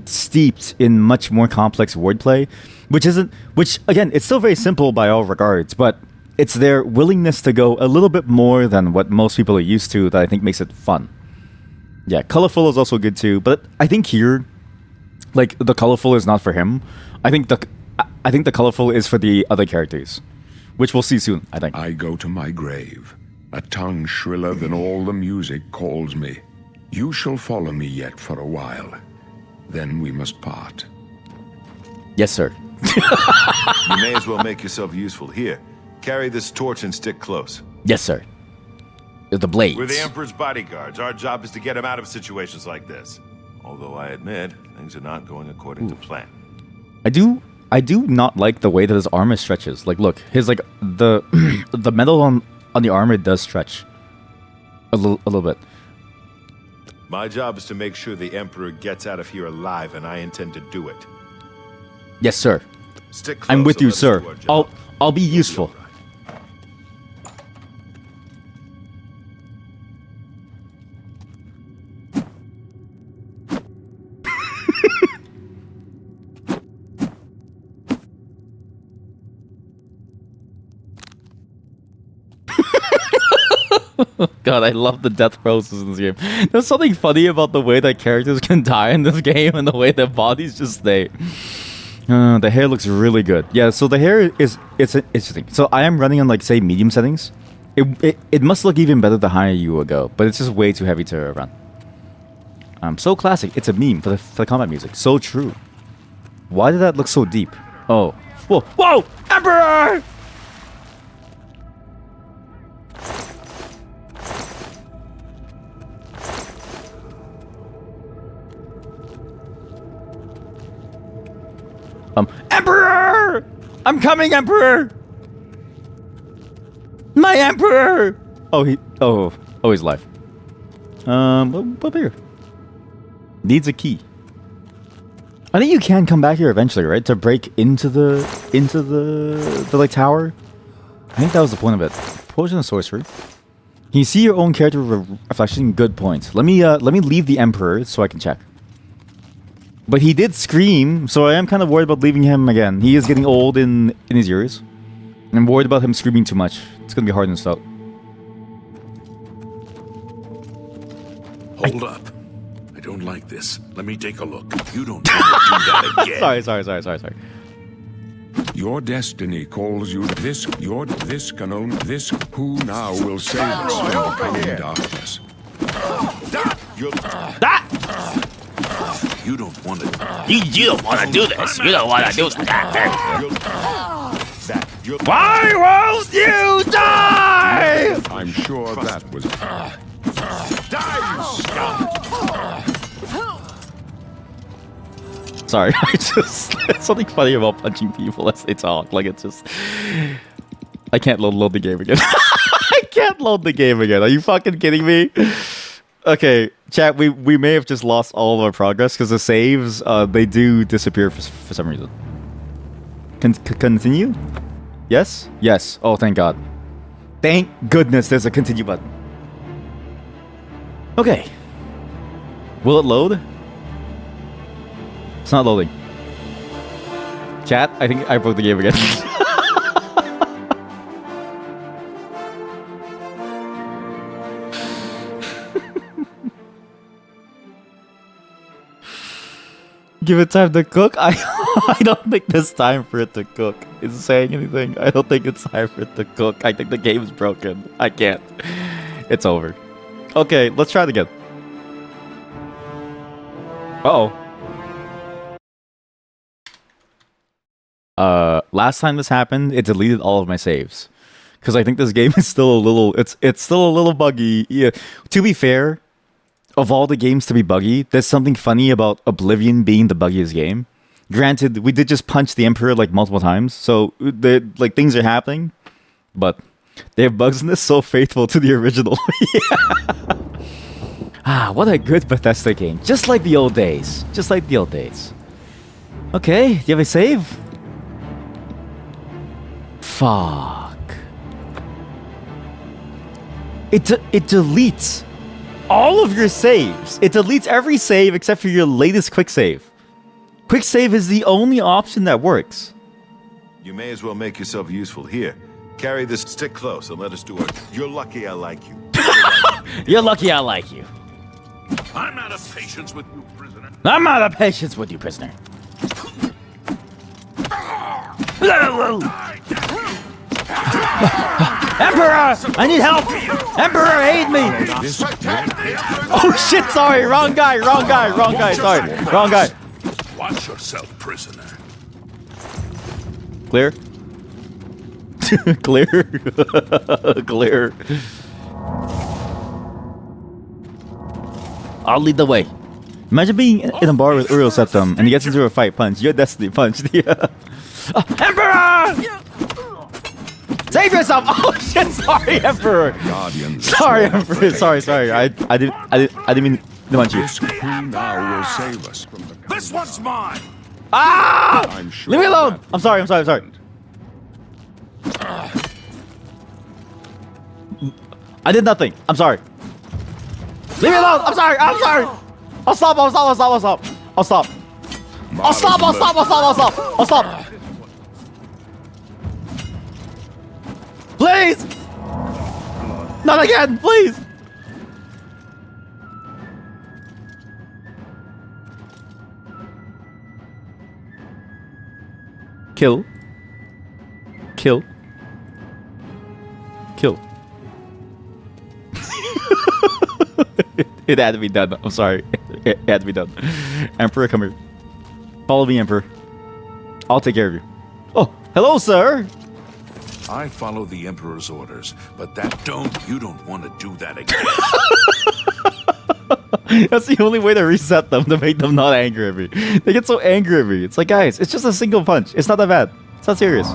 steeped in much more complex wordplay, which again, it's still very simple by all regards, but it's their willingness to go a little bit more than what most people are used to that I think makes it fun. Yeah, colorful is also good too, but I think here, like the colorful is not for him. I think the colorful is for the other characters, which we'll see soon, I think. I go to my grave. A tongue shriller than all the music calls me. You shall follow me yet for a while. Then we must part. Yes, sir. You may as well make yourself useful. Here, carry this torch and stick close. Yes, sir. The blades. We're the Emperor's bodyguards. Our job is to get him out of situations like this. Although I admit, things are not going according to plan. I do not like the way that his armor stretches. Like, look, his like the the metal on the armor does stretch a little bit. My job is to make sure the Emperor gets out of here alive, and I intend to do it. Yes, sir. Stick close. I'm with and you, let us sir. do our job. I'll be useful. God, I love the death process in this game. There's something funny about the way that characters can die in this game and the way their bodies just stay. The hair looks really good. Yeah, so the hair it's interesting. So I am running on like say medium settings. It must look even better the higher you will go, but it's just way too heavy to run. So classic. It's a meme for the combat music. So true. Why did that look so deep? Oh, whoa, whoa, Emperor! Emperor! I'm coming, Emperor! My Emperor! Oh, he's alive. What here? Needs a key. I think you can come back here eventually, right? To break into the like tower. I think that was the point of it. Potion of sorcery. Can you see your own character reflection? Good point. Let me leave the Emperor so I can check. But he did scream, so I am kind of worried about leaving him again. He is getting old in his years. And I'm worried about him screaming too much. It's gonna be hard to install. Hold up. I don't like this. Let me take a look. You don't want to do that again. Sorry. Your destiny calls you this. Who now will save us from the coming darkness? You don't want to. You don't want to do this. You don't want to do that. Why won't you die? I'm sure that was. Sorry, it's something funny about punching people as they talk. Like it's just, I can't load the game again. I can't load the game again. Are you fucking kidding me? Okay, chat. We may have just lost all of our progress because the saves they do disappear for some reason. Continue? Yes. Yes. Oh, thank God. Thank goodness there's a continue button. Okay. Will it load? It's not loading. Chat, I think I broke the game again. Give it time to cook? I don't think there's time for it to cook. Is it saying anything? I don't think it's time for it to cook. I think the game's broken. I can't. It's over. Okay, let's try it again. Uh-oh. Last time this happened, it deleted all of my saves. Because I think this game is still a little... It's still a little buggy. Yeah. To be fair, of all the games to be buggy, there's something funny about Oblivion being the buggiest game. Granted, we did just punch the Emperor like multiple times, so like things are happening, but they have bugs in this so faithful to the original. Yeah. Ah, what a good Bethesda game. Just like the old days. Just like the old days. Okay, do you have a save? Fuck. It deletes all of your saves. It deletes every save except for your latest quick save. Quick save is the only option that works. You may as well make yourself useful here. Carry this stick close and let us do it. You're lucky I like you. You're lucky I like you. I'm out of patience with you, prisoner. I'm out of patience with you, prisoner. Emperor! I need help! Emperor, aid me! Oh shit, sorry, wrong guy, sorry, wrong guy. Watch yourself, prisoner. Clear? Clear? Clear. I'll lead the way. Imagine being in a bar with Uriel Septum and he gets into a fight punch. Your destiny punch. Yeah. Emperor! Save yourself! Oh shit! Sorry, Emperor. Sorry, Emperor. Sorry. I didn't mean to punch you. Who now will save us from the This one's mine. Ah! I'm sure Leave me alone. that- I'm sorry. I did nothing. I'm sorry. Leave me alone. I'm sorry. I'll stop. Please. Not again, please. Kill. Kill. Kill. It had to be done. I'm sorry. It had to be done. Emperor, come here. Follow me, Emperor. I'll take care of you. Oh, hello, sir. I follow the Emperor's orders, but you don't want to do that again. That's the only way to reset them, to make them not angry at me. They get so angry at me. It's like, guys, it's just a single punch. It's not that bad. It's not serious.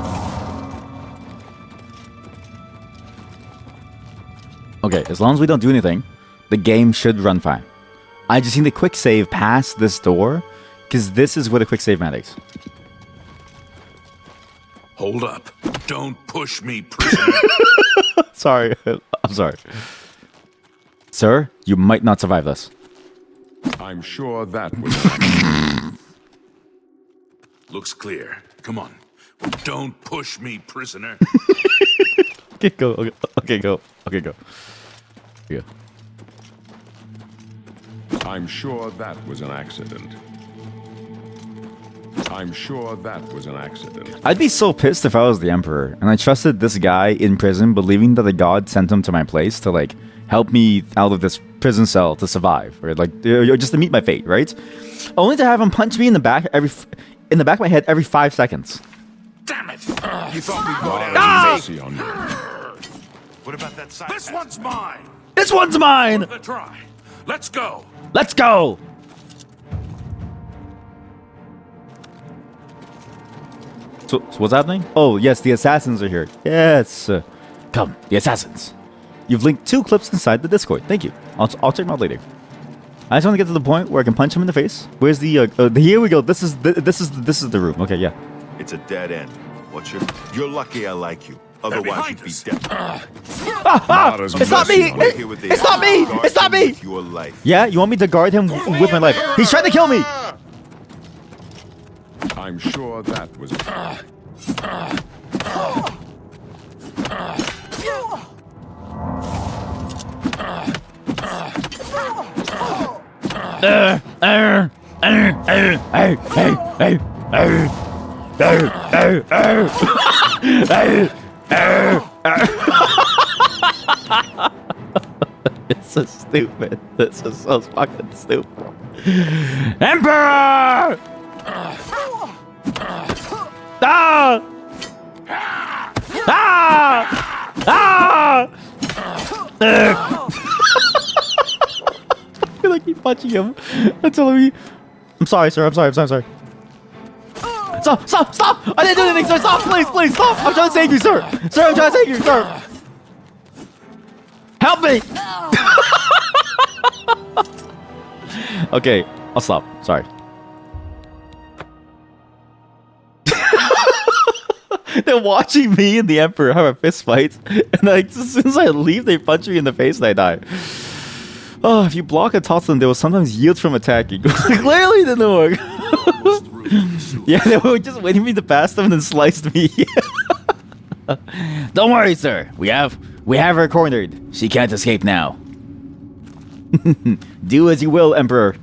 Okay, as long as we don't do anything, the game should run fine. I just need a quick save past this door, because this is where the quick save matters. Hold up. Don't push me, prisoner. Sorry. I'm sorry. Sir, you might not survive this. I'm sure that was... Looks clear. Come on. Don't push me, prisoner. Okay, go. Okay, go. Okay, go. Yeah. I'm sure that was an accident. I'm sure that was an accident. I'd be so pissed if I was the Emperor, and I trusted this guy in prison, believing that the god sent him to my place to, like, help me out of this prison cell to survive, or, like, just to meet my fate, right? Only to have him punch me in the back of my head every 5 seconds. Damn it! You thought we'd go down Mercy on you. What about that side? This one's mine! This one's mine! Worth a try. Let's go! Let's go! So what's happening? Oh, yes, the assassins are here. Yes. Come, the assassins. You've linked 2 clips inside the Discord. Thank you. I'll check them out later. I just want to get to the point where I can punch him in the face. Where's the? Here we go. This is the room. Okay, yeah. It's a dead end. You're lucky I like you. Otherwise you'd be dead. Mara's It's not me! mercy on you. It's not me! It's not me! Your life. Yeah, you want me to guard him with my life? He's trying to kill me. I'm sure that was... It's so stupid. This is so fucking stupid. Emperor! Ah! Ah! Ah! I feel like keep punching him until he... I'm sorry, sir. I'm sorry. Stop! I didn't do anything, sir. Stop, please, stop. I'm trying to save you, sir. Sir, I'm trying to save you, sir. Help me. Okay, I'll stop. Sorry. They're watching me and the Emperor have a fist fight, and like as soon as I leave, they punch me in the face and I die. Oh, if you block and toss them, they will sometimes yield from attacking. Clearly, it didn't work. Yeah, they were just waiting for me to pass them and then sliced me. Don't worry, sir. We have her cornered. She can't escape now. Do as you will, Emperor.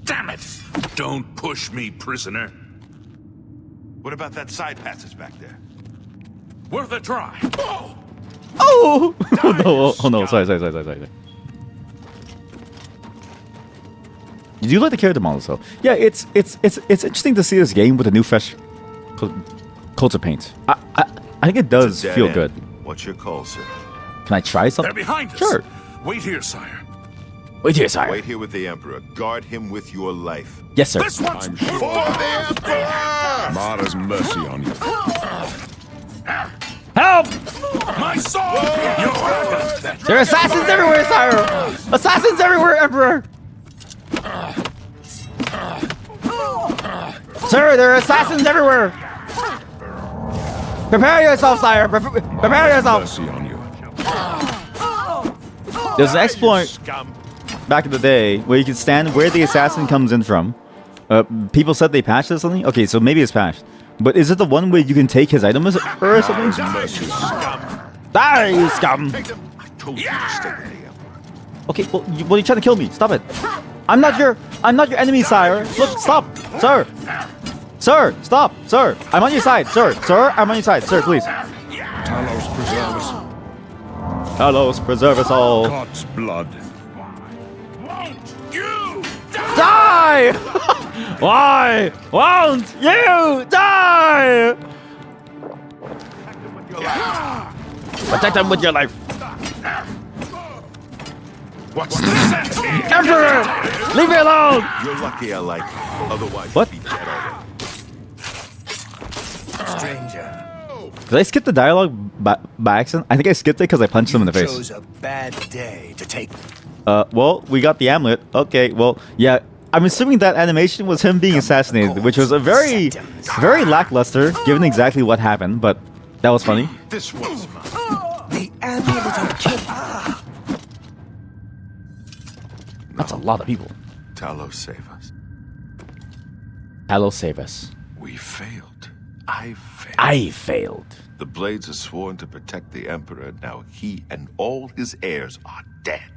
Damn it! Don't push me, prisoner. What about that side passage back there? Worth a try. Oh! Oh! Oh no, sorry. You do like the character models though. Yeah, it's interesting to see this game with a new fresh coat of paint. I think it does feel end. good. What's your call, sir? Can I try something? They're behind us. Sure. Wait here, sire. Wait here, sire. Wait here with the Emperor. Guard him with your life. Yes, sir. This one's I'm sure. for the Emperor! Mara's mercy on you. Help! My sword! There are assassins everywhere, sire! Assassins everywhere, Emperor! Sir, there are assassins everywhere! Prepare yourself, sire! Prepare yourself! Mercy on you. There's an exploit Scum. back in the day where you can stand where the assassin comes in from. People said they patched it or something? Okay, so maybe it's patched. But is it the one where you can take his items or something? Mercy on Scum. Die, you scum! I told you to stay with the Emperor. Okay, well, are you trying to kill me? Stop it! I'm not your enemy, sire. Look, stop, sir. Sir, stop! Sir, I'm on your side! Sir, I'm on your side! Sir, please! Talos preserve us. Talos, preserve us all! God's blood. You Die! Why won't you die? Protect them with your life! What's this? Emperor! Leave me alone! You're lucky I like you. Otherwise, What? you'd be dead already. Stranger, Did I skip the dialogue by accident? I think I skipped it because I punched him in the you face. chose a bad day to take. Well, we got the amulet. Okay, well, yeah. I'm assuming that animation was him being assassinated, which was a very lackluster, given exactly what happened, but that was funny. This was mine. The amulet of King. That's a lot of people. Talos, save us. Talos, save us. We failed. I failed. I failed. The Blades are sworn to protect the Emperor. Now he and all his heirs are dead.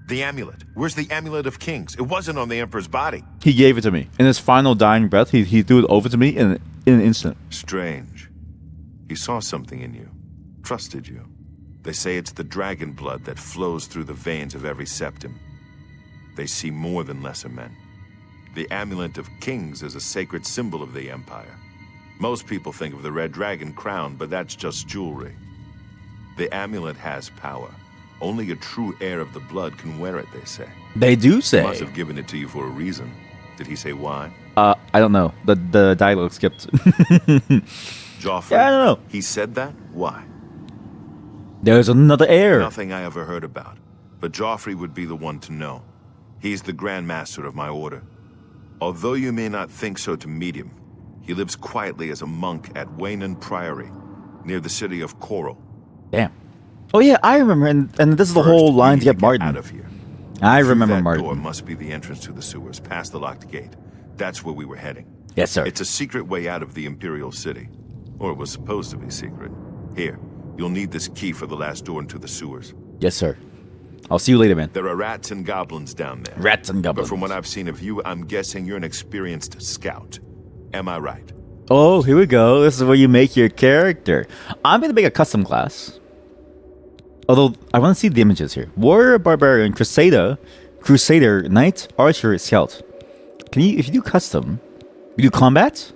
The amulet. Where's the amulet of kings? It wasn't on the Emperor's body. He gave it to me. In his final dying breath, he threw it over to me in an instant. Strange. He saw something in you. Trusted you. They say it's the dragon blood that flows through the veins of every septim. They see more than lesser men. The amulet of kings is a sacred symbol of the Empire. Most people think of the red dragon crown, but that's just jewelry. The amulet has power. Only a true heir of the blood can wear it, they say. They do He say. must have given it to you for a reason. Did he say why? I don't know. The dialogue skipped. Joffrey? Yeah, I don't know. He said that? Why? There's another heir. Nothing I ever heard about. But Joffrey would be the one to know. He's the Grand Master of my order. Although you may not think so to meet him, he lives quietly as a monk at Waynon Priory, near the city of Coral. Damn. Oh yeah, I remember, and this is the whole First, line we to need get Martin. out of here. I Through remember that Martin. door must be the entrance to the sewers, past the locked gate. That's where we were heading. Yes, sir. It's a secret way out of the Imperial City. Or it was supposed to be secret. Here, you'll need this key for the last door into the sewers. Yes, sir. I'll see you later, man. There are rats and goblins down there. Rats and But goblins. from what I've seen of you, I'm guessing you're an experienced scout. Am I right? Oh, here we go. This is where you make your character. I'm gonna make a custom class. Although I want to see the images here. Warrior, barbarian, crusader, knight, archer, scout. Can you, if you do custom, you do combat?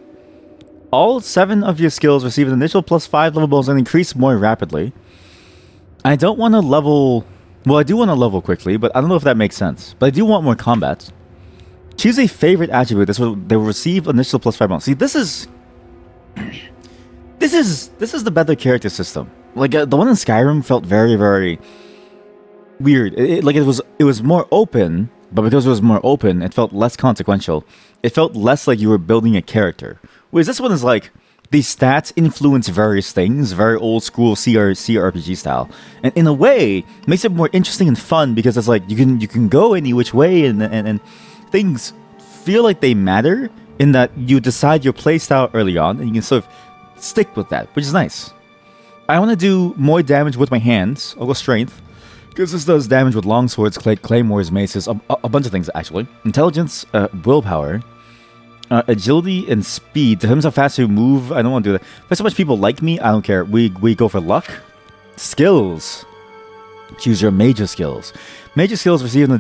All 7 of your skills receive an initial +5 level bonus and increase more rapidly. I don't want to level. Well, I do want to level quickly, but I don't know if that makes sense. But I do want more combat. Choose a favorite attribute. They will receive initial +5 bonus. See, this is the better character system. Like the one in Skyrim felt very, very weird. It was more open, but because it was more open, it felt less consequential. It felt less like you were building a character. Whereas this one is like these stats influence various things, very old school CRPG style, and in a way makes it more interesting and fun because it's like you can go any which way and things feel like they matter in that you decide your playstyle early on and you can sort of stick with that, which is nice. I want to do more damage with my hands. I'll go strength because this does damage with longswords, claymores, maces, a bunch of things actually. Intelligence, willpower. Agility and speed determines how fast you move. I don't want to do that. If so much people like me, I don't care. We go for luck. Skills. Choose your major skills. Major skills receive an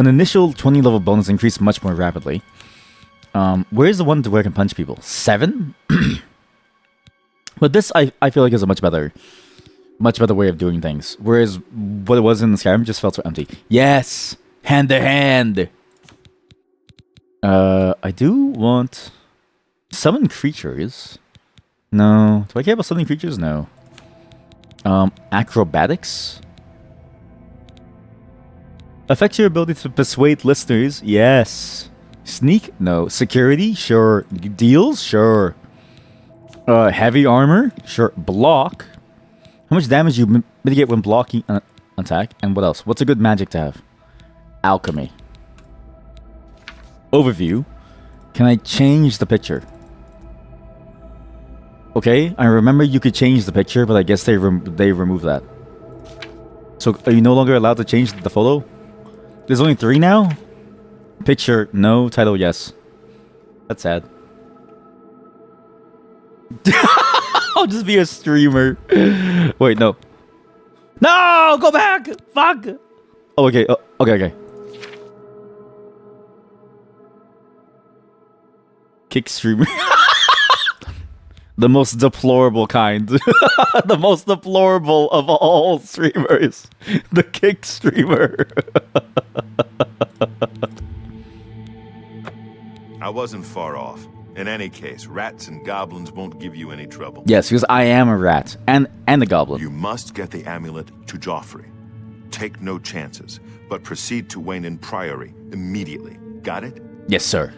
initial 20 level bonus increase much more rapidly. Where's the one to where I can punch people? 7? But this I feel like is a much better way of doing things. Whereas what it was in Skyrim just felt so empty. Yes! Hand to hand! I do want summon creatures. No. Do I care about summoning creatures? No. Acrobatics. Affects your ability to persuade listeners. Yes. Sneak? No. Security? Sure. Deals? Sure. Heavy armor? Sure. Block. How much damage you mitigate when blocking an attack? And what else? What's a good magic to have? Alchemy. Overview. Can I change the picture? Okay, I remember you could change the picture, but I guess they removed that. So are you no longer allowed to change the photo? There's only 3 now? Picture, no. Title, yes. That's sad. I'll just be a streamer. Wait, no. No, go back. Fuck. Oh, okay. Okay. Kick streamer. The most deplorable kind. The most deplorable of all streamers. The kick streamer. I wasn't far off. In any case, rats and goblins won't give you any trouble. Yes, because I am a rat. And a goblin. You must get the amulet to Joffrey. Take no chances, but proceed to Wayne Priory immediately. Got it? Yes, sir.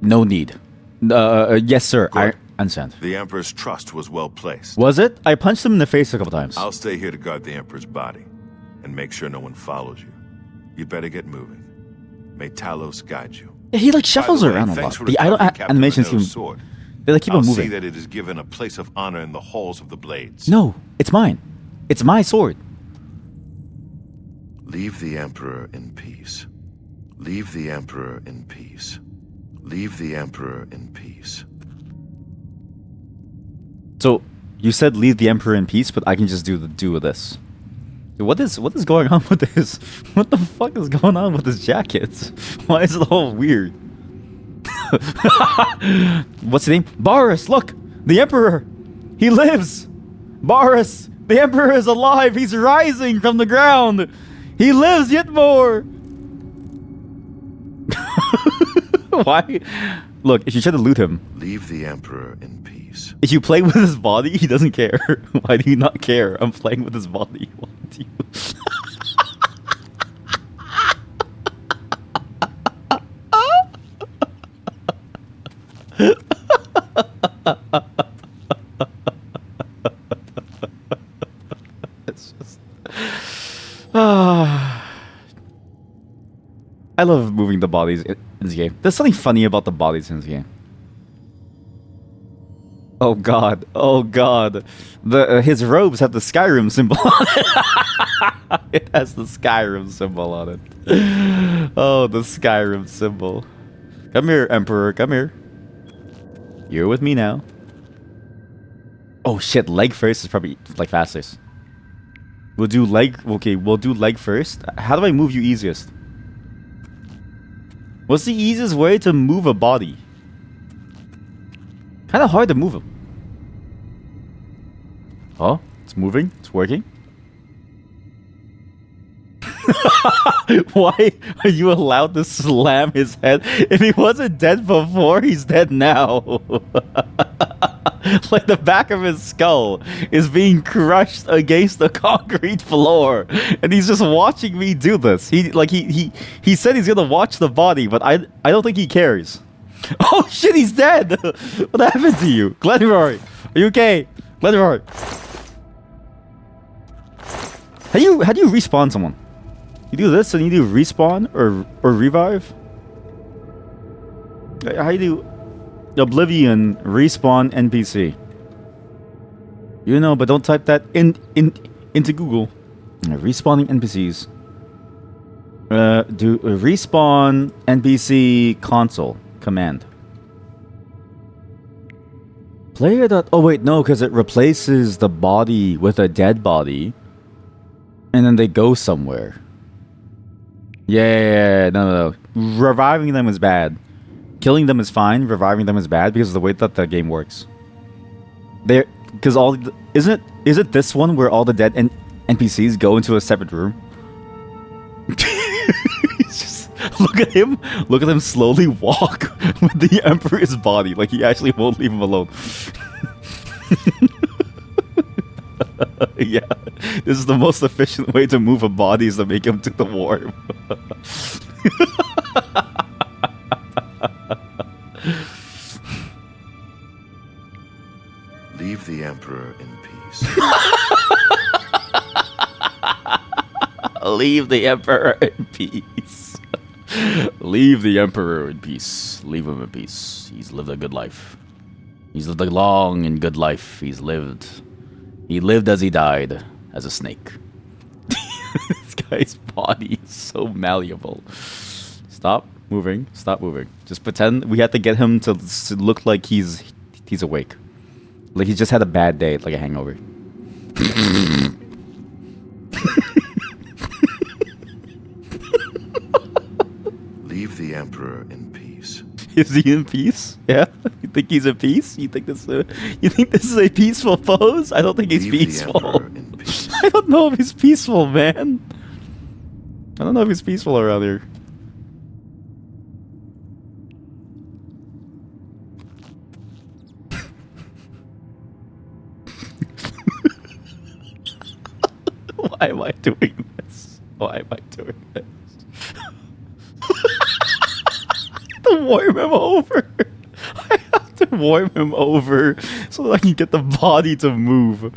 No need. Yes, sir. Good. I understand. The Emperor's trust was well placed. Was it? I punched him in the face a couple times. I'll stay here to guard the Emperor's body and make sure no one follows you. You better get moving. May Talos guide you. Yeah, he like shuffles By the way, around a thanks lot. for The idle recovering Captain animations Renault's seem... sword. They like keep I'll on see moving. that it is given a place of honor in the halls of the Blades. No, it's mine. It's my sword. Leave the Emperor in peace. Leave the Emperor in peace. Leave the Emperor in peace. So, you said leave the Emperor in peace, but I can just do with this. Dude, what is going on with this? What the fuck is going on with this jacket? Why is it all weird? What's his name? Boris, look! The Emperor! He lives! Boris! The Emperor is alive! He's rising from the ground! He lives yet more! Why? Look, if you try to loot him, Leave the Emperor in peace. if you play with his body, he doesn't care. Why do you not care? I'm playing with his body. Why do you... It's just... I love moving the bodies in this game. There's something funny about the bodies in this game. Oh god, oh god. His robes have the Skyrim symbol on it. It has the Skyrim symbol on it. Oh, the Skyrim symbol. Come here, Emperor, come here. You're with me now. Oh shit, leg first is probably like fastest. We'll do leg, okay, we'll do leg first. How do I move you easiest? What's the easiest way to move a body? Kind of hard to move him. Oh, it's moving. It's working. Why are you allowed to slam his head? If he wasn't dead before, he's dead now. Like the back of his skull is being crushed against the concrete floor, and he's just watching me do this. He said he's gonna watch the body, but I don't think he cares. Oh shit, he's dead! What happened to you? Glenroy, are you okay? Glenroy. How do you respawn someone? You do this and you do respawn or revive? How do you do Oblivion respawn NPC? You know, but don't type that into Google. Respawning NPCs. Do respawn NPC console command. Player dot. Oh wait, no, because it replaces the body with a dead body, and then they go somewhere. Yeah, no. Reviving them is bad. Killing them is fine. Reviving them is bad because of the way that the game works. Because isn't it this one where all the dead NPCs go into a separate room? Just look at him slowly walk with the Emperor's body, like he actually won't leave him alone. Yeah, this is the most efficient way to move a body, is to make him to the warp. Leave the Emperor in peace. Leave the Emperor in peace. Leave the Emperor in peace. Leave him in peace. He's lived a good life. He's lived a long and good life. He lived as he died, as a snake. This guy's body is so malleable. Stop moving. Stop moving. Just pretend we have to get him to look like he's awake. Like he just had a bad day, like a hangover. Leave the Emperor in peace. Is he in peace? Yeah. You think he's in peace? You think this is a peaceful pose? I don't think he's Leave peaceful. the Emperor in peace. I don't know if he's peaceful, man. I don't know if he's peaceful around here. Why am I doing this? Why am I doing this? To warm him over. I have to warm him over so that I can get the body to move.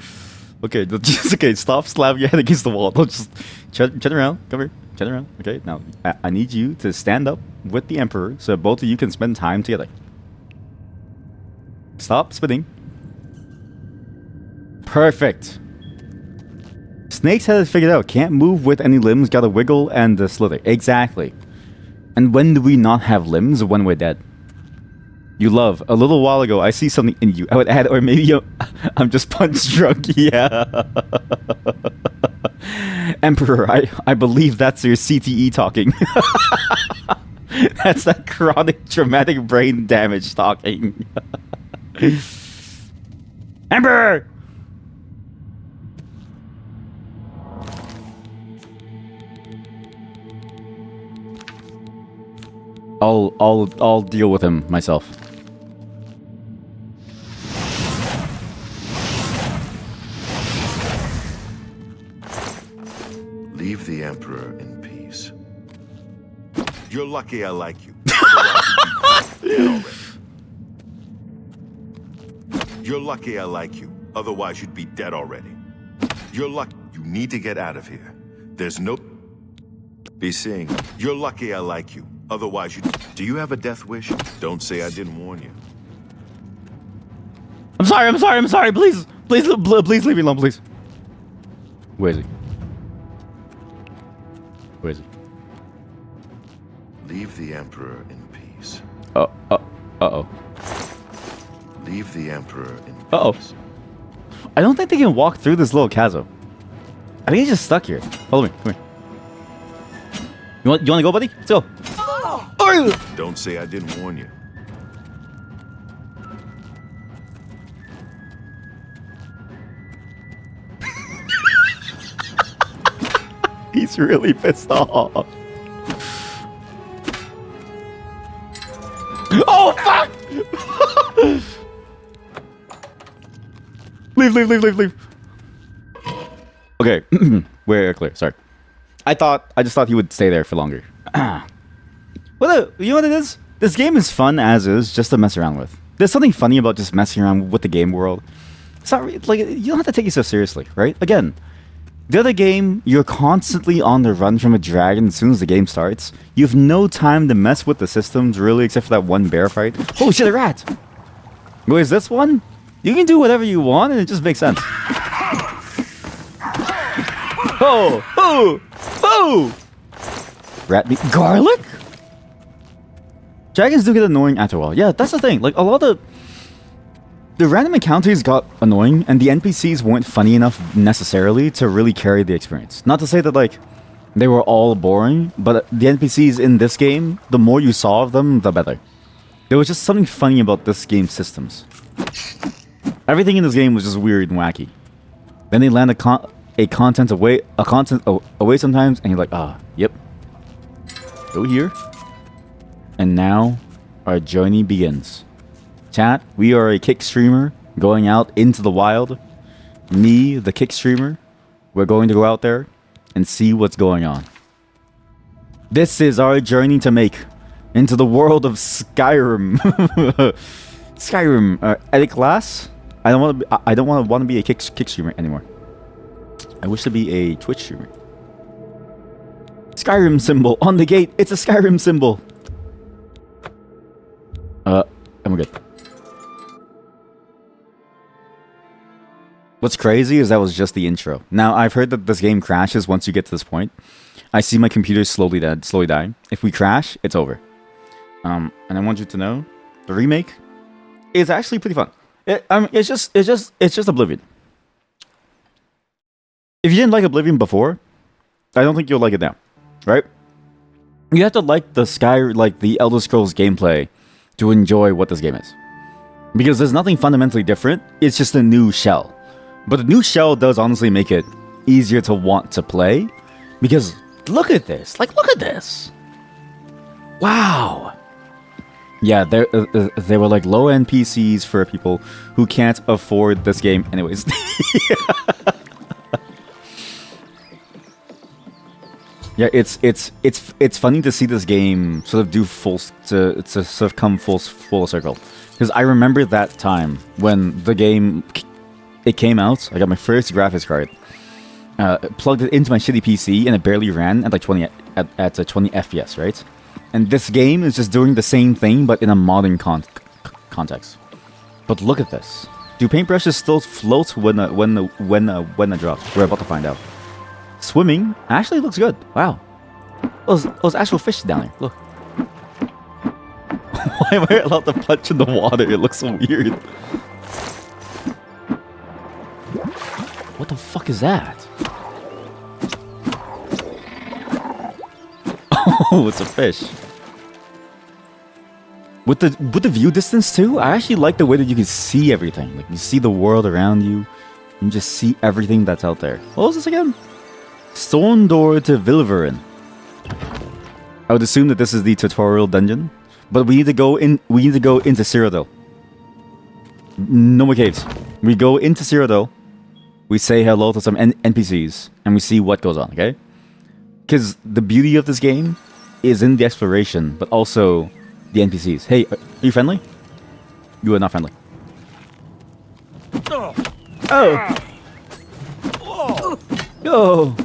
Okay, just okay. Stop slamming your head against the wall. Don't just turn around. Come here. Turn around. Okay, now I need you to stand up with the Emperor so both of you can spend time together. Stop spinning. Perfect. Snakes has it figured out. Can't move with any limbs. Gotta wiggle and slither. Exactly. And when do we not have limbs? When we're dead. You love. A little while ago, I see something in you. I would add, or maybe I'm just punch drunk. Yeah. Emperor, I believe that's your CTE talking. That's that chronic traumatic brain damage talking. Emperor! I'll deal with him myself. Leave the Emperor in peace. You're lucky I like you. You're lucky I like you. Otherwise, you'd be dead already. You're lucky. You need to get out of here. There's no... Be seeing. You're lucky I like you. Otherwise, you... Do you have a death wish? Don't say I didn't warn you. I'm sorry. Please leave me alone, please. Where is he? Where is he? Leave the Emperor in peace. Uh-oh. Leave the Emperor in peace. Uh-oh. I don't think they can walk through this little chasm. I think he's just stuck here. Follow me. Come here. You want to go, buddy? Let's go. Don't say I didn't warn you. He's really pissed off. Oh, fuck! Leave. Okay, we're clear. Sorry. I just thought he would stay there for longer. You know what it is? This game is fun as is, just to mess around with. There's something funny about just messing around with the game world. It's not like you don't have to take yourself seriously, right? Again, the other game, you're constantly on the run from a dragon as soon as the game starts. You have no time to mess with the systems, really, except for that one bear fight. Holy shit, a rat! Whereas this one, you can do whatever you want, and it just makes sense. Oh! Rat meat. Garlic? Dragons do get annoying after a while. Yeah, that's the thing. Like, a lot of the random encounters got annoying, and the NPCs weren't funny enough necessarily to really carry the experience. Not to say that, like, they were all boring, but the NPCs in this game, the more you saw of them, the better. There was just something funny about this game's systems. Everything in this game was just weird and wacky. Then they land a content away sometimes, and you're like, yep. Go here. And now, our journey begins. Chat, we are a kick streamer going out into the wild. Me, the kick streamer, we're going to go out there and see what's going on. This is our journey to make into the world of Skyrim. Skyrim, edit class. I don't want to be a kick streamer anymore. I wish to be a Twitch streamer. Skyrim symbol on the gate. It's a Skyrim symbol. And we're good. What's crazy is that was just the intro. Now, I've heard that this game crashes once you get to this point. I see my computer slowly die. If we crash, it's over. And I want you to know, the remake is actually pretty fun. It's just Oblivion. If you didn't like Oblivion before, I don't think you'll like it now, right? You have to like the Elder Scrolls gameplay to enjoy what this game is, because there's nothing fundamentally different. It's just a new shell, but the new shell does honestly make it easier to want to play, because look at this, look at this, wow. Yeah, they were like low-end PCs for people who can't afford this game anyways. Yeah, it's funny to see this game sort of do to sort of come full circle, because I remember that time when the game came out. I got my first graphics card, plugged it into my shitty PC, and it barely ran at like 20 FPS, right? And this game is just doing the same thing, but in a modern context. But look at this. Do paintbrushes still float when a drop? We're about to find out. Swimming actually looks good. Wow. Those actual fish down there. Look. Why am I allowed to punch in the water? It looks so weird. What the fuck is that? Oh, it's a fish. With the view distance too, I actually like the way that you can see everything. Like, you see the world around you, and you just see everything that's out there. What was this again? Stone Door to Vilverin. I would assume that this is the tutorial dungeon, but we need to go into Cyrodiil. No more caves. We go into Cyrodiil. We say hello to some NPCs, and we see what goes on. Okay, because the beauty of this game is in the exploration, but also the NPCs. Hey, are you friendly? You are not friendly. Oh. Go.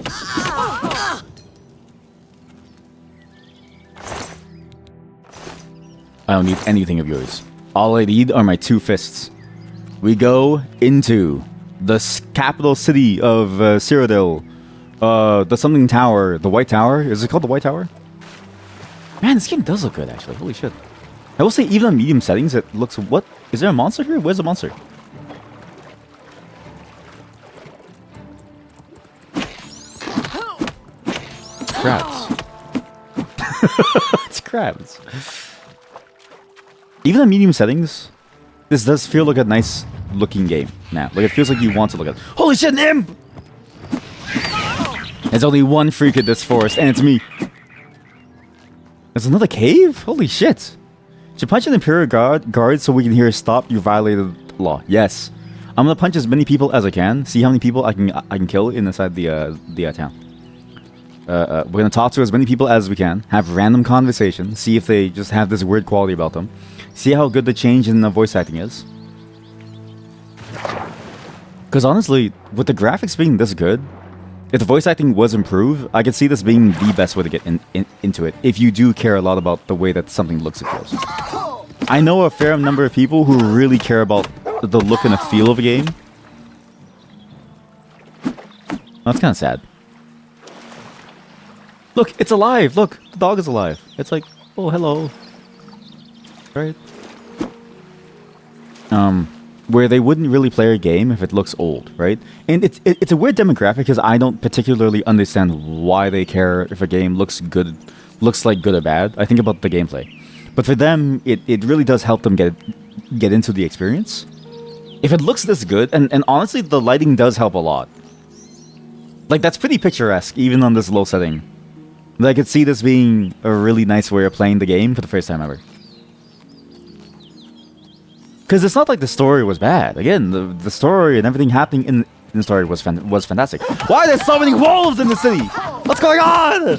I don't need anything of yours. All I need are my two fists. We go into the capital city of Cyrodiil. The something tower. The White Tower? Is it called the White Tower? Man, this game does look good, actually. Holy shit. I will say, even on medium settings, it looks... What? Is there a monster here? Where's the monster? Crabs. It's crabs. Even on medium settings, this does feel like a nice looking game now. Like, it feels like you want to look at it. Holy shit, Imp! There's only one freak in this forest, and it's me. There's another cave? Holy shit. Should punch an Imperial guard so we can hear stop, you violated the law. Yes. I'm gonna punch as many people as I can. See how many people I can kill inside the town. We're gonna talk to as many people as we can. Have random conversations. See if they just have this weird quality about them. See how good the change in the voice acting is. Because honestly, with the graphics being this good, if the voice acting was improved, I could see this being the best way to get into it, if you do care a lot about the way that something looks and feels. I know a fair number of people who really care about the look and the feel of a game. That's kind of sad. Look, it's alive! Look, the dog is alive. It's like, oh, hello. Right? Where they wouldn't really play a game if it looks old, right? And it's a weird demographic, because I don't particularly understand why they care if a game looks like good or bad. I think about the gameplay. But for them, it really does help them get into the experience. If it looks this good, and honestly, the lighting does help a lot. Like, that's pretty picturesque, even on this low setting. I could see this being a really nice way of playing the game for the first time ever. Because it's not like the story was bad. Again, the story and everything happening in the story was fantastic. Why are there so many wolves in the city? What's going on?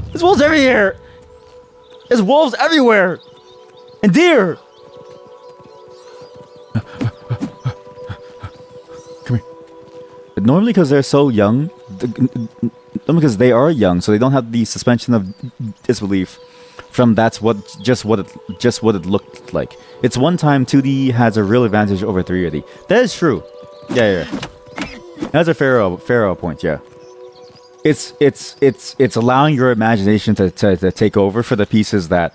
There's wolves everywhere. There's wolves everywhere. And deer. Come here. But normally, because they're so young, because they are young, so they don't have the suspension of disbelief from just what it looked like. It's one time 2D has a real advantage over 3D. That is true. Yeah. That's a fair point. Yeah. It's allowing your imagination to take over for the pieces that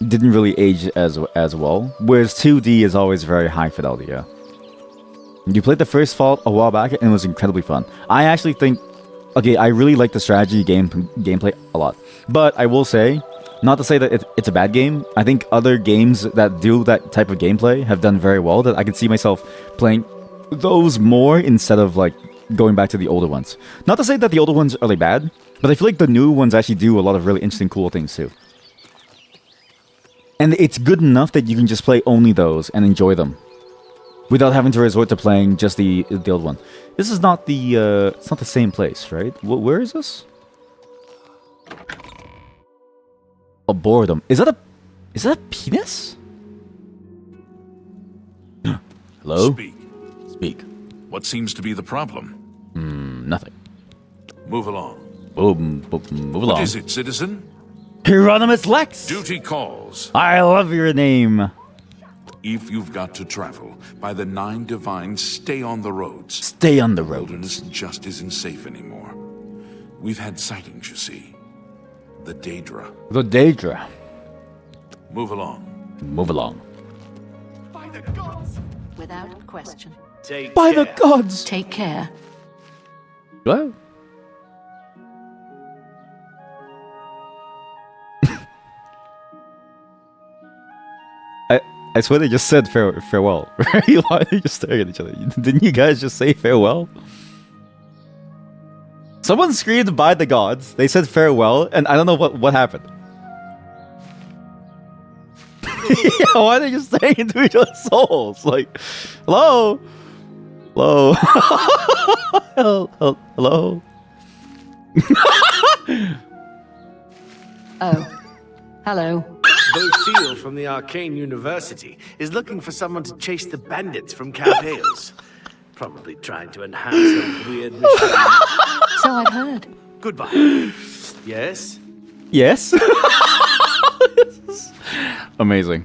didn't really age as well. Whereas 2D is always very high fidelity. Yeah. You played the first Fallout a while back and it was incredibly fun. I actually think, okay, I really like the strategy gameplay a lot. But I will say, not to say that it's a bad game. I think other games that do that type of gameplay have done very well. That I can see myself playing those more instead of like going back to the older ones. Not to say that the older ones are like bad, but I feel like the new ones actually do a lot of really interesting, cool things too. And it's good enough that you can just play only those and enjoy them, without having to resort to playing just the old one. This is not the it's not the same place, right? Where is this? A boredom. Is that a penis? Hello? Speak. What seems to be the problem? Nothing. Move along. Move along. What is it, citizen? Hieronymus Lex! Duty calls. I love your name. If you've got to travel, by the 9 divines, stay on the roads. Stay on the road. Wilderness just isn't safe anymore. We've had sightings, you see. The Daedra. The Daedra. Move along. Move along. By the gods! Without question. Take By the care. gods! Take care. What? I swear they just said farewell. Right? Why are they just staring at each other? Didn't you guys just say farewell? Someone screamed by the gods. They said farewell, and I don't know what happened. Yeah, why are they just staring into each other's souls? Like, hello? Hello? Hello? Oh. Hello. Bocille from the Arcane University is looking for someone to chase the bandits from Campailes. Probably trying to enhance a weird mission. So I've heard. Goodbye. Yes? Yes? Amazing.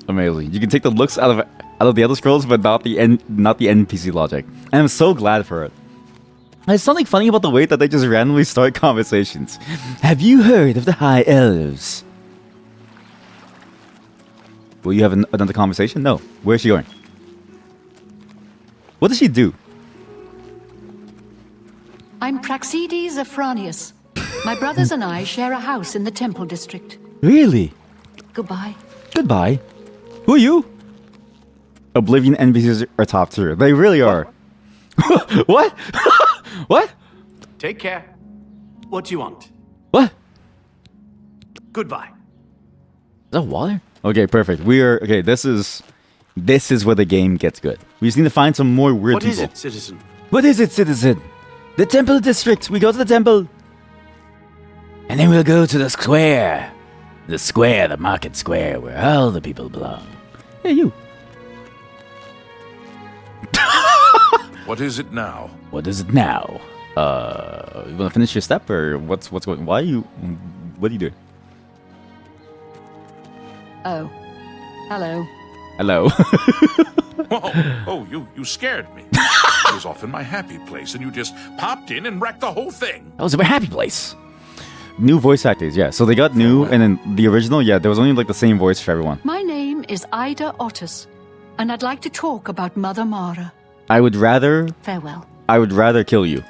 Amazing. You can take the looks out of the Elder Scrolls, but not the NPC logic. And I'm so glad for it. There's something funny about the way that they just randomly start conversations. Have you heard of the High Elves? Will you have another conversation? No. Where's she going? What does she do? I'm Praxides Afranius. My brothers and I share a house in the Temple District. Really? Goodbye. Goodbye. Who are you? Oblivion NPCs are top tier. They really are. What? What? Take care. What do you want? What? Goodbye. Is that water? Okay, perfect. We are okay. This is where the game gets good. We just need to find some more weird What people. is it, citizen? What is it, citizen? The Temple District. We go to the temple, and then we'll go to the square. The square, the market square, where all the people belong. Hey, you. What is it now? What is it now? You wanna finish your step, or what's going? Why are you? What are you doing? Oh. Hello. Hello. Oh, you scared me. I was off in my happy place, and you just popped in and wrecked the whole thing. That was a happy place. New voice actors, yeah. So they got new, and then the original, yeah. There was only like the same voice for everyone. My name is Ida Otis, and I'd like to talk about Mother Mara. I would rather Farewell. kill you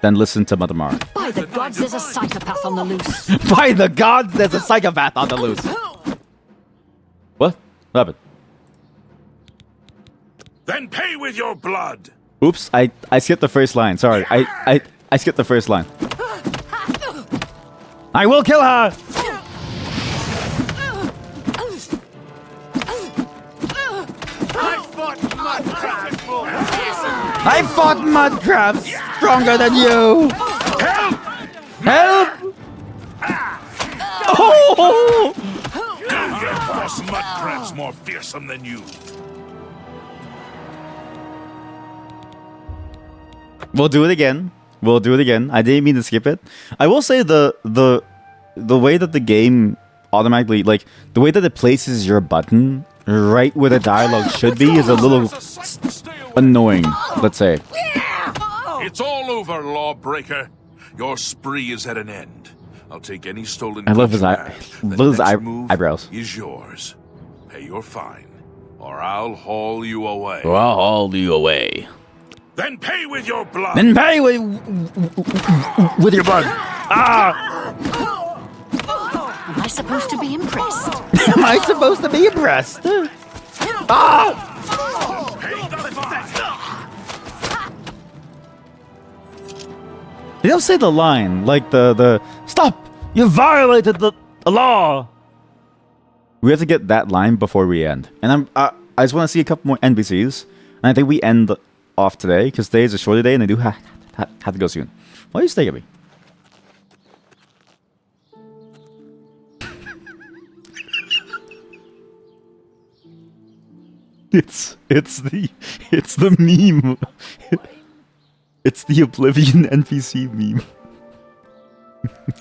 than listen to Mother Mara. By the gods, there's a psychopath on the loose. By the gods, there's a psychopath on the loose. What happened? Then pay with your blood. Oops, I skipped the first line. Sorry, I skipped the first line. I will kill her. I fought mud crabs stronger than you. Help! Oh! Your boss mud crab's more fearsome than you. We'll do it again. We'll do it again. I didn't mean to skip it. I will say the way that the game automatically, like the way that it places your button right where the dialogue should be is a little annoying, let's say. It's all over, lawbreaker. Your spree is at an end. I'll take any stolen I love his goods you eye- have. The love his next move eyebrows. is yours. Pay your fine, or I'll haul you away. Well, I'll haul you away. Then pay with your blood. Then pay with your blood. Am I supposed to be impressed? Am I supposed to be impressed? Ah! They don't say the line like the stop. You violated the law. We have to get that line before we end, and I just want to see a couple more NPCs, and I think we end off today because today is a shorter day, and I do have to go soon. Why are you staring at me? It's the meme. It's the Oblivion NPC meme.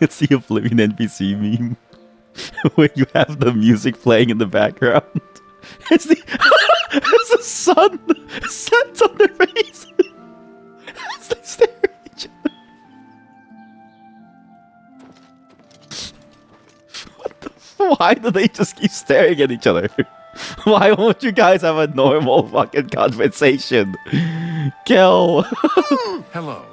It's the Oblivion NPC meme. Where you have the music playing in the background. It's it's the sun sets on their face. As they stare at each other. Why do they just keep staring at each other? Why won't you guys have a normal fucking conversation? Kill. Hello.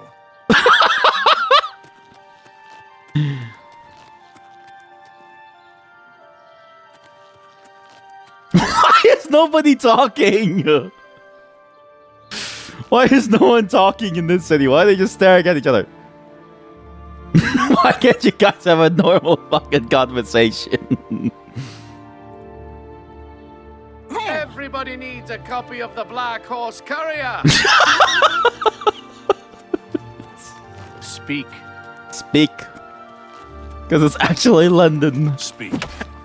Why is nobody talking? Why is no one talking in this city? Why are they just staring at each other? Why can't you guys have a normal fucking conversation? Everybody needs a copy of the Black Horse Courier. Speak. Speak. Because it's actually London. Speak.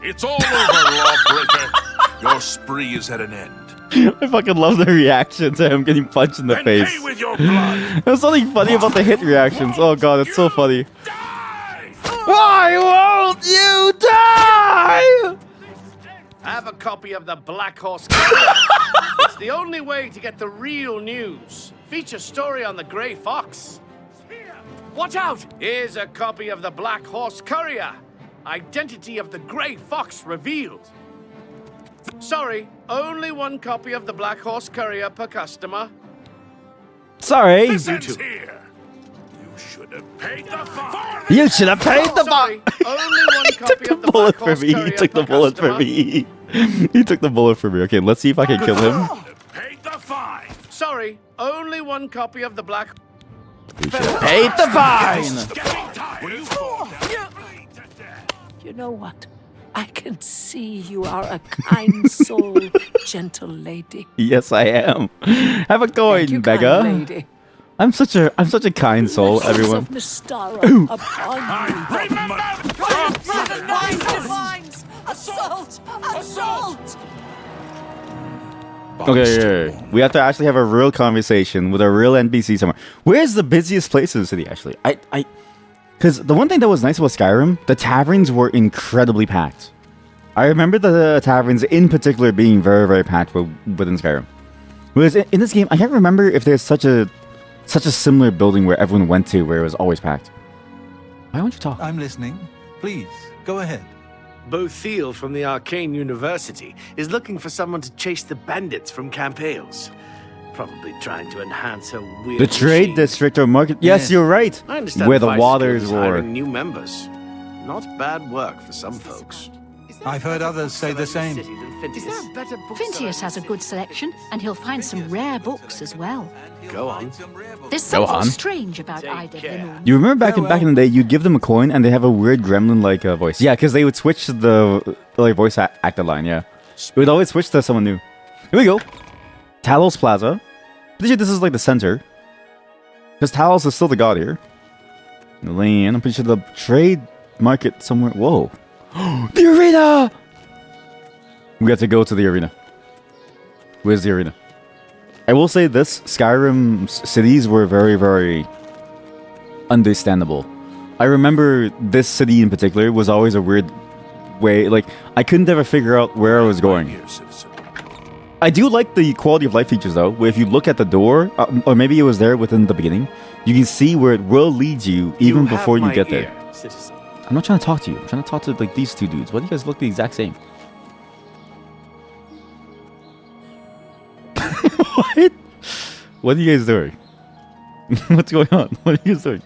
It's all over, lawbreaker. Your spree is at an end. I fucking love the reaction to him getting punched in the Then face. pay with your blood. There's something funny about the hit reactions. Oh god, it's so funny. Die! Why won't you die? Have a copy of the Black Horse Courier. It's the only way to get the real news. Feature story on the Grey Fox. Watch out! Here's a copy of the Black Horse Courier. Identity of the Grey Fox revealed. Sorry, only one copy of the Black Horse Courier per customer. Sorry. This ends here. You should have paid the fine. You should have paid the Sorry, only one He copy took of the the bullet Black for Horse me. He Courier took the per bullet for customer. me. He took the bullet for me. Okay, let's see if I can kill him. Paid the fine. Sorry, only one copy of the Black. Paid the fine. Getting tired. You know what? I can see you are a kind soul, gentle lady. Yes, I am. Have a Thank coin, you, beggar. kind lady. I'm such a kind soul, Blessings everyone. of Mystara upon Remember. Assault! Assault! Okay, yeah. We have to actually have a real conversation with a real NPC somewhere. Where's the busiest place in the city, actually? Because the one thing that was nice about Skyrim, the taverns were incredibly packed. I remember the taverns in particular being very, very packed within Skyrim. Whereas in this game, I can't remember if there's such a similar building where everyone went to where it was always packed. Why won't you talk? I'm listening. Please, go ahead. Bothil from the Arcane University is looking for someone to chase the bandits from Camp Hales. Probably trying to enhance her weird The trade machine. district or market? Yes, Yes. you're right. I understand Where the Vice waters Guild is were. hiring new members. Not bad work for some folks. I've heard others say the same. Phintius has a good selection, and he'll find some rare books as well. Go on. There's something on. strange about Take Ida care. Vinoon. You remember back in the day, you'd give them a coin and they have a weird gremlin-like voice. Yeah, because they would switch to the voice actor line. Yeah, it would always switch to someone new. Here we go. Talos Plaza. Pretty sure this is like the center, because Talos is still the god here. The lane. I'm pretty sure the trade market somewhere. Whoa, the arena. We have to go to the arena. Where's the arena? I will say this, Skyrim cities were very, very understandable. I remember this city in particular was always a weird way, like, I couldn't ever figure out where I was going. Here, citizen. I do like the quality of life features though, where if you look at the door, or maybe it was there within the beginning, you can see where it will lead you even before you get there. Citizen. I'm not trying to talk to you. I'm trying to talk to like these two dudes. Why do you guys look the exact same? What? What are you guys doing? What's going on? What are you guys doing?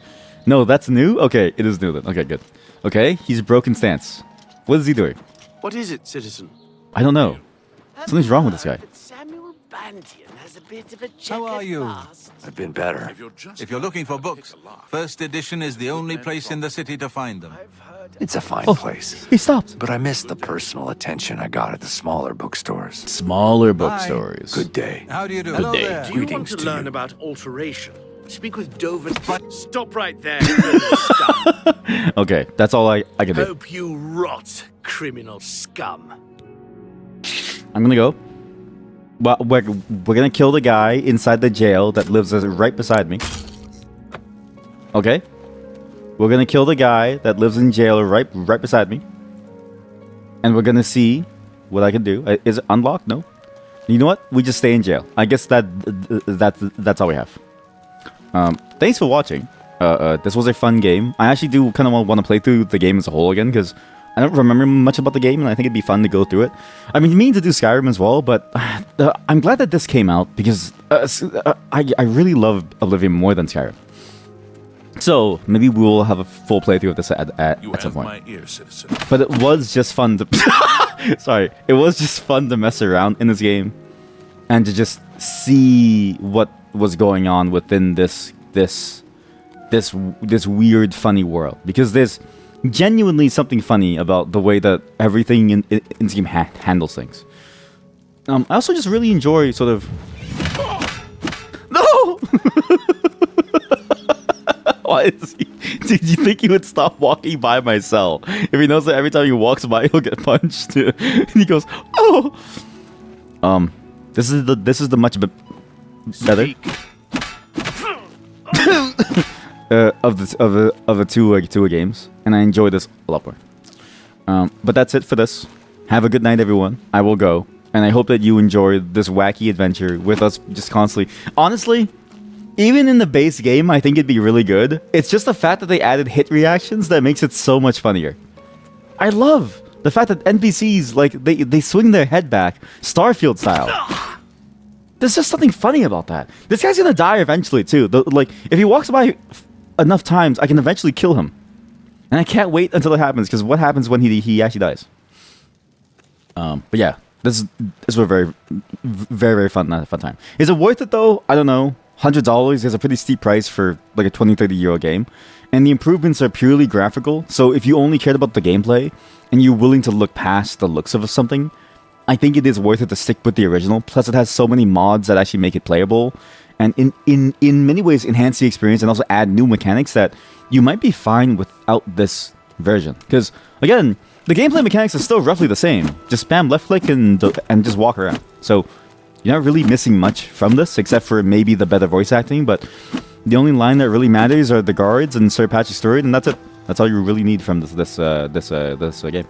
No, that's new? Okay, it is new then. Okay, good. Okay, he's broken stance. What is he doing? What is it, citizen? I don't know. Something's wrong with this guy. Samuel Bantian has a bit of a How are you? I've been better. If you're looking for books, first edition is the only place in the city to find them. It's a fine Oh, place. he stopped. But I miss the personal attention I got at the smaller bookstores. Smaller bookstores. Good day. How do you do? Hello Hello there. Do you want Greetings to to learn you. about alteration? Speak with Dover. Stop right there, criminal scum. Okay, that's all I can do. Hope you rot, criminal scum. I'm gonna go. Well, we're gonna kill the guy inside the jail that lives right beside me. Okay. We're gonna kill the guy that lives in jail right beside me. And we're gonna see what I can do. Is it unlocked? No. You know what? We just stay in jail. I guess that's all we have. Thanks for watching. This was a fun game. I actually do kind of want to play through the game as a whole again because I don't remember much about the game, and I think it'd be fun to go through it. I mean, mean to do Skyrim as well, but I'm glad that this came out because I really love Oblivion more than Skyrim. So maybe we'll have a full playthrough of this at some point. My ear, citizen. But it was just fun to sorry, it was just fun to mess around in this game and to just see what was going on within this weird funny world, because there's genuinely something funny about the way that everything in this game handles things. I also just really enjoy sort of no. Why is he? Did you think he would stop walking by my cell if he knows that every time he walks by he'll get punched? And he goes, "Oh." This is the much better of the two games, and I enjoy this a lot more. But that's it for this. Have a good night, everyone. I will go, and I hope that you enjoy this wacky adventure with us just constantly. Honestly, even in the base game, I think it'd be really good. It's just the fact that they added hit reactions that makes it so much funnier. I love the fact that NPCs, like, they swing their head back, Starfield style. There's just something funny about that. This guy's gonna die eventually, too. Like, if he walks by enough times, I can eventually kill him. And I can't wait until it happens, because what happens when he actually dies? But yeah, this was a very, very fun time. Is it worth it, though? I don't know. $100 is a pretty steep price for like a 20-30-year-old game, and the improvements are purely graphical. So if you only cared about the gameplay and you're willing to look past the looks of something, I think it is worth it to stick with the original. Plus, it has so many mods that actually make it playable, and in many ways enhance the experience and also add new mechanics that you might be fine without this version. Because again, the gameplay mechanics are still roughly the same. Just spam left click and just walk around. So you're not really missing much from this, except for maybe the better voice acting, but the only line that really matters are the guards and Sir Patrick's story, and that's it. That's all you really need from this game.